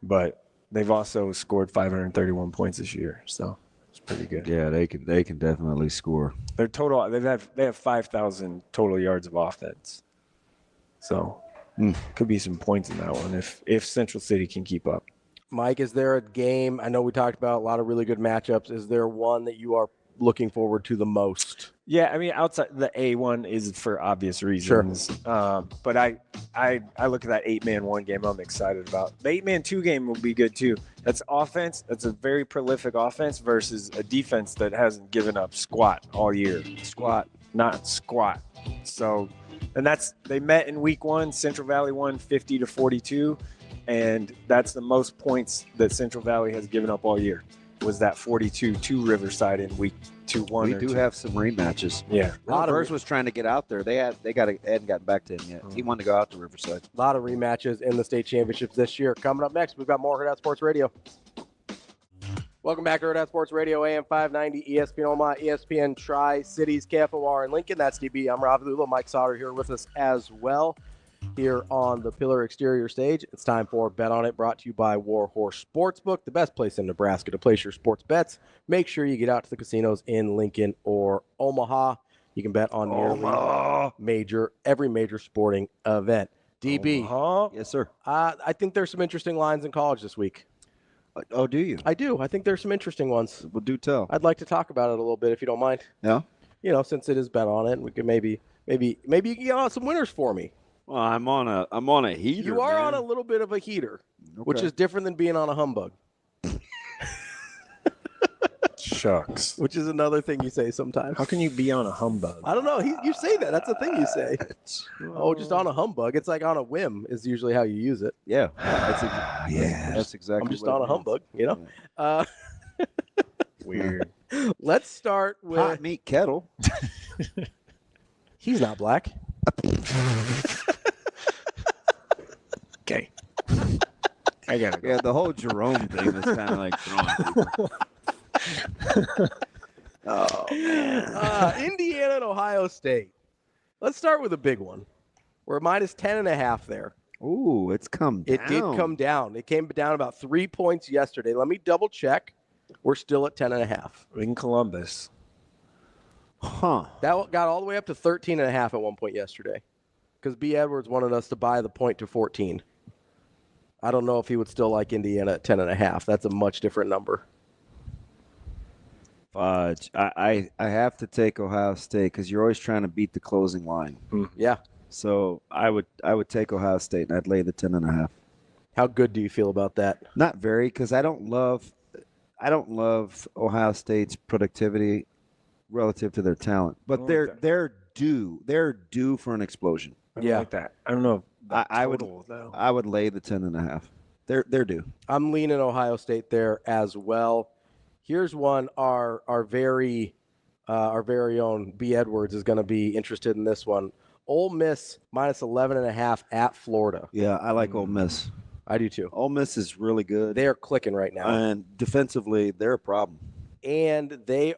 but they've also scored 531 points this year. So it's pretty good. Yeah, they can definitely score. Their total they have 5,000 total yards of offense. So could be some points in that one if Central City can keep up. Mike, is there a game? I know we talked about a lot of really good matchups. Is there one that you are looking forward to the most? Yeah, I mean, outside the A1 is for obvious reasons. Sure. But I look at that 8-man 1 game I'm excited about. The 8-man 2 game will be good too. That's offense. That's a very prolific offense versus a defense that hasn't given up squat all year. Squat, not squat. So, and they met in week 1. Central Valley won 50-42, and that's the most points that Central Valley has given up all year. Was that 42 to Riverside in week 2-1? We do have some rematches. Yeah. Verghese was trying to get out there. They hadn't gotten back to him yet. He wanted to go out to Riverside. A lot of rematches in the state championships this year. Coming up next, we've got more Hurrdat Sports Radio. Welcome back to Hurrdat Sports Radio, AM 590, ESPN Omaha, ESPN Tri-Cities, KFOR in Lincoln. That's DB. I'm Ravi. Mike Sautter here with us as well here on the Pillar Exterior stage. It's time for Bet On It, brought to you by Warhorse Sportsbook, the best place in Nebraska to place your sports bets. Make sure you get out to the casinos in Lincoln or Omaha. You can bet on every major sporting event. DB. Omaha. Yes, sir. I think there's some interesting lines in college this week. Oh, do you? I do. I think there's some interesting ones. Well, do tell. I'd like to talk about it a little bit if you don't mind. Yeah. You know, since it is Bet On It, we could maybe you can get on some winners for me. Well, I'm on a heater. You are man. on a little bit of a heater, Okay. which is different than being on a humbug. Shucks. Which is another thing you say sometimes. How can you be on a humbug? I don't know. You say that. That's the thing you say. Oh, just on a humbug. It's like on a whim is usually how you use it. Yeah. That's exactly. I'm just what on it a humbug, you know? Weird. Let's start with Hot meat kettle. He's not black. Okay. I gotta go. Yeah, the whole Jerome thing was kind of like throwing people. Oh, man. Indiana and Ohio State. Let's start with a big one. We're minus 10.5 there. Ooh, it's come down. It did come down. It came down about 3 points yesterday. Let me double check. We're still at 10.5. In Columbus. Huh. That got all the way up to 13.5 at one point yesterday because B. Edwards wanted us to buy the point to 14. I don't know if he would still like Indiana at 10.5. That's a much different number. Fudge. I have to take Ohio State because you're always trying to beat the closing line. Yeah. So I would take Ohio State and I'd lay the 10.5. How good do you feel about that? Not very, because I don't love Ohio State's productivity relative to their talent, but they're due for an explosion. I don't like that. I don't know. I would lay the 10.5. They're due. I'm leaning Ohio State there as well. Here's one. Our very own B. Edwards is going to be interested in this one. Ole Miss minus 11.5 at Florida. Yeah, I like Ole Miss. I do too. Ole Miss is really good. They are clicking right now. And defensively, they're a problem. And they've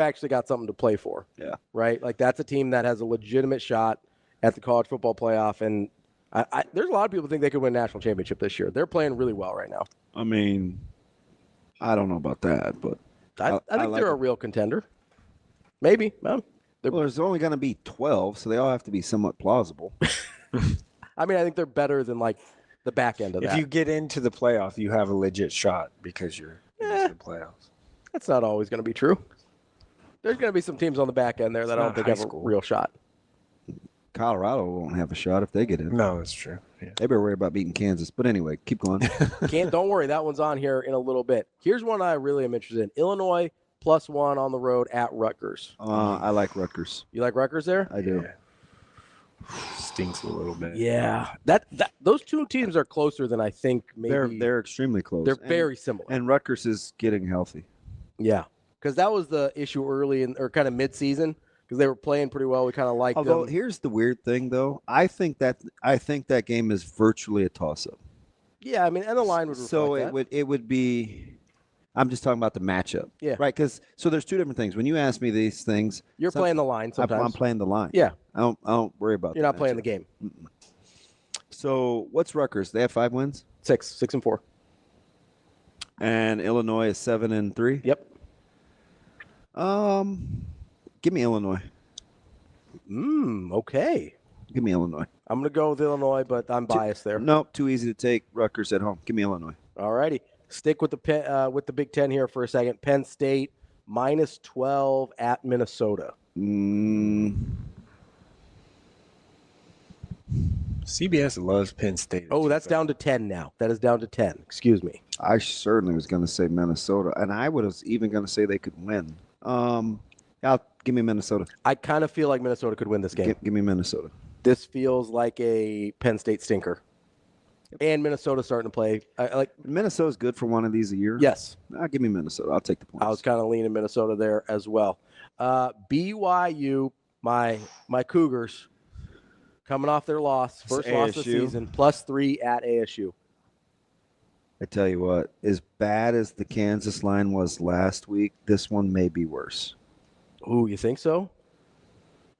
actually got something to play for. Yeah. Right? Like that's a team that has a legitimate shot at the college football playoff. And there's a lot of people who think they could win a national championship this year. They're playing really well right now. I mean, I don't know about that, but I think they're a real contender. Maybe. Well, there's only going to be 12, so they all have to be somewhat plausible. I mean, I think they're better than like the back end of that. If you get into the playoff, you have a legit shot because you're into the playoffs. That's not always going to be true. There's going to be some teams on the back end there that I don't think have a real shot. Colorado won't have a shot if they get in. No, that's true. Yeah. They better worry about beating Kansas. But anyway, keep going. Don't worry. That one's on here in a little bit. Here's one I really am interested in. Illinois +1 on the road at Rutgers. I like Rutgers. You like Rutgers there? I do. Yeah. Stinks a little bit. Yeah. That those two teams are closer than I think maybe. They're extremely close. They're very similar. And Rutgers is getting healthy. Yeah. Because that was the issue early or kind of mid-season. Because they were playing pretty well. We kind of liked them. Although here's the weird thing, though. I think that game is virtually a toss-up. Yeah, I mean, and the line would reflect that. it would be. I'm just talking about the matchup. Yeah. Right. Because there's two different things. When you ask me these things, you're playing the line sometimes. I'm playing the line. Yeah. I don't worry about. You're not playing the game. Mm-mm. So what's Rutgers? They have 5 wins. 6-4. And Illinois is 7-3. Yep. Give me Illinois. Okay. Give me Illinois. I'm going to go with Illinois, but I'm biased there. Nope, too easy to take Rutgers at home. Give me Illinois. All righty. Stick with the Big Ten here for a second. Penn State -12 at Minnesota. CBS loves Penn State. Oh, that's down to 10 now. That is down to 10. Excuse me. I certainly was going to say Minnesota, and I was even going to say they could win. Give me Minnesota. I kind of feel like Minnesota could win this game. Give me Minnesota. This feels like a Penn State stinker. And Minnesota's starting to play. Minnesota's good for one of these a year. Yes. Give me Minnesota. I'll take the points. I was kind of leaning Minnesota there as well. BYU, my Cougars, coming off their loss, first loss of the season, +3 at ASU. I tell you what, as bad as the Kansas line was last week, this one may be worse. Ooh, you think so?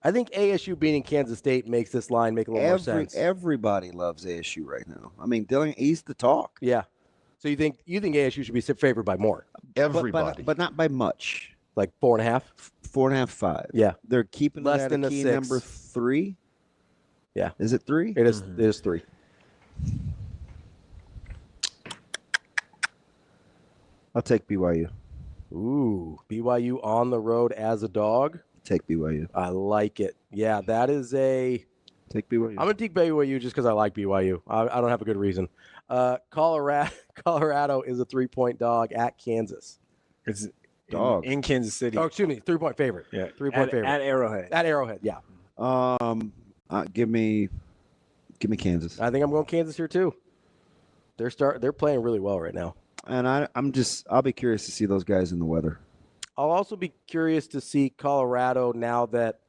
I think ASU beating Kansas State makes this line make a little more sense. Everybody loves ASU right now. I mean, Dylan, he's the talk. Yeah. So you think ASU should be favored by more? Everybody, but not by much. Like 4.5, 4.5, 5. Yeah, they're keeping less it than at the key 6. number 3. Yeah, is it 3? It is. It is 3. I'll take BYU. Ooh, BYU on the road as a dog. Take BYU. I like it. Yeah, that is a. Take BYU. I'm gonna take BYU just because I like BYU. I don't have a good reason. Colorado is a 3-point dog at Kansas. It's dog in Kansas City. Oh, excuse me, 3-point favorite. Yeah, 3-point favorite at Arrowhead. At Arrowhead, yeah. Give me Kansas. I think I'm going Kansas here too. They're playing really well right now. And I'll be curious to see those guys in the weather. I'll also be curious to see Colorado now that,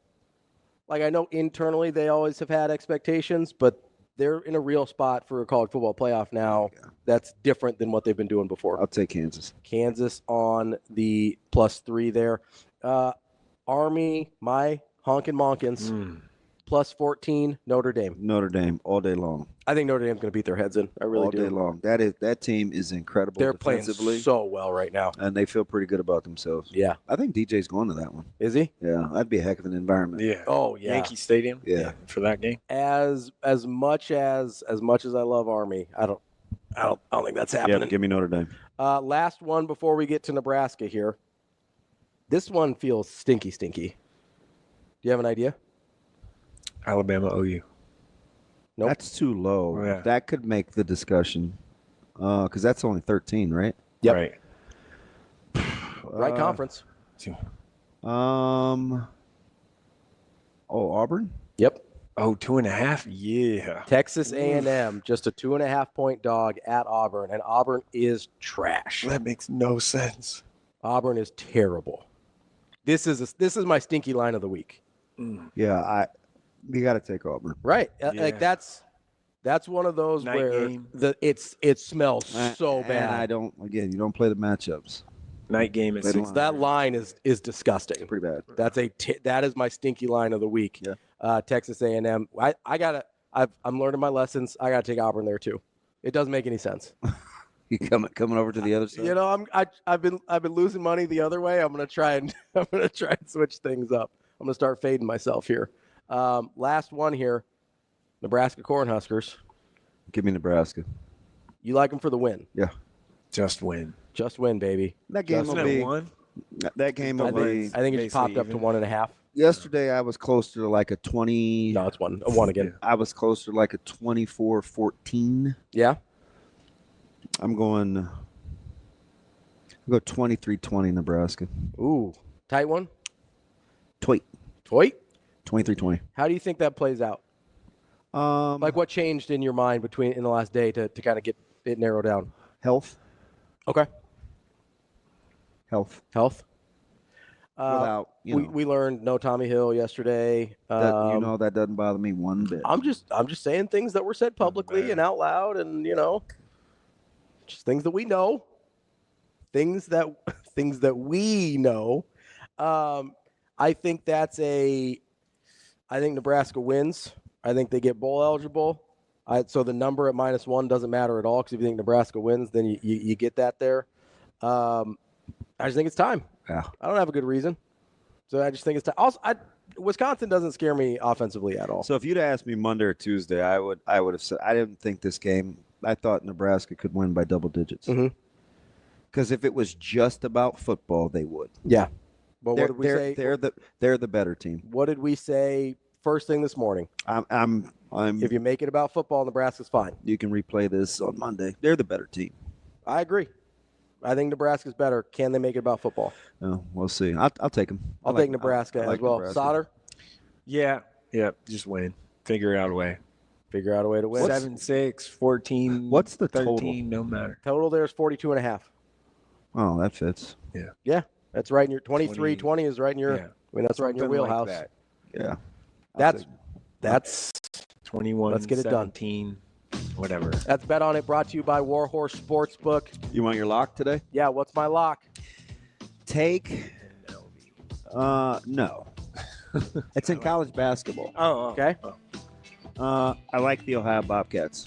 like, I know internally they always have had expectations, but they're in a real spot for a college football playoff now. Yeah. That's different than what they've been doing before. I'll take Kansas. Kansas on the +3 there. Army, my honkin' monkins, +14, Notre Dame. Notre Dame all day long. I think Notre Dame's going to beat their heads in. I really do. All day long. That team is incredible. They're playing defensively. so well right now. And they feel pretty good about themselves. Yeah. I think DJ's going to that one. Is he? Yeah. That'd be a heck of an environment. Yeah. Oh, yeah. Yankee Stadium. Yeah. For that game. As much as I love Army, I don't think that's happening. Yeah, give me Notre Dame. Last one before we get to Nebraska here. This one feels stinky. Do you have an idea? Alabama OU. Nope. That's too low. Oh, yeah. That could make the discussion. Because that's only 13, right? Yep. Right. Right conference. Auburn? Yep. Oh, 2.5? Yeah. Texas A&M, just a 2.5-point dog at Auburn, and Auburn is trash. That makes no sense. Auburn is terrible. This is my stinky line of the week. Yeah, you got to take Auburn. Right. Yeah. Like that's one of those Night where game. it smells so bad. And you don't play the matchups. Night game is That line is disgusting. Pretty bad. That is my stinky line of the week. Yeah. Texas A&M. I'm learning my lessons. I gotta take Auburn there too. It doesn't make any sense. You coming over to the other side? You know, I've been losing money the other way. I'm gonna try and switch things up. I'm gonna start fading myself here. Last one here, Nebraska Cornhuskers. Give me Nebraska. You like them for the win? Yeah. just win. Just win, baby. That game will be one. That game will be. I think it just popped up to 1.5. Yesterday, I was closer to like a 20. No, it's one. A one again. I was closer to like a 24-14. Yeah. I'm going. I'll go 23-20 Nebraska. Ooh, tight one. Toit. 23-20. How do you think that plays out? Like what changed in your mind in the last day to kind of get it narrowed down? Health. Okay. Health. Without we learned no Tommy Hill yesterday. That doesn't bother me one bit. I'm just saying things that were said publicly and out loud, and just things that we know. Things that we know. I think I think Nebraska wins. I think they get bowl eligible. So the number at -1 doesn't matter at all, because if you think Nebraska wins, then you get that there. I just think it's time. Yeah. I don't have a good reason. So I just think it's time. Also, Wisconsin doesn't scare me offensively at all. So if you'd asked me Monday or Tuesday, I would have said I didn't think this game. I thought Nebraska could win by double digits. Because if it was just about football, they would. Yeah. But what did we say? They're the better team. What did we say first thing this morning? If you make it about football, Nebraska's fine. You can replay this on Monday. They're the better team. I agree. I think Nebraska's better. Can they make it about football? Oh, we'll see. I'll take them. I'll take Nebraska as well. Nebraska. Sautter? Yeah. Just win. Figure out a way. Figure out a way to win. 7-6, 14. What's the 13, total? No matter. Total there's 42.5. Oh, that fits. Yeah. That's right in your 23-20 is right in your. Yeah. I mean, that's right in your Something like wheelhouse. that. Yeah. That's 21. Let's get it done. 17, whatever. That's Bet On It, brought to you by Warhorse Sportsbook. You want your lock today? Yeah, what's my lock? Take. No. It's in college basketball. Oh, Okay. I like the Ohio Bobcats.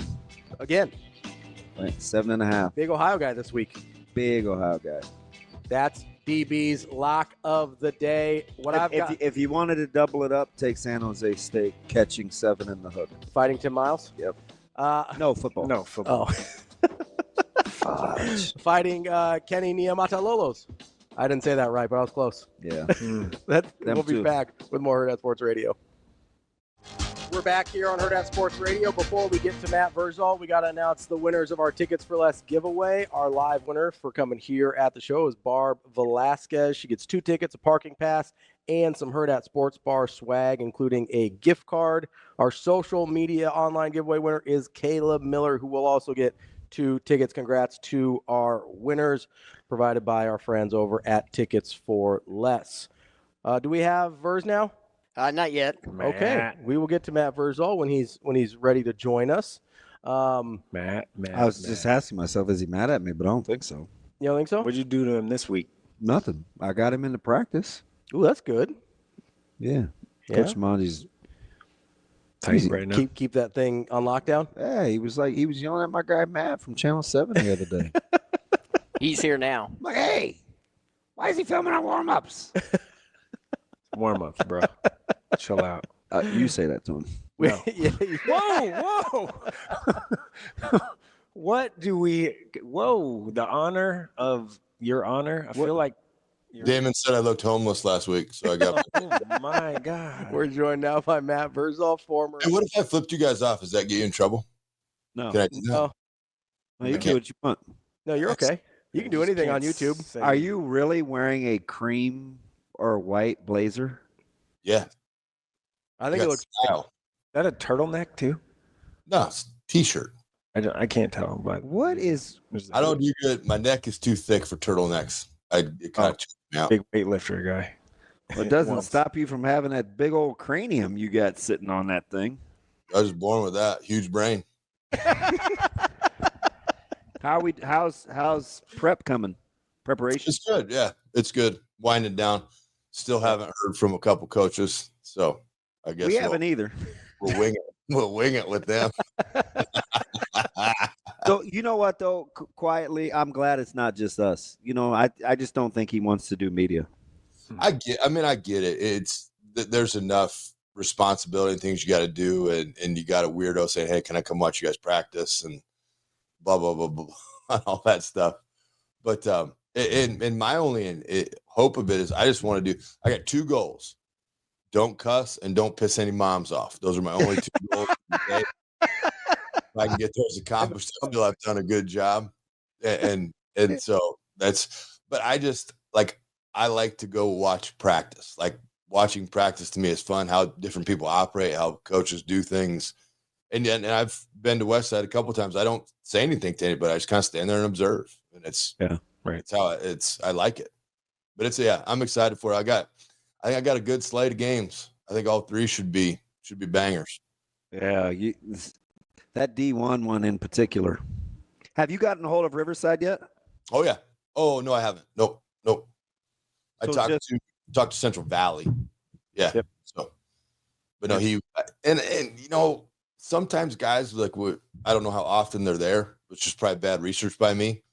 Again, Right, 7.5. big Ohio guy this week. Big Ohio guy. That's DB's lock of the day. What I've got, If you wanted to double it up, take San Jose State catching 7 in the hook. fighting Tim Miles. Yep. Uh, No football. no football. Fighting Kenny Niamata-Lolos. I didn't say that right, but I was close. Yeah. We'll be too. back with more Hurrdat Sports Radio. We're back here on Hurrdat Sports Radio. Before we get to Matt Vrzal, we got to announce the winners of our Tickets for Less giveaway. Our live winner for coming here at the show is Barb Velasquez. She gets 2 tickets, a parking pass, and some Hurrdat Sports Bar swag, including a gift card. Our social media online giveaway winner is Caleb Miller, who will also get 2 tickets. Congrats to our winners, provided by our friends over at Tickets for Less. Do we have Verz now? Not yet. Okay, we will get to Matt Vrzal when he's ready to join us. Matt. I was just asking myself, is he mad at me? But I don't think so. You don't think so? What'd you do to him this week? Nothing. I got him into practice. Ooh, that's good. Yeah. Yeah. Coach Monty's Tight right now. Keep that thing on lockdown. Yeah, he was yelling at my guy Matt from Channel 7 the other day. He's here now. I'm like, hey, why is he filming our warm-ups? Warm-ups, bro. Chill out. You say that to him. No. Yeah. Whoa. What do we? Whoa, the honor of your honor. I feel like Damon said I looked homeless last week, so I got. Oh my God. We're joined now by Matt Vrzal, former. Hey, what if I flipped you guys off? Does that get you in trouble? No. Can I do that? No, No, you can do what you want. no, you're okay. You can do anything on YouTube. Are you really wearing a cream or white blazer? Yeah. I think got it looks. style. Is that a turtleneck too? No, it's a t-shirt. I can't tell, but What is? I don't do good. My neck is too thick for turtlenecks. It kind of chokes me out. big weightlifter guy. Well, it doesn't Once. stop you from having that big old cranium you got sitting on that thing. I was born with that huge brain. How's prep coming? Preparation? It's good. Yeah, it's good. Winding down. Still haven't heard from a couple coaches, so I guess We haven't either. we'll wing it. We'll wing it with them. So you know what though? Quietly, I'm glad it's not just us. You know, I just don't think he wants to do media. I get it. It's there's enough responsibility and things you got to do, and you got a weirdo saying, "Hey, can I come watch you guys practice?" and blah blah blah blah, blah all that stuff. But and my only hope of it is I just want to do. I got 2 goals: don't cuss and don't piss any moms off. Those are my only 2 goals. If I can get those accomplished, I feel I've done a good job. And so that's. But I just I like to go watch practice. Like watching practice to me is fun. How different people operate, how coaches do things, and I've been to Westside a couple of times. I don't say anything to anybody. I just kind of stand there and observe, and it's Right. It's how I like it. But I'm excited for it. I think I got a good slate of games. I think all 3 should be bangers. Yeah, that D1 one in particular. Have you gotten a hold of Riverside yet? Oh yeah. Oh no, I haven't. Nope. I So talked to Central Valley. Yeah. Yep. So, but no, he and sometimes guys I don't know how often they're there, which is probably bad research by me.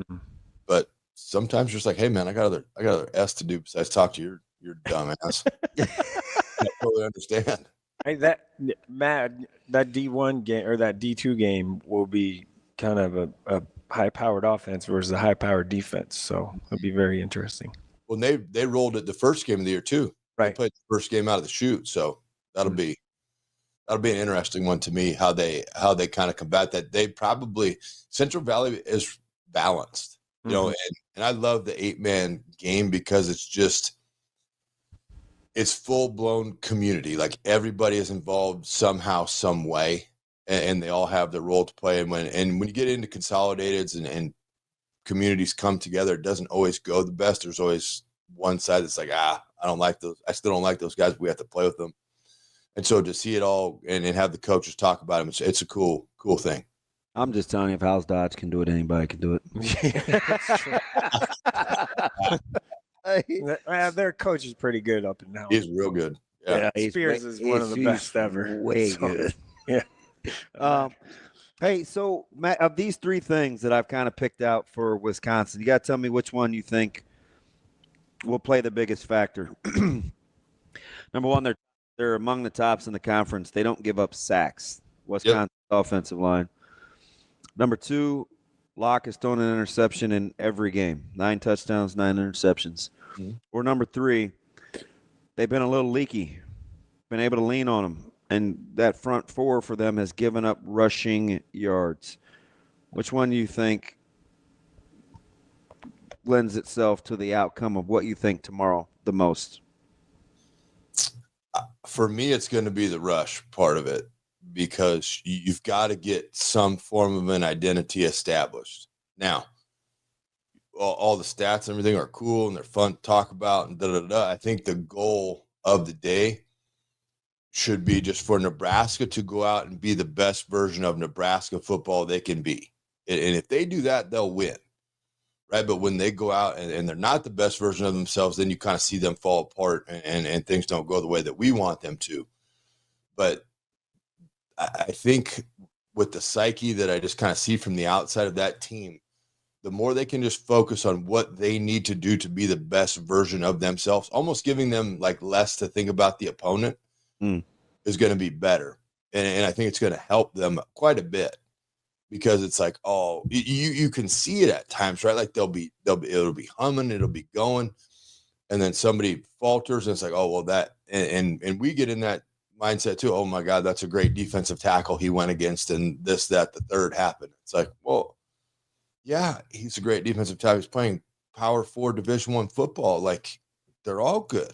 Mm-hmm. But sometimes you're just like, hey man, I got other S to do besides talk to your dumb ass. I totally understand. Hey, that D1 game or that D2 game will be kind of a high-powered offense versus a high-powered defense, so it'll be very interesting. Well, they rolled it the first game of the year too. Right. They played the first game out of the chute, so that'll be an interesting one to me. How they kind of combat that. They probably Central Valley is balanced, you know, and I love the 8-man game because it's full-blown community. Like everybody is involved somehow, some way, and they all have their role to play. And when you get into consolidateds and communities come together, it doesn't always go the best. There's always one side that's like, I don't like those. I still don't like those guys. But we have to play with them. And so to see it all and have the coaches talk about them, it's a cool thing. I'm just telling you, if House Dodge can do it, anybody can do it. Their coach is pretty good up and down. He's real good. Yeah, Spears is one of the best ever. Way So, good. Yeah. Hey, so Matt, of these three things that I've kind of picked out for Wisconsin, you got to tell me which one you think will play the biggest factor. Number one, they're among the tops in the conference. They don't give up sacks. Wisconsin offensive line. Number two, Locke has thrown an interception in every game. 9 touchdowns, 9 interceptions. Mm-hmm. Or number three, they've been a little leaky. Been able to lean on them. And that front four for them has given up rushing yards. Which one do you think lends itself to the outcome of what you think tomorrow the most? For me, it's going to be the rush part of it, because you've got to get some form of an identity established. Now, all the stats and everything are cool and they're fun to talk about and I think the goal of the day should be just for Nebraska to go out and be the best version of Nebraska football they can be. And if they do that, they'll win. Right. But when they go out and they're not the best version of themselves, then you kind of see them fall apart and things don't go the way that we want them to. But I think with the psyche that I just kind of see from the outside of that team, the more they can just focus on what they need to do to be the best version of themselves, almost giving them like less to think about the opponent is going to be better. And I think it's going to help them quite a bit. Because it's like, oh, you can see it at times, right? Like it'll be humming, it'll be going, and then somebody falters, and it's like, oh, well, that, and we get in that mindset too. Oh my God, that's a great defensive tackle he went against, and this, that, the third happened. It's like, well, yeah, he's a great defensive tackle. He's playing Power 4 Division I football. Like they're all good.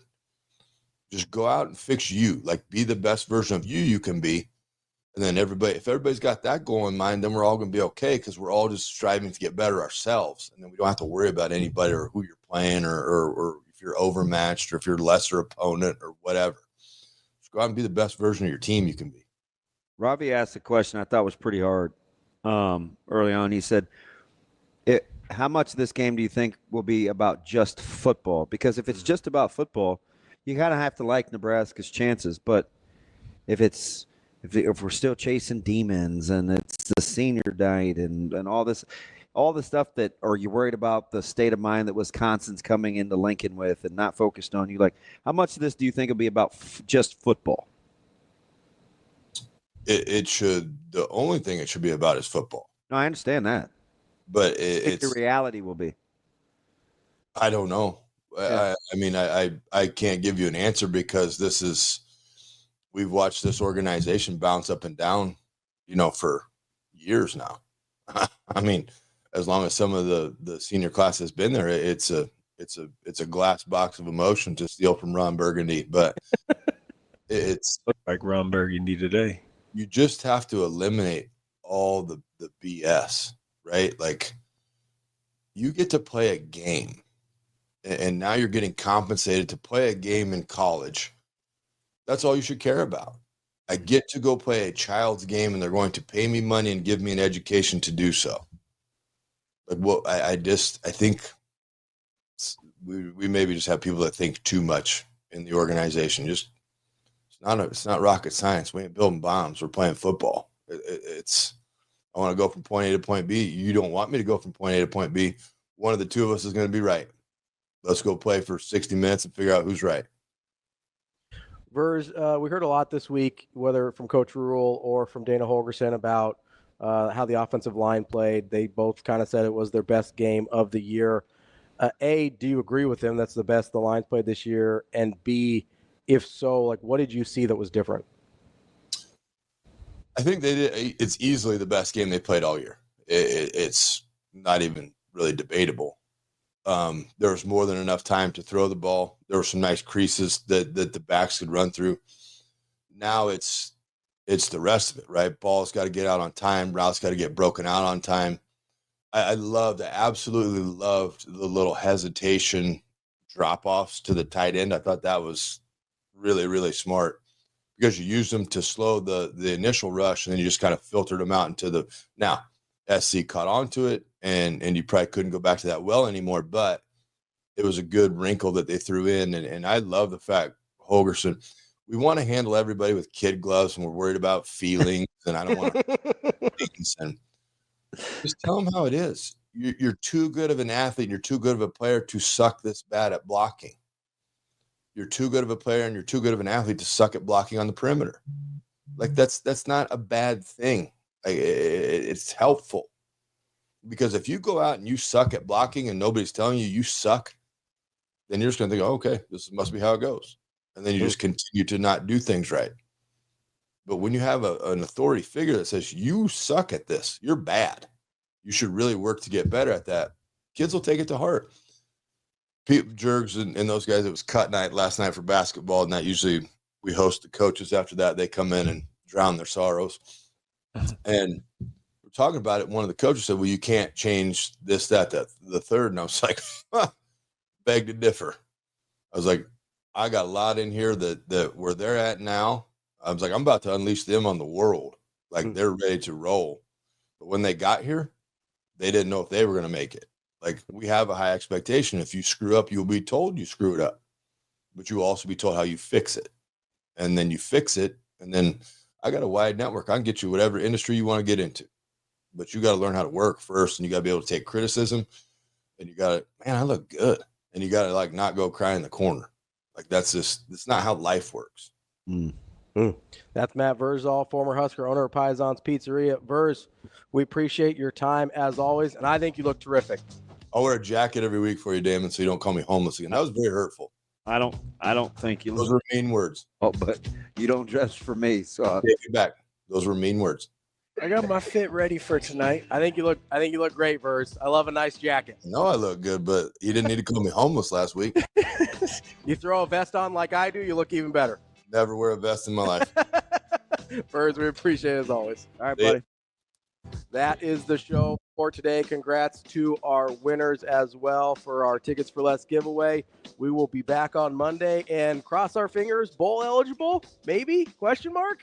Just go out and fix you. Like be the best version of you can be. And then if everybody's got that goal in mind, then we're all going to be okay, because we're all just striving to get better ourselves. And then we don't have to worry about anybody or who you're playing or if you're overmatched or if you're a lesser opponent or whatever. Just go out and be the best version of your team you can be. Ravi asked a question I thought was pretty hard early on. He said, how much of this game do you think will be about just football? Because if it's just about football, you kind of have to like Nebraska's chances. But if we're still chasing demons and it's the senior night and all the stuff that, or you're worried about the state of mind that Wisconsin's coming into Lincoln with and not focused on you, like how much of this do you think will be about just football? It should, the only thing it should be about is football. No, I understand that. But it's the reality will be. I don't know. Yeah. I mean, I can't give you an answer, because we've watched this organization bounce up and down, for years now. I mean, as long as some of the senior class has been there, it's a glass box of emotion to steal from Ron Burgundy. But it's like Ron Burgundy today. You just have to eliminate all the BS, right? Like you get to play a game, and now you're getting compensated to play a game in college. That's all you should care about. I get to go play a child's game, and they're going to pay me money and give me an education to do so. Like, well, I think we maybe just have people that think too much in the organization. Just it's not rocket science. We ain't building bombs. We're playing football. I want to go from point A to point B. You don't want me to go from point A to point B. One of the two of us is going to be right. Let's go play for 60 minutes and figure out who's right. Verz, we heard a lot this week, whether from Coach Rule or from Dana Holgerson, about how the offensive line played. They both kind of said it was their best game of the year. A, do you agree with them? That's the best the line's played this year. And B, if so, like, what did you see that was different? I think they did. It's easily the best game they played all year. It's not even really debatable. There was more than enough time to throw the ball. There were some nice creases that the backs could run through. Now it's the rest of it, right? Ball's got to get out on time. Routes got to get broken out on time. I absolutely loved the little hesitation drop-offs to the tight end. I thought that was really, really smart, because you used them to slow the initial rush, and then you just kind of filtered them out into now, SC caught on to it, and you probably couldn't go back to that well anymore. But it was a good wrinkle that they threw in, and I love the fact, Holgerson, we want to handle everybody with kid gloves, and we're worried about feelings, and I don't want to. And just tell them how it is. You're too good of an athlete, and you're too good of a player to suck this bad at blocking. You're too good of a player, and you're too good of an athlete to suck at blocking on the perimeter. Like that's not a bad thing. Like, it's helpful, because if you go out and you suck at blocking and nobody's telling you suck, then you're just going to think, oh, okay, this must be how it goes. And then you just continue to not do things right. But when you have an authority figure that says you suck at this, you're bad, you should really work to get better at that, kids will take it to heart. Jergs and those guys, it was cut night last night for basketball, and that usually we host the coaches after that. They come in and drown their sorrows. And we're talking about it. One of the coaches said, well, you can't change this, that, the third. And I was like, beg to differ. I was like, I got a lot in here that where they're at now. I was like, I'm about to unleash them on the world. Like, they're ready to roll. But when they got here, they didn't know if they were going to make it. Like, we have a high expectation. If you screw up, you'll be told you screw it up. But you will also be told how you fix it. And then you fix it. And then I got a wide network. I can get you whatever industry you want to get into. But you got to learn how to work first. And you got to be able to take criticism. And you got to, man, I look good. And you got to, like, not go cry in the corner. Like, that's not how life works. That's Matt Vrzal, former Husker, owner of Pison's Pizzeria. Verz, we appreciate your time as always, and I think you look terrific. I'll wear a jacket every week for you, Damon, so you don't call me homeless again. That was very hurtful. I don't think you. Those were mean words. Oh, but you don't dress for me, so take it back. Those were mean words. I got my fit ready for tonight. I think you look great, Verz. I love a nice jacket. I know I look good, but you didn't need to call me homeless last week. You throw a vest on like I do, you look even better. Never wear a vest in my life. Verz, we appreciate it as always. All right, buddy. That is the show for today. Congrats to our winners as well for our Tickets for Less giveaway. We will be back on Monday, and cross our fingers, bowl eligible, maybe, question mark?